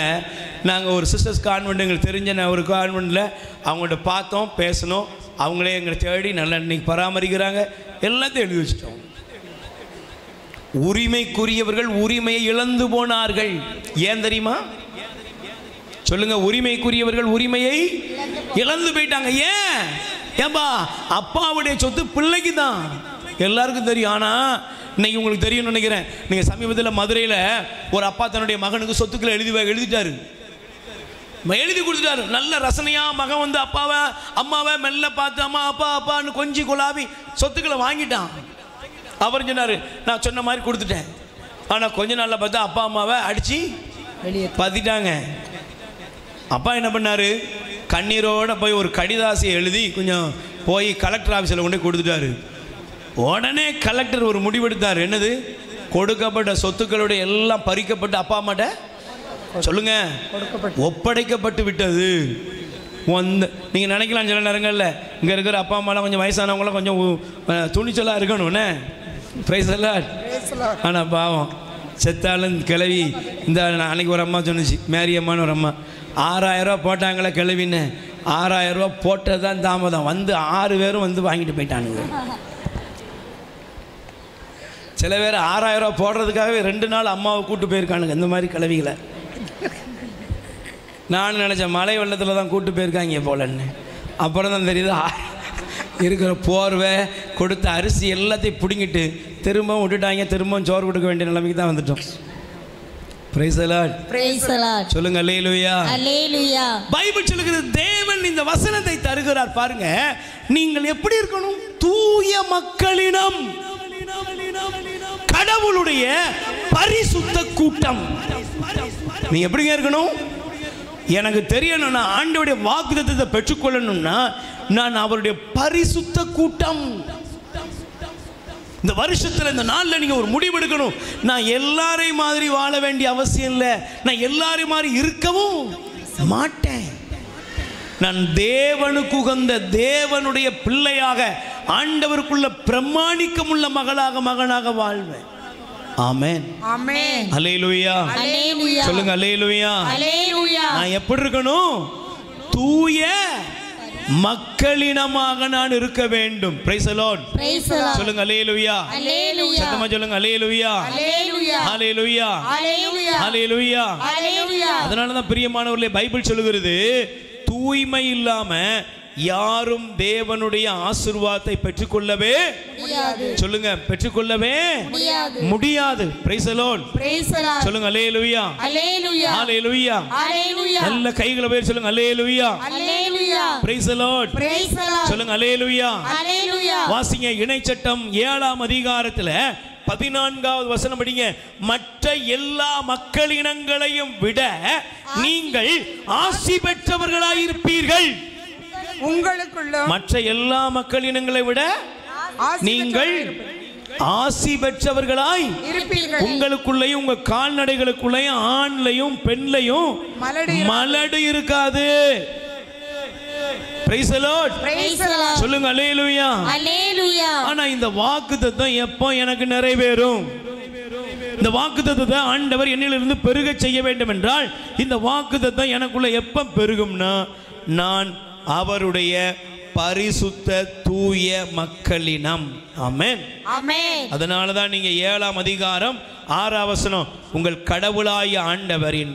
நாங்கள் ஒரு சிஸ்டர்ஸ் கான்வென்ட், எங்களுக்கு தெரிஞ்ச ஒரு கான்வென்ட்டில் அவங்கள்ட்ட பார்த்தோம், பேசணும். அவங்களே எங்களை தேடி நல்லா இன்னைக்கு பராமரிக்கிறாங்க. எல்லாத்தையும் எழுதி வச்சுட்டோம். உரிமைக்குரியவர்கள் உரிமையை இழந்து போனார்கள். ஏன் தெரியுமா? சொல்லுங்க. உரிமைக்குரியவர்கள் உரிமையை இழந்து போயிட்டாங்க. ஏன்? ஏன்பா, அப்பாவுடைய சொத்து பிள்ளைக்கு தான். எல்லாருக்கும் தெரியும். ஆனா இன்னைக்கு உங்களுக்கு தெரியும்னு நினைக்கிறேன். நீங்க சமீபத்தில் மதுரையில் ஒரு அப்பா தன்னுடைய மகனுக்கு சொத்துக்களை எழுதிட்டாரு, எழுதி கொடுத்துட்டாரு. நல்ல ரசனையா மகன் வந்து அம்மாவை மெல்ல பார்த்து அம்மா அப்பா அப்பான்னு கொஞ்சி கொலாவி சொத்துக்களை வாங்கிட்டான். அவர் சொன்னாரு, நான் சொன்ன மாதிரி கொடுத்துட்டேன். ஆனால் கொஞ்ச நாளில் பார்த்தா அப்பா அம்மாவை அடித்து பார்த்திட்டாங்க. அப்பா என்ன பண்ணார்? கண்ணீரோடு போய் ஒரு கடிதாசியை எழுதி கொஞ்சம் போய் கலெக்டர் ஆஃபீஸில் கொண்டு கொடுத்துட்டாரு. உடனே கலெக்டர் ஒரு முடிவெடுத்தார். என்னது? கொடுக்கப்பட்ட சொத்துக்களுடைய எல்லாம் பறிக்கப்பட்டு அப்பா அம்மாட்ட சொல்லுங்க ஒப்படைக்கப்பட்டு விட்டது. நீங்கள் நினைக்கலாம் சில நேரங்களில் இங்கே இருக்கிற அப்பா அம்மாலாம் கொஞ்சம் வயசானவங்களாம் கொஞ்சம் துணிச்சலாக இருக்கணும்னே. பிரைஸ் எல்லாம். ஆனால் பாவம் செத்தாலும் கிளவி. இந்த அன்னைக்கு ஒரு அம்மா சொன்னிச்சு, மேரி அம்மான்னு ஒரு அம்மா, 6,000 ரூபா போட்டாங்களே கிளவின்னு. 6,000 ரூபா போட்டது தான் தாமதம். வந்து 6 பேரும் வந்து வாங்கிட்டு போயிட்டானுங்க. சில பேர் 6,000 ரூபா போடுறதுக்காகவே 2 நாள் அம்மாவை கூப்பிட்டு போயிருக்கானுங்க. இந்த மாதிரி கிளவிகளை நான் நினச்சேன் மழை வெள்ளத்தில் தான் கூப்பிட்டு போயிருக்காங்க போலன்னு. அப்புறம் தான் தெரியுது இருக்கிற போர்வை கொடுத்த அரிசி எல்லாத்தையும் பிடுங்கிட்டு திரும்பவும் விட்டுட்டாங்க. திரும்பவும் சோறு கொடுக்க வேண்டிய நிலைமைக்கு தான் வந்துட்டோம். Price the Lord. Praise the Lord. சொல்லுங்க அல்லேலூயா. அல்லேலூயா. பைபிள் சொல்லுகிறது தேவன் இந்த வசனத்தை தருகிறார். பாருங்க, நீங்கள் எப்படி இருக்கணும்? தூய மக்களினம், கடவுளுடைய பரிசுத்த கூட்டம். நீ எப்படிங்க இருக்கணும்? எனக்கு தெரியணும்னா ஆண்டவருடைய வாக்குத்தத்தத்தை பெற்றுக்கொள்ளணும்னா நான் அவருடைய பரிசுத்த கூட்டம். இந்த வருஷத்துல இந்த நாள்ல நீங்க ஒரு முடிவு எடுக்கணும். நான் எல்லாரையும் மாதிரி வாழ வேண்டிய அவசியம் இல்லை. நான் எல்லாரையும் மாதிரி இருக்கவும் மாட்டேன். நான் தேவனுக்கு உகந்த தேவனுடைய பிள்ளையாக ஆண்டவருக்குள்ள பிரமாணிக்கமுள்ள மகனாக வாழ்வேன். ஆமென். ஆமென். அல்லேலூயா. அல்லேலூயா. சொல்லுங்க அல்லேலூயா. அல்லேலூயா. நான் எப்படி இருக்கணும்? தூய மக்களினமாக நான் இருக்க வேண்டும். Price the Lord. Praise the Lord. சொல்லுங்க அல்லேலூயா. அல்லேலூயா. சத்தமா சொல்லுங்க hallelujah. Hallelujah. Hallelujah. Hallelujah. Hallelujah. அல்லேலூயா. அதனால தான் பிரியமானவர்களே பைபிள் சொல்லுகிறது தூய்மை இல்லாம யாரும் தேவனுடைய ஆசீர்வாதத்தை பெற்றுக்கொள்ளவே முடியாது. சொல்லுங்க, பெற்றுக்கொள்ளவே முடியாது. Praise the Lord. Praise the Lord. சொல்லுங்க அல்லேலூயா. அல்லேலூயா. அல்லேலூயா. அல்லேலூயா. நல்ல கைகளை உயர்த்தி சொல்லுங்க hallelujah. Hallelujah. Praise the Lord. Praise the Lord. சொல்லுங்க அல்லேலூயா. அல்லேலூயா. வாசிங்க இணைச்சட்டம் 7ஆம் அதிகாரத்துல 14வது வசனம் படிங்க. மற்ற எல்லா மக்களினங்களையும் விட நீங்கள் ஆசி பெற்றவர்களாயிருப்பீர்கள். உங்களுக்குள்ளும் மற்ற எல்லா மக்களினங்களை விட நீங்கள் ஆசி பெற்றவர்களாய் இருப்பீர்கள். உங்களுக்குள்ளேயும் உங்க கால்நடைகளுக்குள்ளேயும் ஆண்லையும் பெண்லையும் மலடு இருக்காது. Price the Lord. Praise the Lord. சொல்லுங்க அல்லேலூயா. அல்லேலூயா. ஆனா இந்த வாக்குத்தத்தம் எப்போ எனக்கு நிறைவேறும்? இந்த வாக்குத்தத்தத்தை ஆண்டவர் என்னிலிருந்து பெருக செய்ய வேண்டும் என்றால் இந்த வாக்குத்தத்தம் எனக்குள்ள எப்ப பெருகும்னா நான் அவருடைய பரிசுத்த தூய மக்களினம். ஆமென். ஆமென். அதனால தான் நீங்க 7ஆம் அதிகாரம் 6ஆம் வசனம் உங்கள் கடவுளாகிய ஆண்டவரின்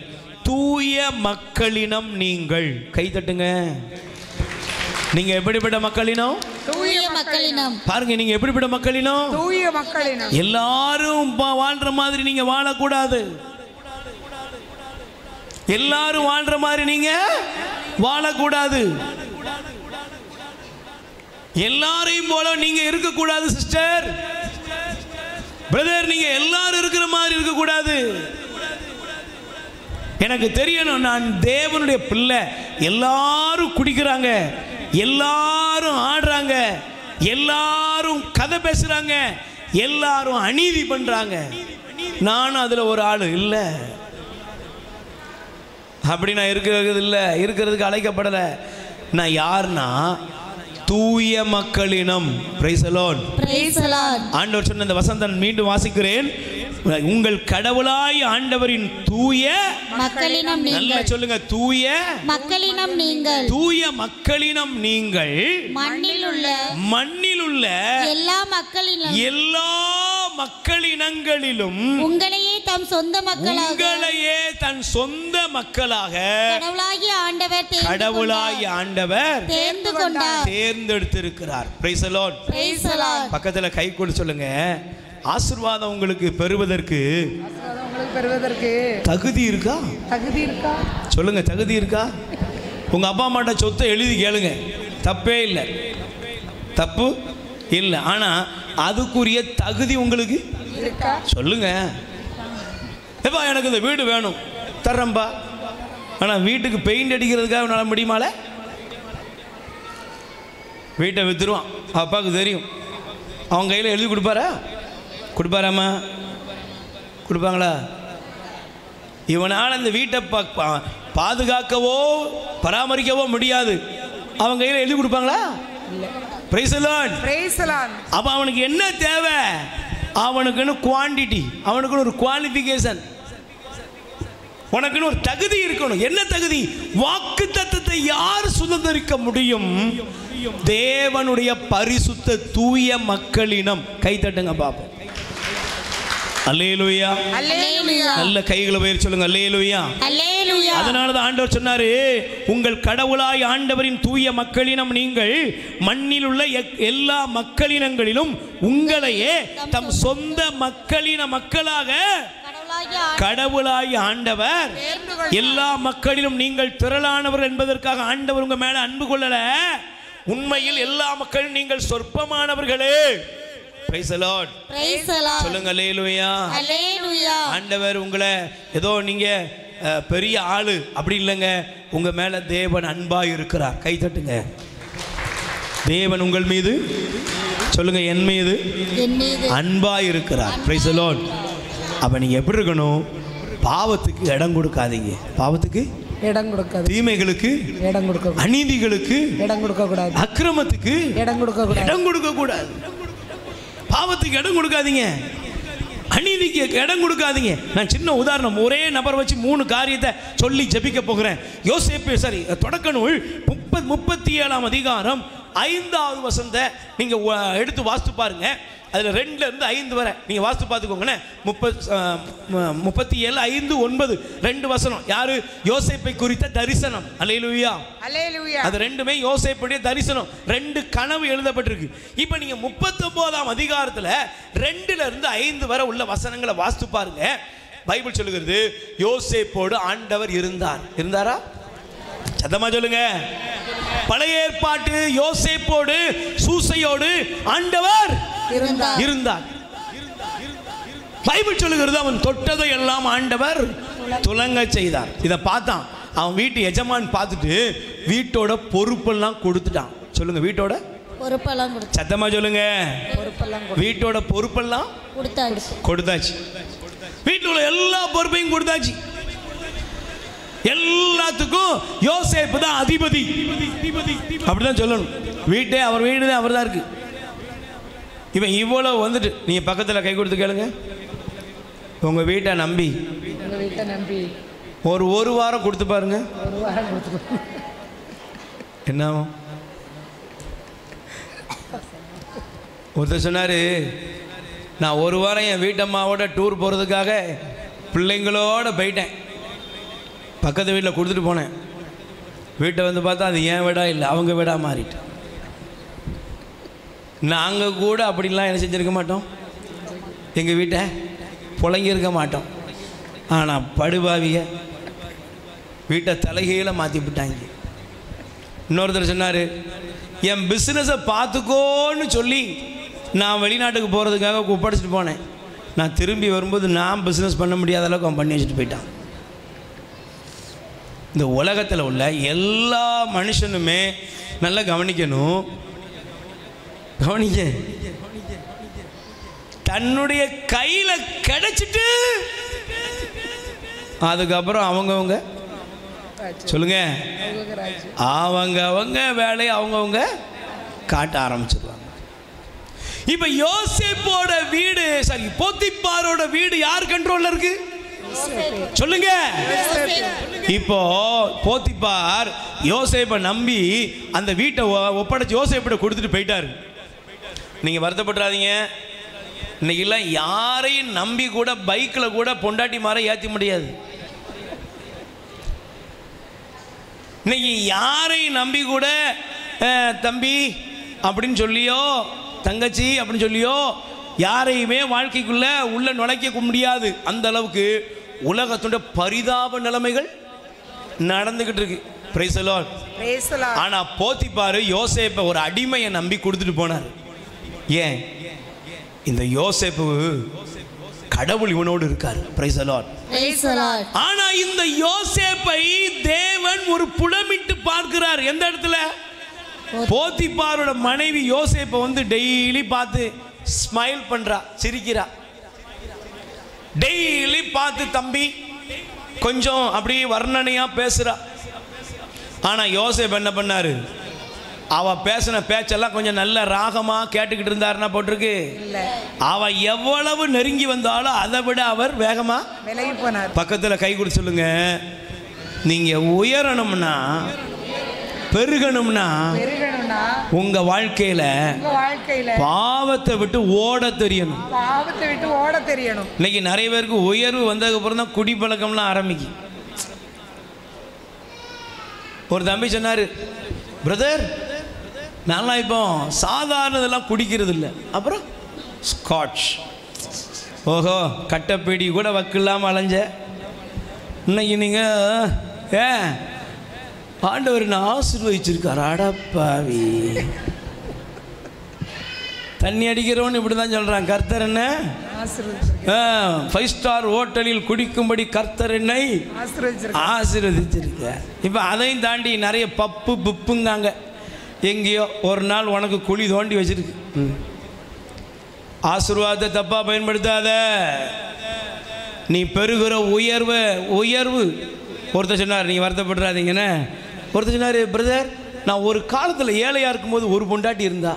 தூய மக்களினம் நீங்கள். கை தட்டுங்க. நீங்க எப்படிப்பட்ட மக்களினம்? தூய மக்களினம். பாருங்க, நீங்க எப்படிப்பட்ட மக்களினம்? தூய மக்களினம். எல்லாரும் வாழ்ற மாதிரி நீங்க வாழக்கூடாது. எல்லாரும் வாழ்ற மாதிரி நீங்க வாழக்கூடாது. எல்லாரையும் போல நீங்க இருக்கக்கூடாது சிஸ்டர், பிரதர். நீங்க எல்லாரும் இருக்கிற மாதிரி இருக்கக்கூடாது. எனக்கு தெரியணும், நான் தேவனுடைய பிள்ளை. எல்லாரும் குடிக்கிறாங்க, எல்லாரும் ஆடுறாங்க, எல்லாரும் கதை பேசுறாங்க, எல்லாரும் அநீதி பண்றாங்க. நானும் அதுல ஒரு ஆளு இல்ல. அப்படி நான் இருக்கிறது இல்லை, இருக்கிறதுக்கு அழைக்கப்படல. நான் யாருன்னா தூய மக்களினம். Praise the Lord. Praise the Lord. ஆண்டவர் சொன்ன இந்த வசனத்தை மீண்டும் வாசிக்கிறேன். உங்கள் கடவுளாய் ஆண்டவரின் தூய மக்களினம் நீங்கள். நல்ல சொல்லுங்க, தூய மக்களினம் நீங்கள். தூய மக்களினம் நீங்கள். மண்ணிலுள்ள எல்லா மக்களினம் எல்லா மக்களினங்களிலும் உங்களையே தம் சொந்த மக்களாக உங்களையே தன் சொந்த மக்களாக கடவுளாகிய ஆண்டவர் தேர்ந்தெடுத்திருக்கிறார். Praise the Lord. Praise the Lord. பக்கத்துல கை கொடு சொல்லுங்க, ஆசீர்வாதம் உங்களுக்கு பெறுவதற்கு தகுதி இருக்கா? தகுதி இருக்கா? சொல்லுங்க, தகுதி இருக்கா? உங்க அப்பா அம்மாட்ட சொத்தை எழுதி கேளுங்க, தப்பே இல்லை, தப்பு இல்லை. ஆனா அதுக்குரிய தகுதி உங்களுக்கு இருக்கா? சொல்லுங்க. ஏப்பா எனக்கு இந்த வீடு வேணும், தர்றம்பா. ஆனா வீட்டுக்கு பெயிண்ட் அடிக்கிறதுக்காக என்னால முடியுமால? வீட்டை வித்துருவான், அப்பாவுக்கு தெரியும். அவங்க கையில் எழுதி கொடுப்பாராம்மா? கொடுப்பாங்களா? இவனால் இந்த வீட்டை பாதுகாக்கவோ பராமரிக்கவோ முடியாது. அவங்க கையில் எழுதி கொடுப்பாங்களா? Price the Lord. Praise the Lord. அப்ப அவனுக்கு என்ன தேவை? அவனுக்குன்னு குவாண்டிட்டி, அவனுக்குன்னு ஒரு குவாலிஃபிகேஷன். உனக்குன்னு ஒரு தகுதி இருக்கணும். என்ன தகுதி? வாக்குத்தத்தத்தை யார் சுதந்திரிக்க முடியும்? தேவனுடைய பரிசுத்த தூய மக்களினம். கை தட்டுங்க பாப்போம். அல்லேலூயா. நல்ல கைகளை உயர்த்தி சொல்லுங்க. அல்லேலூயா. அதனாலதான் ஆண்டவர் சொன்னாரு, உங்கள் கடவுளாய் ஆண்டவரின் தூய மக்களினம் நீங்கள் மண்ணில் உள்ள எல்லா மக்களினங்களிலும் உங்களையே தம் சொந்த மக்களாக கடவுளாய் ஆண்டவர் எல்லா மக்களிலும் நீங்கள் திரளானவர் என்பதற்காக ஆண்டவர் உங்க மேல அன்பு கொள்ளல. உண்மையில் எல்லா மக்களும் நீங்கள் சொற்பமானவர்களே. Praise the Lord. Praise the Lord. சொல்லுங்க அல்லேலூயா. அல்லேலூயா. ஆண்டவர் உங்களை ஏதோ நீங்க பெரிய ஆளு அப்படி இல்லைங்க, உங்க மேல தேவன் அன்பா இருக்கிறார். கை தட்டுங்க. தேவன் உங்கள் மீது, சொல்லுங்க, என் மீது அன்பா இருக்கிறார். Praise the Lord. அப்ப நீங்க எப்படி இருக்கணும்? பாவத்துக்கு இடம் கொடுக்காதீங்க. பாவத்துக்கு இடம் கொடுக்காது, தீமைகளுக்கு இடம் கொடுக்க, அநீதிகளுக்கு இடம் கொடுக்க கூடாது, அக்கிரமத்துக்கு இடம் கொடுக்க கூடாது, இடம் கொடுக்க கூடாது. பாவத்துக்கு இடம் கொடுக்காதீங்க, அநீதிக்கு இடம் கொடுக்காதீங்க. நான் சின்ன உதாரணம், ஒரே நபர் வச்சு 3 காரியத்தை சொல்லி ஜெபிக்க போகிறேன். யோசேப்பு, சரி, தொடக்க நூல் 37ஆம் அதிகாரம் 5வது வசனத்தை நீங்க எடுத்து வாசித்து பாருங்க. அதுல 2ல இருந்து 5 வரை நீங்க வாசித்து பார்த்துக்கோங்க. 37:5-9 2 வசனம். யாரு? யோசேப்பை குறித்த தரிசனம். அல்லேலூயா. அது ரெண்டுமே யோசேப்புடைய தரிசனம். 2 கனவு எழுதப்பட்டிருக்கு. இப்போ நீங்க 39ஆம் அதிகாரத்துல 2ல இருந்து 5 வரை உள்ள வசனங்களை வாசித்து பாருங்க. பைபிள் சொல்லுகிறது, யோசேப்போடு ஆண்டவர் இருந்தார். இருந்தாரா? சத்தமா சொல்லுங்க. பழைய ஏற்பாட்டு யோசேப்போடு சூசையோடு ஆண்டவர் இருந்தார். பைபிள் சொல்லுகிறது, அவன் தொட்டதை எல்லாம் ஆண்டவர் துலங்க செய்தார். இதை பார்த்தான் அவன் வீட்டு எஜமான். பார்த்துட்டு வீட்டோட பொறுப்பெல்லாம் கொடுத்துட்டான். சொல்லுங்க, வீட்டோட பொறுப்பெல்லாம் கொடுத்து. சத்தமா சொல்லுங்க. வீட்டோட பொறுப்பெல்லாம் கொடுத்தாச்சு. வீட்டில் உள்ள எல்லா பொறுப்பையும் கொடுத்தாச்சு. எல்லாத்துக்கும் யோசேப்பு தான் அதிபதி. அப்படிதான் சொல்லணும். வீட்டே அவர் வீடு தான், அவர் தான் இருக்கு. இவன் இவ்வளவு வந்துட்டு, நீங்க பக்கத்துல கை கொடுத்து கேளுங்க. உங்க வீட்டை நம்பி ஒரு வாரம் கொடுத்து பாருங்க. என்ன ஒருத்தர் சொன்னாரு, நான் ஒரு வாரம் என் வீட்டம்மாவோட டூர் போறதுக்காக பிள்ளைங்களோட போயிட்டேன். பக்கத்து வீட்டில் கொடுத்துட்டு போனேன். வீட்டை வந்து பார்த்தா அது என் வீடா இல்லை, அவங்க வீடா மாறிட்டு. நாங்கள் கூட அப்படிலாம் என்ன செஞ்சுருக்க மாட்டோம், எங்கள் வீட்டை புழங்கியிருக்க மாட்டோம். ஆனால் படுபாவிய வீட்டை தலைகீழ மாற்றி விட்டாங்க. இன்னொருத்தர் சொன்னார், என் பிஸ்னஸை பார்த்துக்கோன்னு சொல்லி நான் வெளிநாட்டுக்கு போகிறதுக்காக ஒப்படைச்சிட்டு போனேன். நான் திரும்பி வரும்போது நான் பிஸ்னஸ் பண்ண முடியாத அளவுக்கு அவன் பண்ணி வச்சுட்டு போயிட்டான். இந்த உலகத்தில் உள்ள எல்லா மனுஷனுமே நல்லா கவனிக்கணும். கவனிக்க, தன்னுடைய கையில கிடைச்சிட்டு அதுக்கப்புறம் அவங்கவங்க சொல்லுங்க, அவங்க வேலையை அவங்கவங்க காட்ட ஆரம்பிச்சிருவாங்க. இப்ப யோசேப்போட வீடு, சரி, போத்திப்பாரோட வீடு யார் கண்ட்ரோல்ல இருக்கு? சொல்லுங்க. இப்போ போத்திப்பார் யோசேப்பை நம்பி அந்த வீட்டை ஒப்படைச்சு யோசேப்பிட்ட கொடுத்துட்டு போயிட்டாரு. நீங்க வருத்தப்படாதீங்க. இன்னைக்கெல்லாம் யாரையும் நம்பி கூட பைக்ல கூட பொண்டாட்டி மாற ஏற்றி முடியாது. இன்னைக்கு யாரையும் நம்பி கூட தம்பி அப்படின்னு சொல்லியோ தங்கச்சி அப்படின்னு சொல்லியோ யாரையுமே வாழ்க்கைக்குள்ள உள்ள நுழைக்க முடியாது. அந்த அளவுக்கு உலகத்தோட பரிதாப நிலைமைகள் நடந்துகிட்டு இருக்கு. Price the Lord. ஆனா போத்திப்பாரு யோசேப்பை ஒரு அடிமையை நம்பி கொடுத்துட்டு போனார். ஏன்? இந்த யோசேப்பு கடவுள் இவனோடு இருக்காரு. Price the Lord. ஆனா இந்த யோசேப்பை தேவன் ஒரு புலமிட்டு பார்க்கிறார். எந்த இடத்துல? போத்திப்பாரோட மனைவி யோசேப்பை வந்து டெய்லி பார்த்து ஸ்மைல் பண்றா, சிரிக்கிறா. டெய்லி பார்த்து தம்பி கொஞ்சம் அப்படியே வர்ணனையா பேசுறா. ஆனா யோசேப்பு என்ன பண்ணாரு? அவ பேசின பேச்செல்லாம் கொஞ்சம் நல்ல ராகமா கேட்டுக்கிட்டு இருந்தாருன்னா போட்டிருக்கு. அவ எவ்வளவு நெருங்கி வந்தாலும் அதை விட அவர் வேகமா விலகி போனார். பக்கத்தில் கை கொடுத்து சொல்லுங்க, நீங்க உயரணும்னா பெருகணும்னா உங்க வாழ்க்கையில பாவத்தை விட்டு ஓட தெரியணும். இன்னைக்கு நிறைய பேருக்கு உயர்வு வந்ததுக்கு அப்புறம் தான் குடிப்பழக்கம்லாம் ஆரம்பிக்கும். ஒரு தம்பி சொன்னாரு, பிரதர் நல்லா இப்போ சாதாரணதெல்லாம் குடிக்கிறது இல்லை, அப்புறம் ஸ்காட்ச், ஓஹோ கட்டப்பீடி கூட வக்கில்லாமல் அலைஞ்ச, இன்னைக்கு நீங்கள் ஆண்டவர் நான் ஆசீர்வதிச்சிருக்கார். அடப்பாவி, தண்ணி அடிக்கிறவன் இப்படி தான் சொல்கிறான், கர்த்தர் என்ன 5 ஸ்டார் ஹோட்டலில் குடிக்கும்படி கர்த்தர் என்னை ஆசீர்வதிச்சிருக்க. இப்போ அதையும் தாண்டி நிறைய பப்பு புப்புங்காங்க. எங்கேயோ ஒரு நாள் உனக்கு குழி தோண்டி வச்சிருக்கு. ஆசீர்வாதத்தை தப்பா பயன்படுத்தாத. நீ பெறுகிற உயர்வு. ஒருத்தர் சொன்னார், நீங்கள் வருத்தப்படுறாதீங்கன்னு. ஒருத்தர் சொன்னார், பிரதர் நான் ஒரு காலத்தில் ஏழையாக இருக்கும்போது ஒரு பொண்டாட்டி இருந்தா,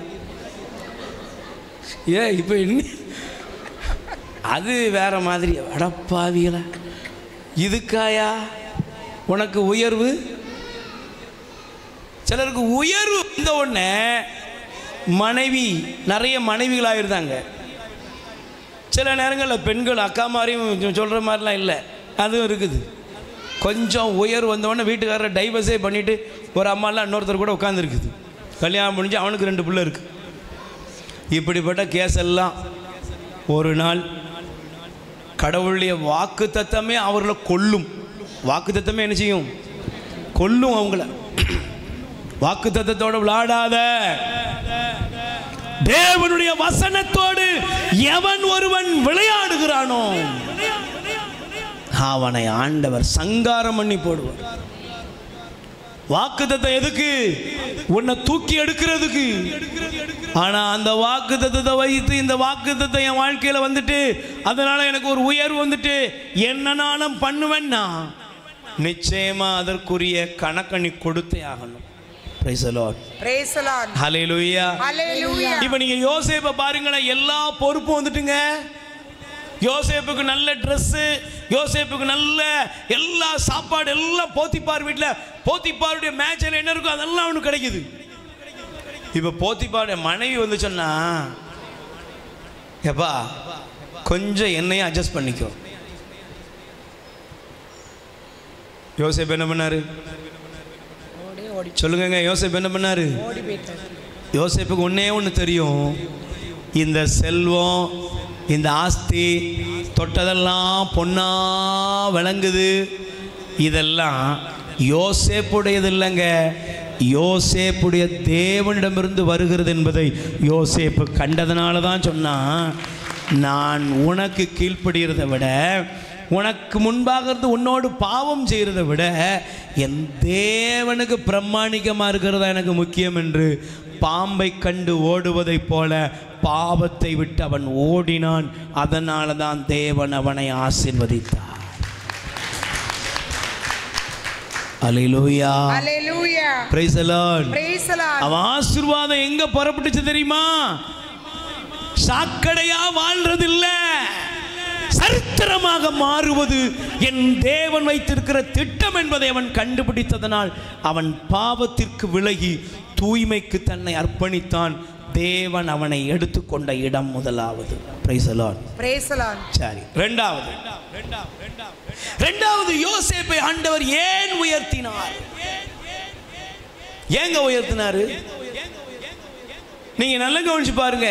இப்போ என்ன அது வேற மாதிரி. அடப்பாவிகளா, இதுக்காயா உனக்கு உயர்வு? சிலருக்கு உயர்வு இந்த உடனே மனைவி நிறைய மனைவிகளாக இருந்தாங்க. சில நேரங்களில் பெண்கள் அக்கா மாதிரியும் சொல்கிற மாதிரிலாம் இல்லை, அதுவும் இருக்குது. கொஞ்சம் உயர்வு வந்தவொடனே வீட்டுக்காரரை டைவர்ஸே பண்ணிவிட்டு ஒரு அம்மாலாம் இன்னொருத்தர் கூட உட்காந்துருக்குது. கல்யாணம் முடிஞ்சு அவனுக்கு 2 பிள்ளை இருக்குது. இப்படிப்பட்ட கேஸ் எல்லாம் ஒரு நாள் கடவுளுடைய வாக்கு தத்தமே அவர்களை கொல்லும். வாக்கு தத்தமே என்ன செய்யும்? கொல்லும் அவங்கள. வாக்கு தத்தத்தோடு விளையாடாத. தேவனுடைய வசனத்தோடு எவன் ஒருவன் விளையாடுகிறானோ அவனை ஆண்டவர் சங்காரம் பண்ணி போடுவார். வாக்குத்தத்தம் எதுக்கு? உன்னை தூக்கி எடுக்கிறதுக்கு. ஆனா அந்த வாக்குத்தத்தத்தை வைத்து இந்த வாக்குத்தத்தம் என் வாழ்க்கையில வந்துட்டு அதனால எனக்கு ஒரு உயர்வு வந்துட்டு என்னனாலும் பண்ணுவேன்னா நிச்சயமா அதற்குரிய கணக்கை நீ கொடுத்தே ஆகணும். Praise the Lord. Praise the Lord. Hallelujah. Hallelujah. இப்போ நீங்க யோசேப்பை பாருங்களேன், எல்லா பொறுப்பும் வந்துட்டுங்க. யோசேப்புக்கு நல்ல ட்ரெஸ், யோசேப்புக்கு நல்ல எல்லா சாப்பாடு எல்லாம் போத்திப்பார் வீட்டில், போத்திப்பாருடைய மேட்சில் என்ன இருக்கும் அதெல்லாம் அவனுக்கு கிடைக்குது. இப்போ போத்திப்பாருடைய மனைவி வந்து சொன்னா, எப்பா கொஞ்சம் என்னையும் அட்ஜஸ்ட் பண்ணிக்கோ. யோசேப்பு என்ன பண்ணாரு சொல்லுங்க? யோசேப்பு என்ன பண்ணாரு? யோசேப்புக்கு ஒன்று தெரியும், இந்த செல்வம் இந்த ஆஸ்தி தொட்டதெல்லாம் பொன்னா விளங்குது, இதெல்லாம் யோசேப்புடையது இல்லைங்க, யோசேப்புடைய தேவனிடமிருந்து வருகிறது என்பதை யோசேப்பு கண்டதனால தான் சொன்னான், நான் உனக்கு கீழ்ப்படுகிறதை விட உனக்கு முன்பாக இருந்து உன்னோடு பாவம் செய்கிறதை விட என் தேவனுக்கு பிரமாணிக்கமாக இருக்கிறதா எனக்கு முக்கியம் என்று பாம்பை கண்டு ஓடுவதைப் போல பாவத்தை விட்டு அவன் ஓடினான். அதனால தான் தேவன் அவனை ஆசீர்வதித்தார். Hallelujah, hallelujah, praise the Lord, praise the Lord. அவன் ஆசீர்வாதம் எங்க புறப்பட்டுச்சு தெரியுமா? சாக்கடையா வாழ்றது இல்ல, சரித்திரமாக மாறுவது என் தேவன் வைத்திருக்கிற திட்டம் என்பதை அவன் கண்டுபிடித்ததனால் அவன் பாவத்திற்கு விலகி தூய்மைக்கு தன்னை அர்ப்பணித்தான். தேவன் அவனை எடுத்துக்கொண்ட இடம் முதலாவது. Price the Lord, praise the Lord. சரி, இரண்டாவது யோசேப்பை ஆண்டவர் ஏன் உயர்த்தினார்? ஏங்க உயர்த்தினாரு? நீங்க நல்லா கவனிச்சு பாருங்க.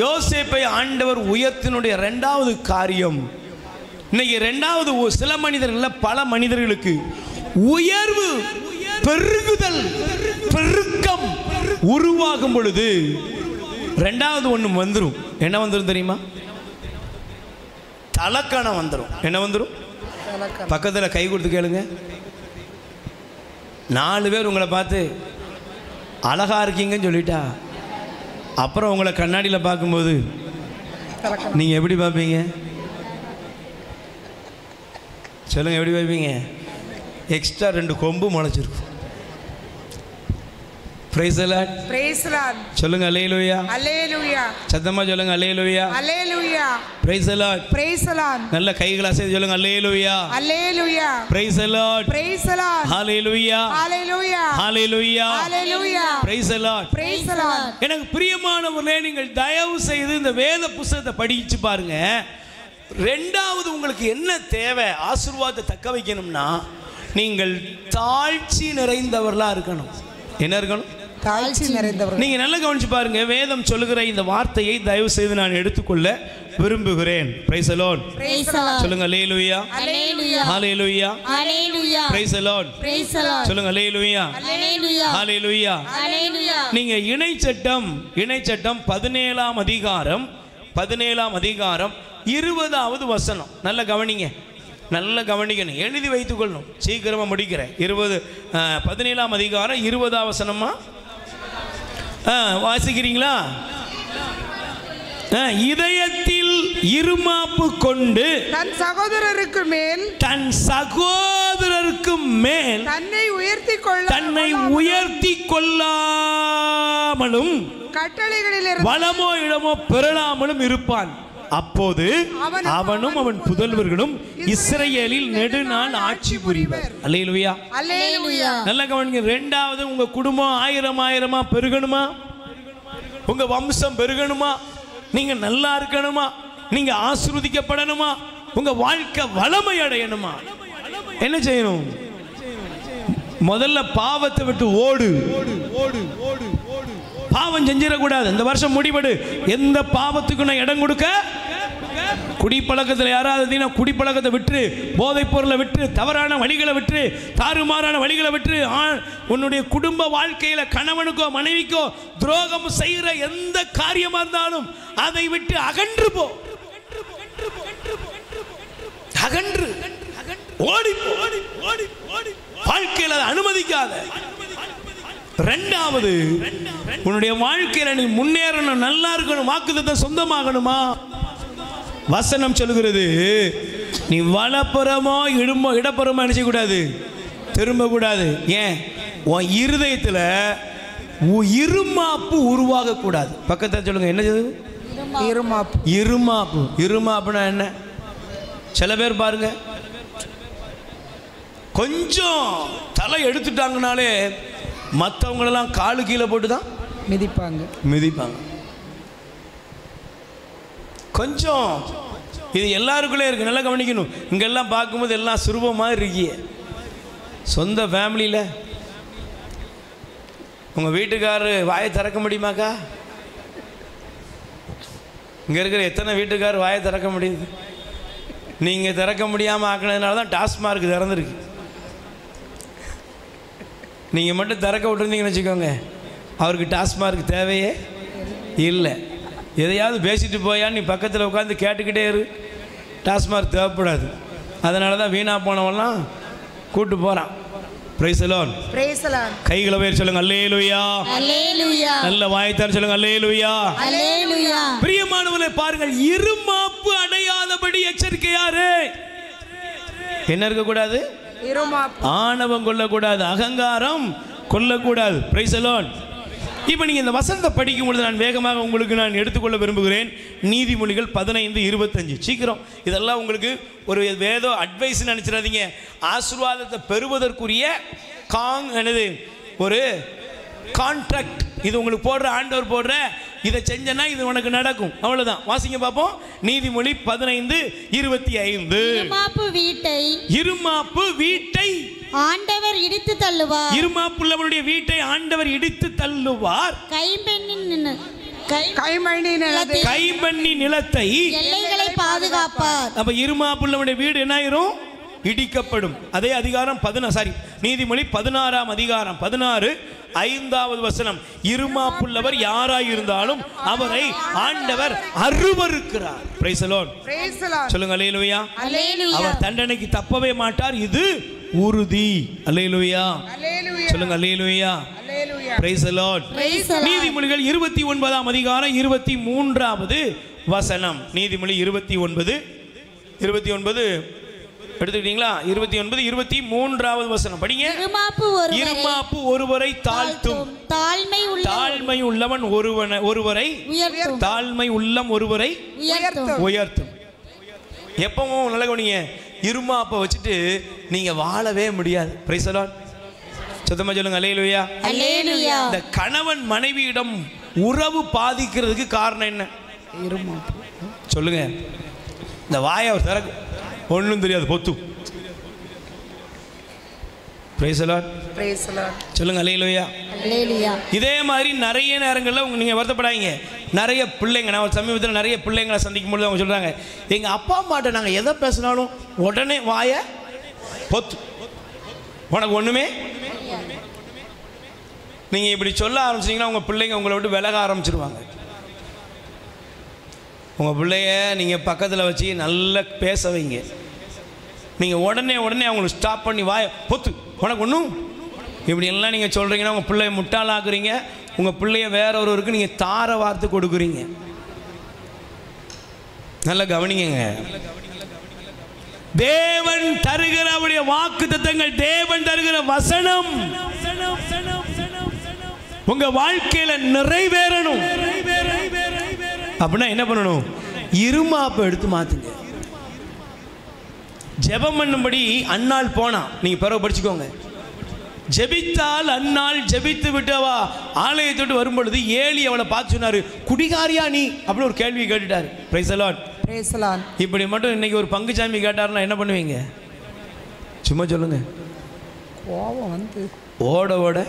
யோசேப்பை ஆண்டவர் உயர்த்தினுடைய இரண்டாவது காரியம், இன்னைக்கு இரண்டாவது சில மனிதர்கள் பல மனிதர்களுக்கு உயர்வு பெருகுதல் பெருக்கம் உருவாகும் பொழுது இரண்டாவது ஒன்று வந்துடும். என்ன வந்துடும் தெரியுமா? தலக்கணம் வந்துடும். என்ன வந்துடும்? பக்கத்தில் கை கொடுத்து கேளுங்க. 4 பேர் உங்களை பார்த்து அழகா இருக்கீங்கன்னு சொல்லிட்டா அப்புறம் உங்களை கண்ணாடியில் பார்க்கும்போது நீங்கள் எப்படி பார்ப்பீங்க? சொல்லுங்க, எப்படி பார்ப்பீங்க? எக்ஸ்ட்ரா 2 கொம்பு முளைச்சிருக்கும். Praise the Lord. Praise the Lord. சொல்லுங்க அல்லேலூயா. Hallelujah. சத்தமா சொல்லுங்க அல்லேலூயா. Hallelujah. Praise the Lord. Praise the Lord. நல்ல கைகளை அசைத்து சொல்லுங்க அல்லேலூயா. Hallelujah. Praise the Lord. Praise the Lord. Hallelujah. Hallelujah. Hallelujah. Hallelujah. Praise the Lord. Praise the Lord. எனக்கு பிரியமானவர்களே, நீங்கள் தயவு செய்து இந்த வேத புத்தகத்தை படிச்சு பாருங்க. ரெண்டாவது உங்களுக்கு என்ன தேவை ஆசீர்வாதத்தை தக்க வைக்கணும்னா, நீங்கள் தாழ்ச்சி நிறைந்தவர்களா இருக்கணும். என்ன இருக்கணும்? தாழ்ச்சி நிறைந்தவர். நீங்க நல்லா கவனிச்சு பாருங்க. வேதம் சொல்லுகிற இந்த வார்த்தையை தயவு செய்து நான் எடுத்துக்கொள்ள விரும்புகிறேன். Praise the Lord. Praise the Lord. சொல்லுங்க அல்லேலூயா. Hallelujah. Hallelujah. Hallelujah. Praise the Lord. Praise the Lord. சொல்லுங்க அல்லேலூயா. Hallelujah. Hallelujah. Hallelujah. நீங்க இணைச்சட்டம் 17ஆம் அதிகாரம் 20வது வசனம் நல்ல கவனிங்க. நல்ல கவனிக்கணும், எழுதி வைத்துக் கொள்ளணும். சீக்கிரமா முடிக்கிறேன். 17ஆம் அதிகாரம் 20ஆம் வசனமா வாசிக்கிறீங்களா? இதயத்தில் இருமாப்பு கொண்டு தன் சகோதரருக்கு மேல் தன்னை உயர்த்தி கொள்ளாமலும் கட்டளைகளில் வளமோ இடமோ பெறலாமலும் இருப்பான். அப்போது அவனும் அவன் புதல்வர்களும் இஸ்ரவேலில் நெடுநாள் ஆட்சி புரிவர். அல்லேலூயா. அல்லேலூயா. நல்ல கவனிங்க. ரெண்டாவது, உங்க குடும்பம் ஆயிரமா பெருகணுமா? உங்க வம்சம் பெருகணுமா? நீங்க நல்லா இருக்கணுமா? நீங்க ஆசீர்வதிக்கப்படணுமா? உங்க வாழ்க்கை வளமை அடையணுமா? என்ன செய்யணும்? முதல்ல பாவத்தை விட்டு ஓடு. பாவம் செஞ்சிடக்கூடாது. இந்த வருஷம் முடிவெடு. எந்த பாவத்துக்கு நான் இடம் கொடுக்க. குடிப்பழக்கத்தில் யாராவது குடிப்பழக்கத்தை விட்டு, போதைப் பொருளை விட்டு, தவறான வழிகளை விட்டு, தாறுமாறான வழிகளை விட்டு, உன்னுடைய குடும்ப வாழ்க்கையில கணவனுக்கோ மனைவிக்கோ துரோகம் செய்கிற எந்த காரியமா இருந்தாலும் அதை விட்டு அகன்று போ. அகன்று ஓடி வாழ்க்கையில் அதை அனுமதிக்காத. ரெண்டாவது, உன்னுடைய வாழ்க்கையில நீ முன்னேறணும், நல்லா இருக்கணும், வாக்குத்தத்தம் சொந்தமாகணுமா? வசனம் சொல்லுகிறது, நீ வலப்புறமோ இடப்புறமோ நினைச்சக்கூடாது, திரும்ப கூடாது. ஏன்? உன் இருதயத்தில் இருமாப்பு உருவாக கூடாது. பக்கத்தில் சொல்லுங்க, என்ன இருமாப்பு? இருமாப்புனா என்ன? சில பேர் பாருங்க, கொஞ்சம் தலை எடுத்துட்டாங்கனாலே மற்றவங்களெல்லாம் காலு கீழே போட்டு தான் மிதிப்பாங்க. கொஞ்சம் இது எல்லாருக்குள்ளே இருக்கு. நல்லா கவனிக்கணும். இங்கெல்லாம் பார்க்கும்போது எல்லாம் சுரூபமாக இருக்கிய. சொந்த ஃபேமிலியில் உங்கள் வீட்டுக்காரர் வாயை திறக்க முடியுமாக்கா? இங்கே இருக்கிற எத்தனை வீட்டுக்காரர் வாயை திறக்க முடியுது? நீங்கள் திறக்க முடியாமல் ஆக்கினதுனால தான் டாஸ்மார்க் திறந்துருக்கு. நீங்கள் மட்டும் திறக்க விட்டுருந்தீங்கன்னு வச்சுக்கோங்க, அவருக்கு டாஸ்மார்க் தேவையே இல்லை. எதையாவது பேசிட்டு போயா நீ பக்கத்தில் உட்காந்து கேட்டுக்கிட்டே இரு. டாஸ்மார்க் தேவைப்படாது. அதனால தான் வீணாக போனவெல்லாம் கூட்டு போகிறான். Price the Lord. Praise the Lord. கைகளை உயர்த்தி சொல்லுங்க அல்லேலூயா. அல்லேலூயா. நல்ல வாய்த்தார் சொல்லுங்க அல்லேலூயா. அல்லேலூயா. பிரியமானவர்களே, பாருங்கள், இருமாப்பு அடையாதபடி எச்சரிக்கையாரு. என்ன இருக்கக்கூடாது? இருமாப்பு. ஆணவம் கொள்ளக்கூடாது, அகங்காரம் கொள்ளக்கூடாது. Price the Lord. இப்போ நீங்கள் இந்த வசனத்தை படிக்கும் பொழுது நான் வேகமாக உங்களுக்கு நான் எடுத்துக்கொள்ள விரும்புகிறேன். நீதிமொழிகள் 15:25. சீக்கிரம். இதெல்லாம் உங்களுக்கு ஒரு வேதோ அட்வைஸ் நினச்சிடாதீங்க. ஆசீர்வாதத்தை பெறுவதற்குரிய ஒரு கான்ட்ராக்ட். இது உங்களுக்கு போடுற, ஆண்டவர் போடுற, இதை செஞ்சனா இது உனக்கு நடக்கும். அவ்வளவுதான். வாசிங்க பார்ப்போம். நீதிமொழி 15:25. இருமாப்பு வீட்டை ஆண்டவர் இடித்து தள்ளுவார். இருமாப்புள்ளவனுடைய வீட்டை ஆண்டவர் இடித்து தள்ளுவார். கைம்பண்ணி நிலத்தை எல்லைகளை பாதுகாப்பார். அப்ப இருமாப்புள்ளவனுடைய வீடு என்ன ஆயிரும்? இடிக்கப்படும். அதே அதிகாரம் நீதிமொழி 16ஆம் அதிகாரம் 16 வசனம். இருமாப்புள்ளவர் யாராயிருந்தாலும் அவரை ஆண்டவர் அருவருக்கிறார். Price the Lord. சொல்லுங்க அல்லேலூயா. அவர் தண்டனைக்கு தப்பவே மாட்டார், இது உறுதி. அல்லேலூயா. சொல்லுங்க அல்லேலூயா. Praise the Lord. நீதிமொழிகள் 29ஆம் அதிகாரம் 23வது வசனம். நீதிமொழி 29 எடுத்துக்கிட்டீங்களா? 29 23வது வசனம் படிங்க. இருமாப்பு ஒருவரை தாழ்த்தும், தாழ்மை உள்ளவன் ஒருவரை தாழ்மை உள்ளம் ஒருவரை உயர்த்தும். எப்பவும் நல்ல கவனிங்க, இருமாப்பை வச்சுட்டு நீங்க வாழவே முடியாது. Praise the Lord. சத்தமா சொல்லுங்க அல்லேலூயா. அல்லேலூயா. இந்த கணவன் மனைவியிடம் உறவு பாதிக்கிறதுக்கு காரணம் என்ன? இருமாப்பு. சொல்லுங்க. இந்த வாயை அவர் திறக்கு, ஒன்றும் தெரியாது, பொத்து. Price the Lord. Praise the Lord. சொல்லுங்க அல்லேலூயா. அல்லேலூயா. இதே மாதிரி நிறைய நேரங்களில் நீங்கள் வருத்தப்படாதீங்க. நிறைய பிள்ளைங்க, நான் ஒரு சமீபத்தில் நிறைய பிள்ளைங்களை சந்திக்கும் பொழுது அவங்க சொல்கிறாங்க, எங்கள் அப்பா அம்மாட்ட நாங்கள் எதை பேசினாலும் உடனே வாயை பொத்து, உனக்கு ஒன்றுமே. நீங்கள் இப்படி சொல்ல ஆரம்பிச்சிங்கன்னா உங்கள் பிள்ளைங்க உங்களை விட்டு விலக ஆரம்பிச்சிருவாங்க. உங்கள் பிள்ளைய நீங்கள் பக்கத்தில் வச்சு நல்லா பேச வைங்க. நீங்கள் உடனே அவங்களுக்கு ஸ்டாப் பண்ணி வாயை பொத்து, உனக்கு ஒன்றும். இப்படி எல்லாம் நீங்கள் சொல்கிறீங்கன்னா உங்கள் பிள்ளைய முட்டாளாக்குறீங்க. உங்கள் பிள்ளைய வேற ஒருவருக்கு நீங்கள் தார வார்த்தை கொடுக்குறீங்க. நல்லா கவனிங்க. தேவன் தருகிற அவருடைய வாக்கு தத்தங்கள், தேவன் தருகிற வசனம் உங்க வாழ்க்கையில நிறைவேறணும். அப்படின்னா என்ன பண்ணணும்? இருமாப்பை எடுத்து மாத்துங்க. ஜெபம் பண்ணும்படி அன்னாள் போனா, நீங்க பிறகு படிச்சுக்கோங்க. ஜெபித்தால் அன்னாள் ஜெபித்து விட்டவா ஆலயத்தை விட்டு வரும்பொழுது ஏலி அவளை பார்த்து சொன்னாரு, குடிகாரியா நீ அப்படின்னு ஒரு கேள்வி கேட்டுட்டாரு. Praise the Lord. Praise the Lord. இப்படி மட்டும் இன்னைக்கு ஒரு பங்குச்சாமி கேட்டாருன்னா என்ன பண்ணுவீங்க? சும்மா சொல்லுங்க. கோபம் வந்து ஓட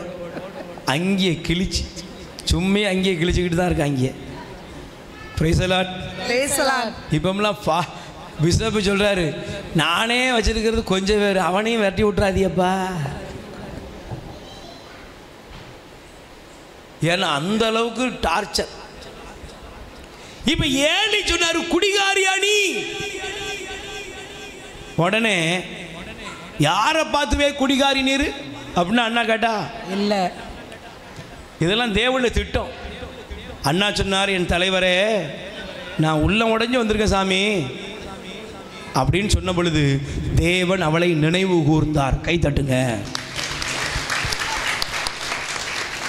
அங்கேயே கிழிச்சு, சும்மையே அங்கேயே கிழிச்சுக்கிட்டு தான் இருக்கு அங்கேயே. Praise the Lord. Praise the Lord. இப்போம்லாம் பிஷப் சொல்றாரு, நானே வச்சிருக்கிறது கொஞ்சம் பேர், அவனையும் விரட்டி விட்டுறாதியப்பா. ஏன்னா அந்த அளவுக்கு டார்ச்சர். இப்ப ஏலி சொன்னாரு, குடிகாரியா நீ. உடனே யாரை பார்த்துவே குடிகாரி நீரு அப்படின்னு அண்ணா கேட்டா இல்ல, இதெல்லாம் தேவனுடைய திட்டம். அண்ணா சொன்னார், என் தலைவரே நான் உள்ளம் உடைஞ்சு வந்திருக்கேன் சாமி அப்படின்னு சொன்ன பொழுது தேவன் அவளை நினைவு கூர்ந்தார். கை தட்டுங்க.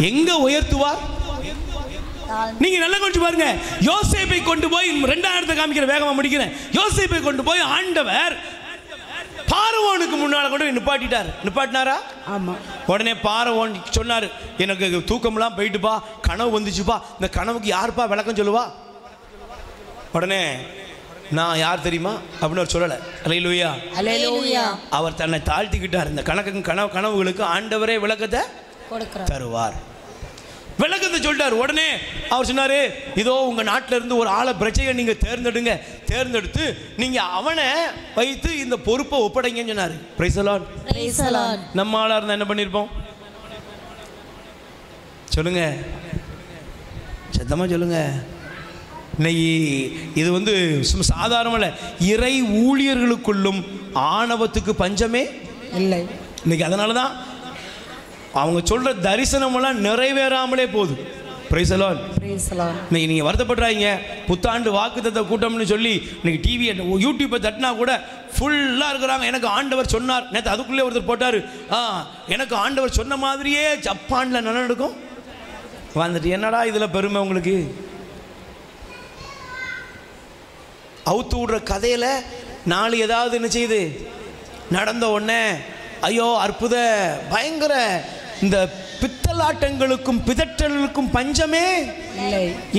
எங்க உயர்த்துவார்? நீங்க நல்லா கொஞ்சம் பாருங்க. யோசேப்பை கொண்டு போய், 2வது காமிக்கிற, வேகமா முடிக்கிறேன். யோசேப்பை கொண்டு போய் ஆண்டவர் பார்வோனுக்கு முன்னால கொண்டு போய் நிப்பாட்டினாரா? ஆமா. உடனே பார்வோன் சொன்னாரு, எனக்கு தூக்கம்லாம் போயிட்டுப்பா, கனவு வந்துச்சுப்பா, இந்த கனவுக்கு யாருப்பா விளக்கம் சொல்லுவா? உடனே நான் யார் தெரியுமா அப்படின்னு அவர் சொல்லலை. அல்லேலூயா. அல்லேலூயா. அவர் தன்னை தாழ்த்திக்கிட்டார். இந்த கனவுகளுக்கு ஆண்டவரே விளக்கத்தை தருவார். விளக்கத்தை சொல்லிட்டார். உடனே அவர் சொன்னாரு, இதோ உங்க நாட்டில இருந்து ஒரு ஆளை பிரச்சையை நீங்க தேர்ந்தெடுங்க, தேர்ந்தெடுத்து நீங்க அவனை வைத்து இந்த பொறுப்பை ஒப்படைங்கன்னு சொன்னாரு. Price the Lord. Praise the Lord. நம்ம ஆளா இருந்தா என்ன பண்ணிருப்போம்? சொல்லுங்க, சத்தமா சொல்லுங்க. இன்னைக்கு இது வந்து சாதாரண இல்லை. இறை ஊழியர்களுக்குள்ளும் ஆணவத்துக்கு பஞ்சமே இல்லை. இன்னைக்கு அதனால தான் அவங்க சொல்ற தரிசனமெல்லாம் நிறைவேறாமலே போகுது. Price the Lord. Praise the Lord. இன்னைக்கு நீங்கள் வருத்தப்படுறாங்க, புத்தாண்டு வாக்குத்தத்த கூட்டம்னு சொல்லி இன்னைக்கு டிவி யூடியூப்பை தட்டினா கூட ஃபுல்லாக இருக்கிறாங்க. எனக்கு ஆண்டவர் சொன்னார். நேற்று அதுக்குள்ளே ஒருத்தர் போட்டார், எனக்கு ஆண்டவர் சொன்ன மாதிரியே ஜப்பானில் நடக்கும். வந்துட்டு என்னடா இதில் பெருமை உங்களுக்கு? அவுத்து விடுற கதையில் நாலு ஏதாவது என்ன செய்யுது நடந்த உடனே ஐயோ அற்புத பயங்கர இந்த பித்தலாட்டங்களுக்கும் பிதற்றலுக்கும் பஞ்சமே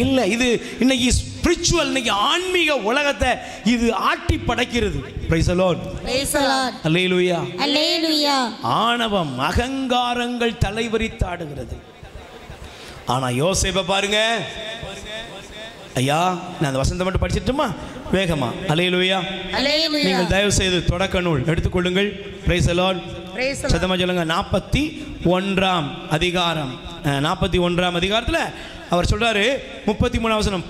இல்லை. இது இன்னைக்கு ஸ்பிரிச்சுவல், இன்னைக்கு ஆன்மீக உலகத்தை இது ஆட்டி படைக்கிறது. Praise the Lord. Praise the Lord. Hallelujah. Hallelujah. ஆணவம் அகங்காரங்கள் தலைவரித்தாடுகிறது. ஆனா யோசேப்பை பாருங்க. ஐயா நான் அந்த வசனத்தை மட்டும் படிச்சிட்டுமா வேகமா? அல்லேலூயா. அல்லேலூயா. நீங்கள் தயவு செய்து தொடக்க நூல் எடுத்துக்கொள்ளுங்கள். Price the Lord. சத்தமா சொல்லுங்க. 41ஆம் அதிகாரம், 41ஆம் அதிகாரத்தில் அவர் சொல்றாரு, 33 வசனம்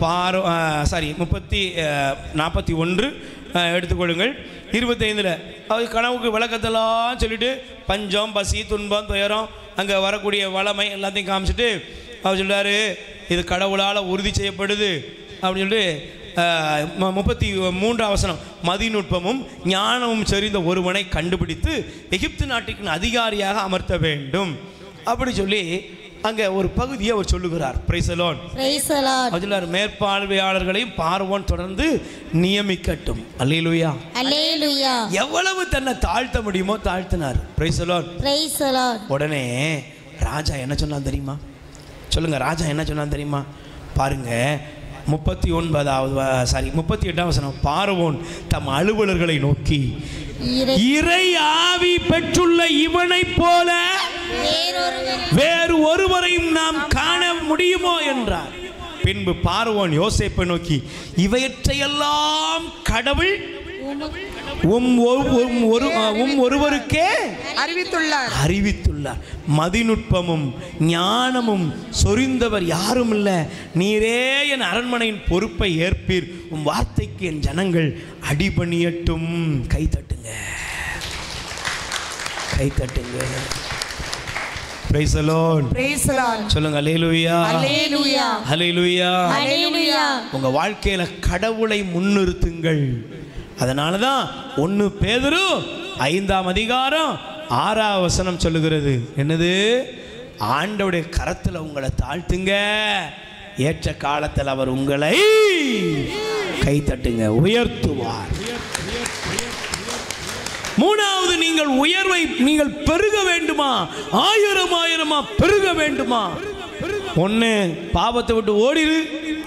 41 எடுத்துக்கொள்ளுங்கள். 25 அவர் கனவுக்கு விளக்கத்தெல்லாம் சொல்லிட்டு பஞ்சம், பசி, துன்பம், துயரம், அங்கே வரக்கூடிய வளமை எல்லாத்தையும் காமிச்சிட்டு அவர் சொல்றாரு, இது கடவுளால் உறுதி செய்யப்படுது அப்படின்னு சொல்லிட்டு 33 வசனம், மதிநுட்பமும் ஞானமும் செறிந்த ஒருவனை கண்டுபிடித்து எகிப்து நாட்டுக்கு அதிகாரியாக அமர்த்த வேண்டும் அப்படி சொல்லி அங்கே ஒரு பகுதியை அவர் சொல்லுகிறார். Price the Lord. Praise the Lord. அதில் மேற்பார்வையாளர்களையும் பார்வோன் தொடர்ந்து நியமிக்கட்டும். அல்லேலூயா. அல்லேலூயா. எவ்வளவு தன்னை தாழ்த்த முடியுமோ தாழ்த்தினார். Praise the Lord. Praise the Lord. உடனே ராஜா என்ன சொன்னான் தெரியுமா? சொல்லுங்க, ராஜா என்ன சொன்னான் தெரியுமா? பாருங்க, 38 வசனம். பார்வோன் தம் அலுவலர்களை நோக்கி, இறை ஆவி பெற்றுள்ள இவனை போல வேறு ஒருவரையும் நாம் காண முடியுமோ என்றார். பின்பு பார்வோன் யோசேப்பை நோக்கி, இவையற்றையெல்லாம் கடவுள் ஒருவருக்கே அறிவித்துள்ளார். மதிநுட்பமும் ஞானமும் சொரிந்தவர் யாரும் இல்ல. நீரே என் அரண்மனையின் பொறுப்பை ஏற்பீர். உம் வார்த்தைக்கு என் ஜனங்கள் அடிபணியட்டும். கை தட்டுங்க, கை தட்டுங்க. Praise the Lord. Praise the Lord. சொல்லுங்க, அல்லேலூயா. அல்லேலூயா. அல்லேலூயா. அல்லேலூயா. உங்க வாழ்க்கையில கடவுளை முன்னிறுத்துங்கள். அதனால தான் 1 பேதுரு 5 வசனம் சொல்லுகிறது. என்னது? ஆண்டவருடைய கரத்தில் உங்களை தாழ்த்துங்க, ஏற்ற காலத்தில் அவர் உங்களை கை தட்டுங்க, உயர்த்துவார். 3வது, நீங்கள் உயர்வை நீங்கள் பெருக வேண்டுமா? ஆயிரமா பெருக வேண்டுமா? 1, பாவத்தை விட்டு ஓடிரு,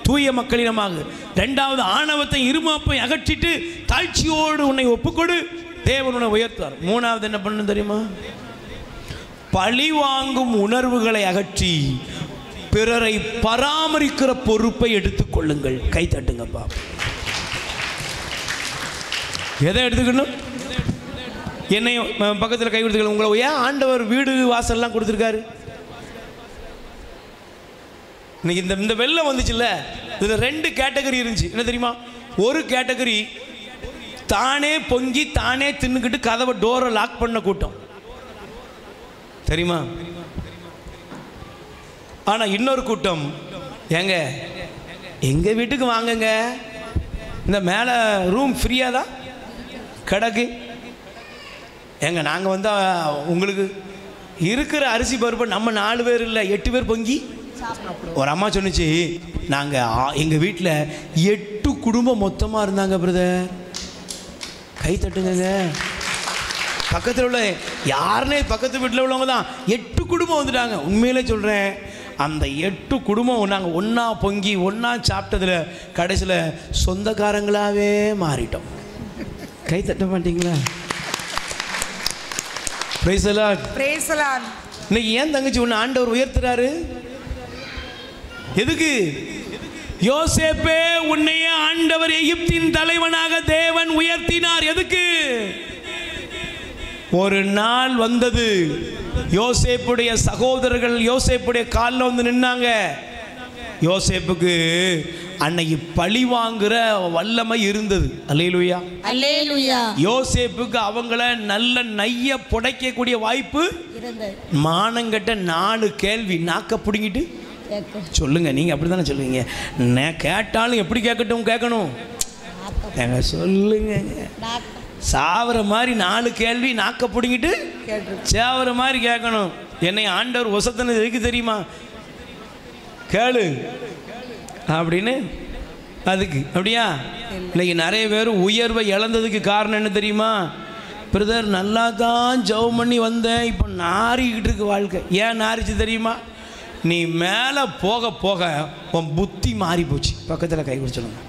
தூய மக்களிடமாக. 2வது, ஆணவத்தை இருமாப்பை அகற்றிட்டு தாழ்ச்சியோடு உன்னை ஒப்புக்கொடு, தேவன் உன்னை உயர்த்துவார். 3வது என்ன பண்ணணும் தெரியுமா? பழி வாங்கும் உணர்வுகளை அகற்றி பிறரை பராமரிக்கிற பொறுப்பை எடுத்துக்கொள்ளுங்கள். கை தட்டுங்கப்பா. எதை எடுத்துக்கணும்? என்னை பக்கத்தில் கை கொடுத்துக்கலாம். உங்களை ஏன் ஆண்டவர் வீடு வாசல்லாம் கொடுத்துருக்காரு? இன்னைக்கு இந்த வெள்ளம் வந்துச்சுல்ல, இதில் 2 கேட்டகரி இருந்துச்சு. என்ன தெரியுமா? ஒரு கேட்டகரி தானே பொங்கி தானே தின்னுக்கிட்டு கதவை டோரை லாக் பண்ண கூட்டம், தெரியுமா? ஆனால் இன்னொரு கூட்டம், ஏங்க எங்கள் வீட்டுக்கு வாங்குங்க, இந்த மேலே ரூம் ஃப்ரீயாக தான் கிடக்கு, ஏங்க நாங்கள் வந்தால் உங்களுக்கு இருக்கிற அரிசி பருப்பை நம்ம 4 பேர் இல்லை 8 பேர் பொங்கி. ஒரு அம்மா சொன்னிச்சு, நாங்கள் எங்கள் வீட்டில் 8 குடும்பம் மொத்தமாக இருந்தாங்க பிரதர். கை தட்டுங்க. பக்கத்தில் உள்ள யாருனே பக்கத்து வீட்டில் உள்ளவங்க தான் 8 குடும்பம் வந்துட்டாங்க. உண்மையிலே சொல்கிறேன், அந்த 8 குடும்பம் நாங்கள் ஒன்றா பொங்கி ஒன்றா சாப்பிட்டதில் கடைசியில் சொந்தக்காரங்களாகவே மாறிட்டோம். கை தட்ட மாட்டீங்களா? Praise the Lord. Praise the Lord. இன்னைக்கு ஏன் தங்கச்சி உன்னை ஆண்டவர் உயர்த்துறாரு? எதுக்கு? யோசேப்பே, உன்னையே ஆண்டவர் எகிப்தின் தலைவனாக தேவன் உயர்த்தினார். எதுக்கு? ஒரு நாள் வந்தது, யோசேப்புடைய சகோதரர்கள் யோசேப்புடைய காலில் வந்து நின்னாங்க. யோசேப்புக்கு அன்னைக்கு பழி வாங்குற வல்லமை இருந்தது. அல்லேலூயா. அல்லேலூயா. யோசேப்புக்கு அவங்கள நல்ல நைய புடைக்கக்கூடிய வாய்ப்பு இருந்தது. மானங்கட்ட 4 கேள்வி நாக்க பிடுங்கிட்டு சொல்லுங்க. நீங்க அப்படித்தானே சொல்லுவீங்க. கேட்டாலும் எப்படி கேட்கணும் சொல்லுங்க. சாவர மாதிரி 4 கேள்வி நாக்க பிடுங்கிட்டு சாவர மாதிரி கேட்கணும். என்னை ஆண்டவர் வசத்தினது எதுக்கு தெரியுமா? கேளு அப்படின்னு. அதுக்கு அப்படியா? இன்னைக்கு நிறைய பேர் உயர்வை இழந்ததுக்கு காரணம் என்ன தெரியுமா? பிரதர், நல்லா தான் ஜெபம் பண்ணி வந்தேன், இப்போ நாரிக்கிட்டு இருக்கு வாழ்க்கை. ஏன் நாரிச்சு தெரியுமா? நீ மேலே போக போக உன் புத்தி மாறி போச்சு. பக்கத்தில் கை கொடுத்து சொல்லுங்க,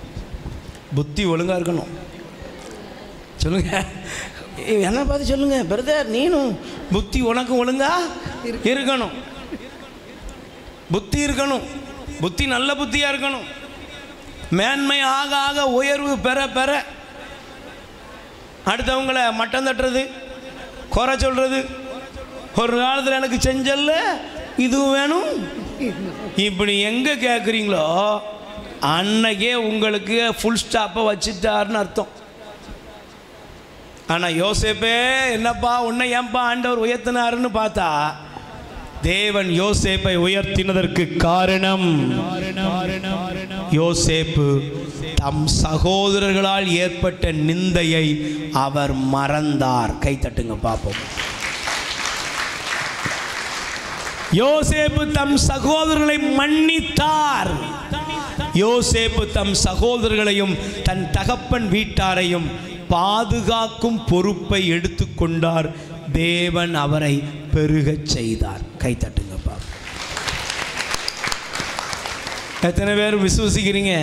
புத்தி ஒழுங்காக இருக்கணும். சொல்லுங்க, என்ன பார்த்து சொல்லுங்க, பிரதர் நீனும் புத்தி உனக்கும் ஒழுங்கா இருக்கணும். புத்தி இருக்கணும், புத்தி நல்ல புத்தியாக இருக்கணும். மேன்மை ஆக ஆக உயர்வு பெற பெற அடுத்தவங்களை மட்டம் தட்டுறது, குறை சொல்றது, ஒரு காலத்தில் எனக்கு செஞ்சல்ல இதுவும் வேணும், இப்படி எங்கே கேட்குறீங்களோ அன்னைக்கே உங்களுக்கு ஃபுல் ஸ்டாப்பை வச்சுட்டாருன்னு அர்த்தம். ஆனால் யோசேப்பே, என்னப்பா உன்னை ஏன்பா ஆண்டவர் உயர்த்தினாருன்னு பார்த்தா, தேவன் யோசேப்பை உயர்த்தினதற்கு காரணம், யோசேப்பு தம் சகோதரர்களால் ஏற்பட்ட நிந்தையை அவர் மறந்தார். கை தட்டுங்க பார்ப்போம். யோசேப்பு தம் சகோதரர்களை மன்னித்தார். யோசேப்பு தம் சகோதரர்களையும் தன் தகப்பன் வீட்டாரையும் பாதுகாக்கும் பொறுப்பை எடுத்துக்கொண்டார். தேவன் அவரை பெருகச் செய்தார். கை தட்டுங்கப்பா. எத்தனை பேர் விசுவசிக்கிறீங்க?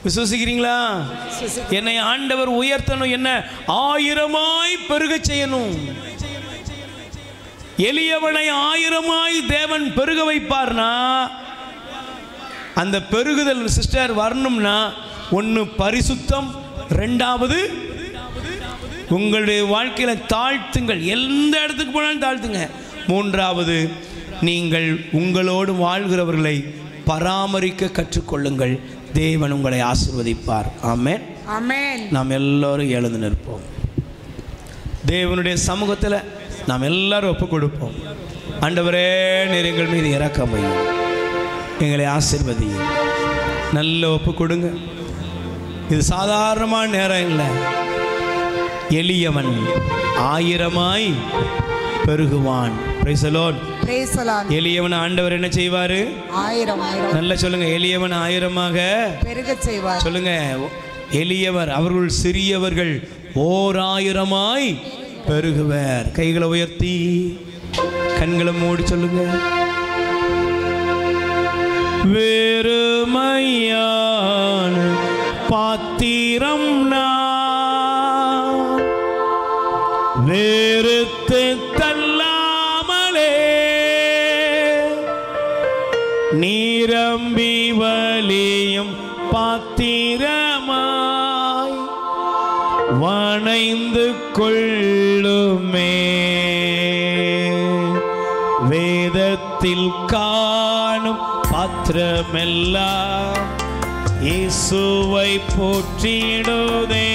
விசுவசிக்கிறீங்களா? என்னை ஆண்டவர் உயர்த்தணும், என்ன ஆயிரமாய் பெருகச் செய்யணும். எளியவனை ஆயிரமாய் தேவன் பெருக வைப்பார்னா, அந்த பெருகுதல் சிஸ்டர் வரணும்னா, ஒன்று பரிசுத்தம், ரெண்டாவது உங்களுடைய வாழ்க்கையில் தாழ்த்துங்கள், எந்த இடத்துக்கு போனாலும் தாழ்த்துங்க. மூன்றாவது, நீங்கள் உங்களோடு வாழ்கிறவர்களை பராமரிக்க கற்றுக்கொள்ளுங்கள். தேவன் உங்களை ஆசீர்வதிப்பார். ஆமென், ஆமென். நாம் எல்லோரும் எழுந்து நிற்போம். தேவனுடைய சமூகத்தில் நாம் எல்லாரும் ஒப்பு கொடுப்போம். ஆண்டவரே, நீர் எங்கள் மீது இரக்கம் வையும், எங்களை ஆசீர்வதியும். நல்ல ஒப்பு கொடுங்க. இது சாதாரணமான நேரம் இல்லை. எளியவன் ஆயிரமாய் பெருகுவான். Price the Lord. எளியவன் ஆண்டவர் என்ன செய்வாரு? ஆயிரம். நல்ல சொல்லுங்க, எளியவன் ஆயிரமாக பெருகச் செய்வார். சொல்லுங்க, எளியவர் அவர்கள் சிறியவர்கள் ஓர் ஆயிரமாய் பெருகுவர். கைகளை உயர்த்தி கண்களை மூடி சொல்லுங்க. வெறுமையான பாத்திரம் நான் வெறுத்து தள்ளாமலே நீரம்பி வலியும் பாத்திரமாய் வணைந்து கொள்ளுமே. வேதத்தில் காணும் பாத்திரமெல்லாம் இயேசுவை போற்றிடுதே.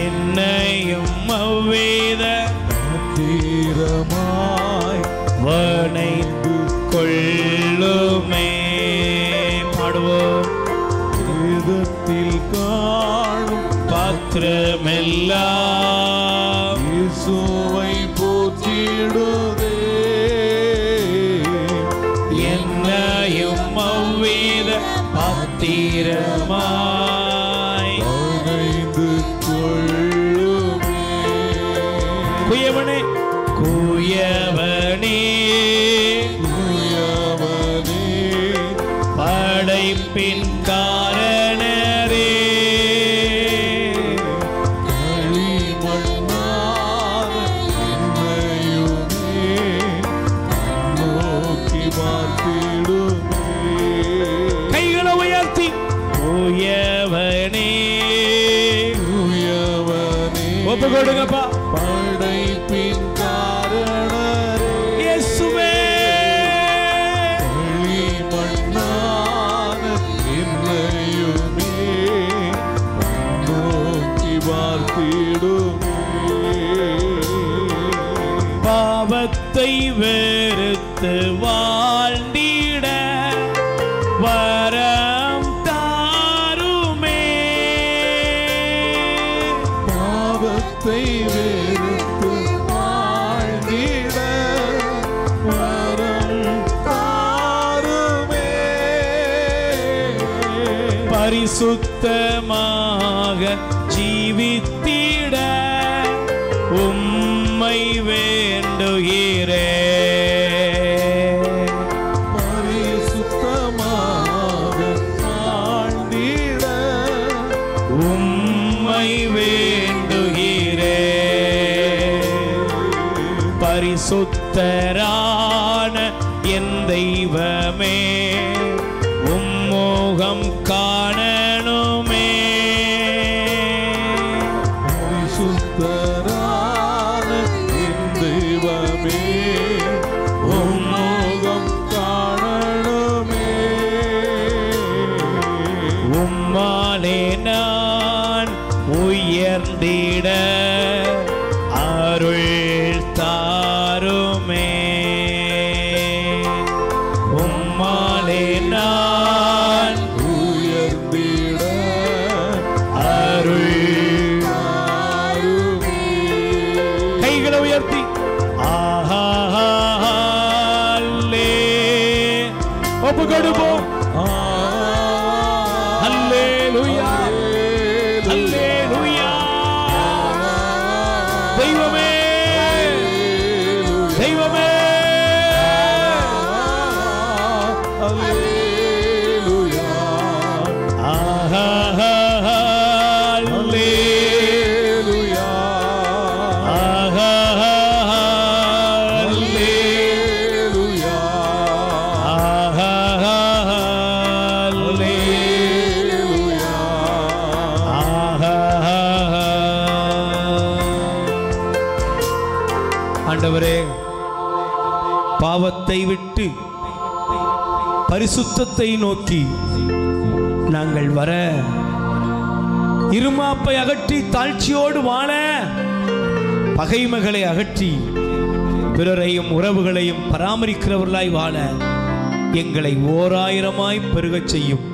என்னையும் அவ்வேத பாத்திரமாய் வணைந்து கொள்ளுமே. பாடுவோம். வேதத்தில் காணும் பாத்திரமெல்லாம் இயேசுவை போற்றிடுதே. என்னையும் அவ்வேத பாத்திரமாய் வணைந்து கொள்ளுமே. குயவனே, குயவனே, குயவனே, படைப்பின் காரணரே, களிமண்ணான என்னையுமே நோக்கி பார்த்திடுமே. கைகளை உயர்த்தி, குயவனே, குயவனே, ஒப்பு கொடுங்கப்பா. படைப்பின் காரணரே, இயேசுவே, களிமண்ணான என்னையுமே நோக்கி பார்த்திடுமே. பாவத்தை வெறுத்து வாழ்ந்திட வரம் தாருமே. பாவத்தை வெறுத்து வாழ்ந்திட வரம் தாருமே. பரிசுத்தமாக ஜீவித்திட உம்மை வேண்டுகிறே. பரிசுத்தமாக வாழ்ந்திட உம்மை வேண்டுகிறே. பரிசுத்தரான என் தெய்வமே, உம்முகம் காணணுமே. பரிசுத்தரான என் தெய்வமே, உம்முகம் காணணுமே. உம்மாலே நான் உயர்ந்திட அருள் தாருமே. உம்மாலே நான் ஒப்பு கொடுப்போம். அல்லேலூயா, அல்லேலூயா. தெய்வமே, தெய்வமே, அல்லேலூயா, அல்லேலூயா, அல்லேலூயா, ஆண்டவரே, பாவத்தை விட்டு பரிசுத்தத்தை நோக்கி நாங்கள் வர, இருமாப்பை அகற்றி தாழ்ச்சியோடு வாழ, பகைமைகளை அகற்றி பிறரையும் உறவுகளையும் பராமரிக்கிறவர்களாய் வாழ எங்களை ஓராயிரமாய் பெருகச் செய்யும்.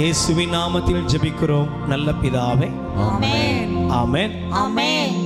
இயேசுவின் நாமத்தில் ஜெபிக்கிறோம் நல்ல பிதாவே, ஆமென். ஆமென். ஆமென்.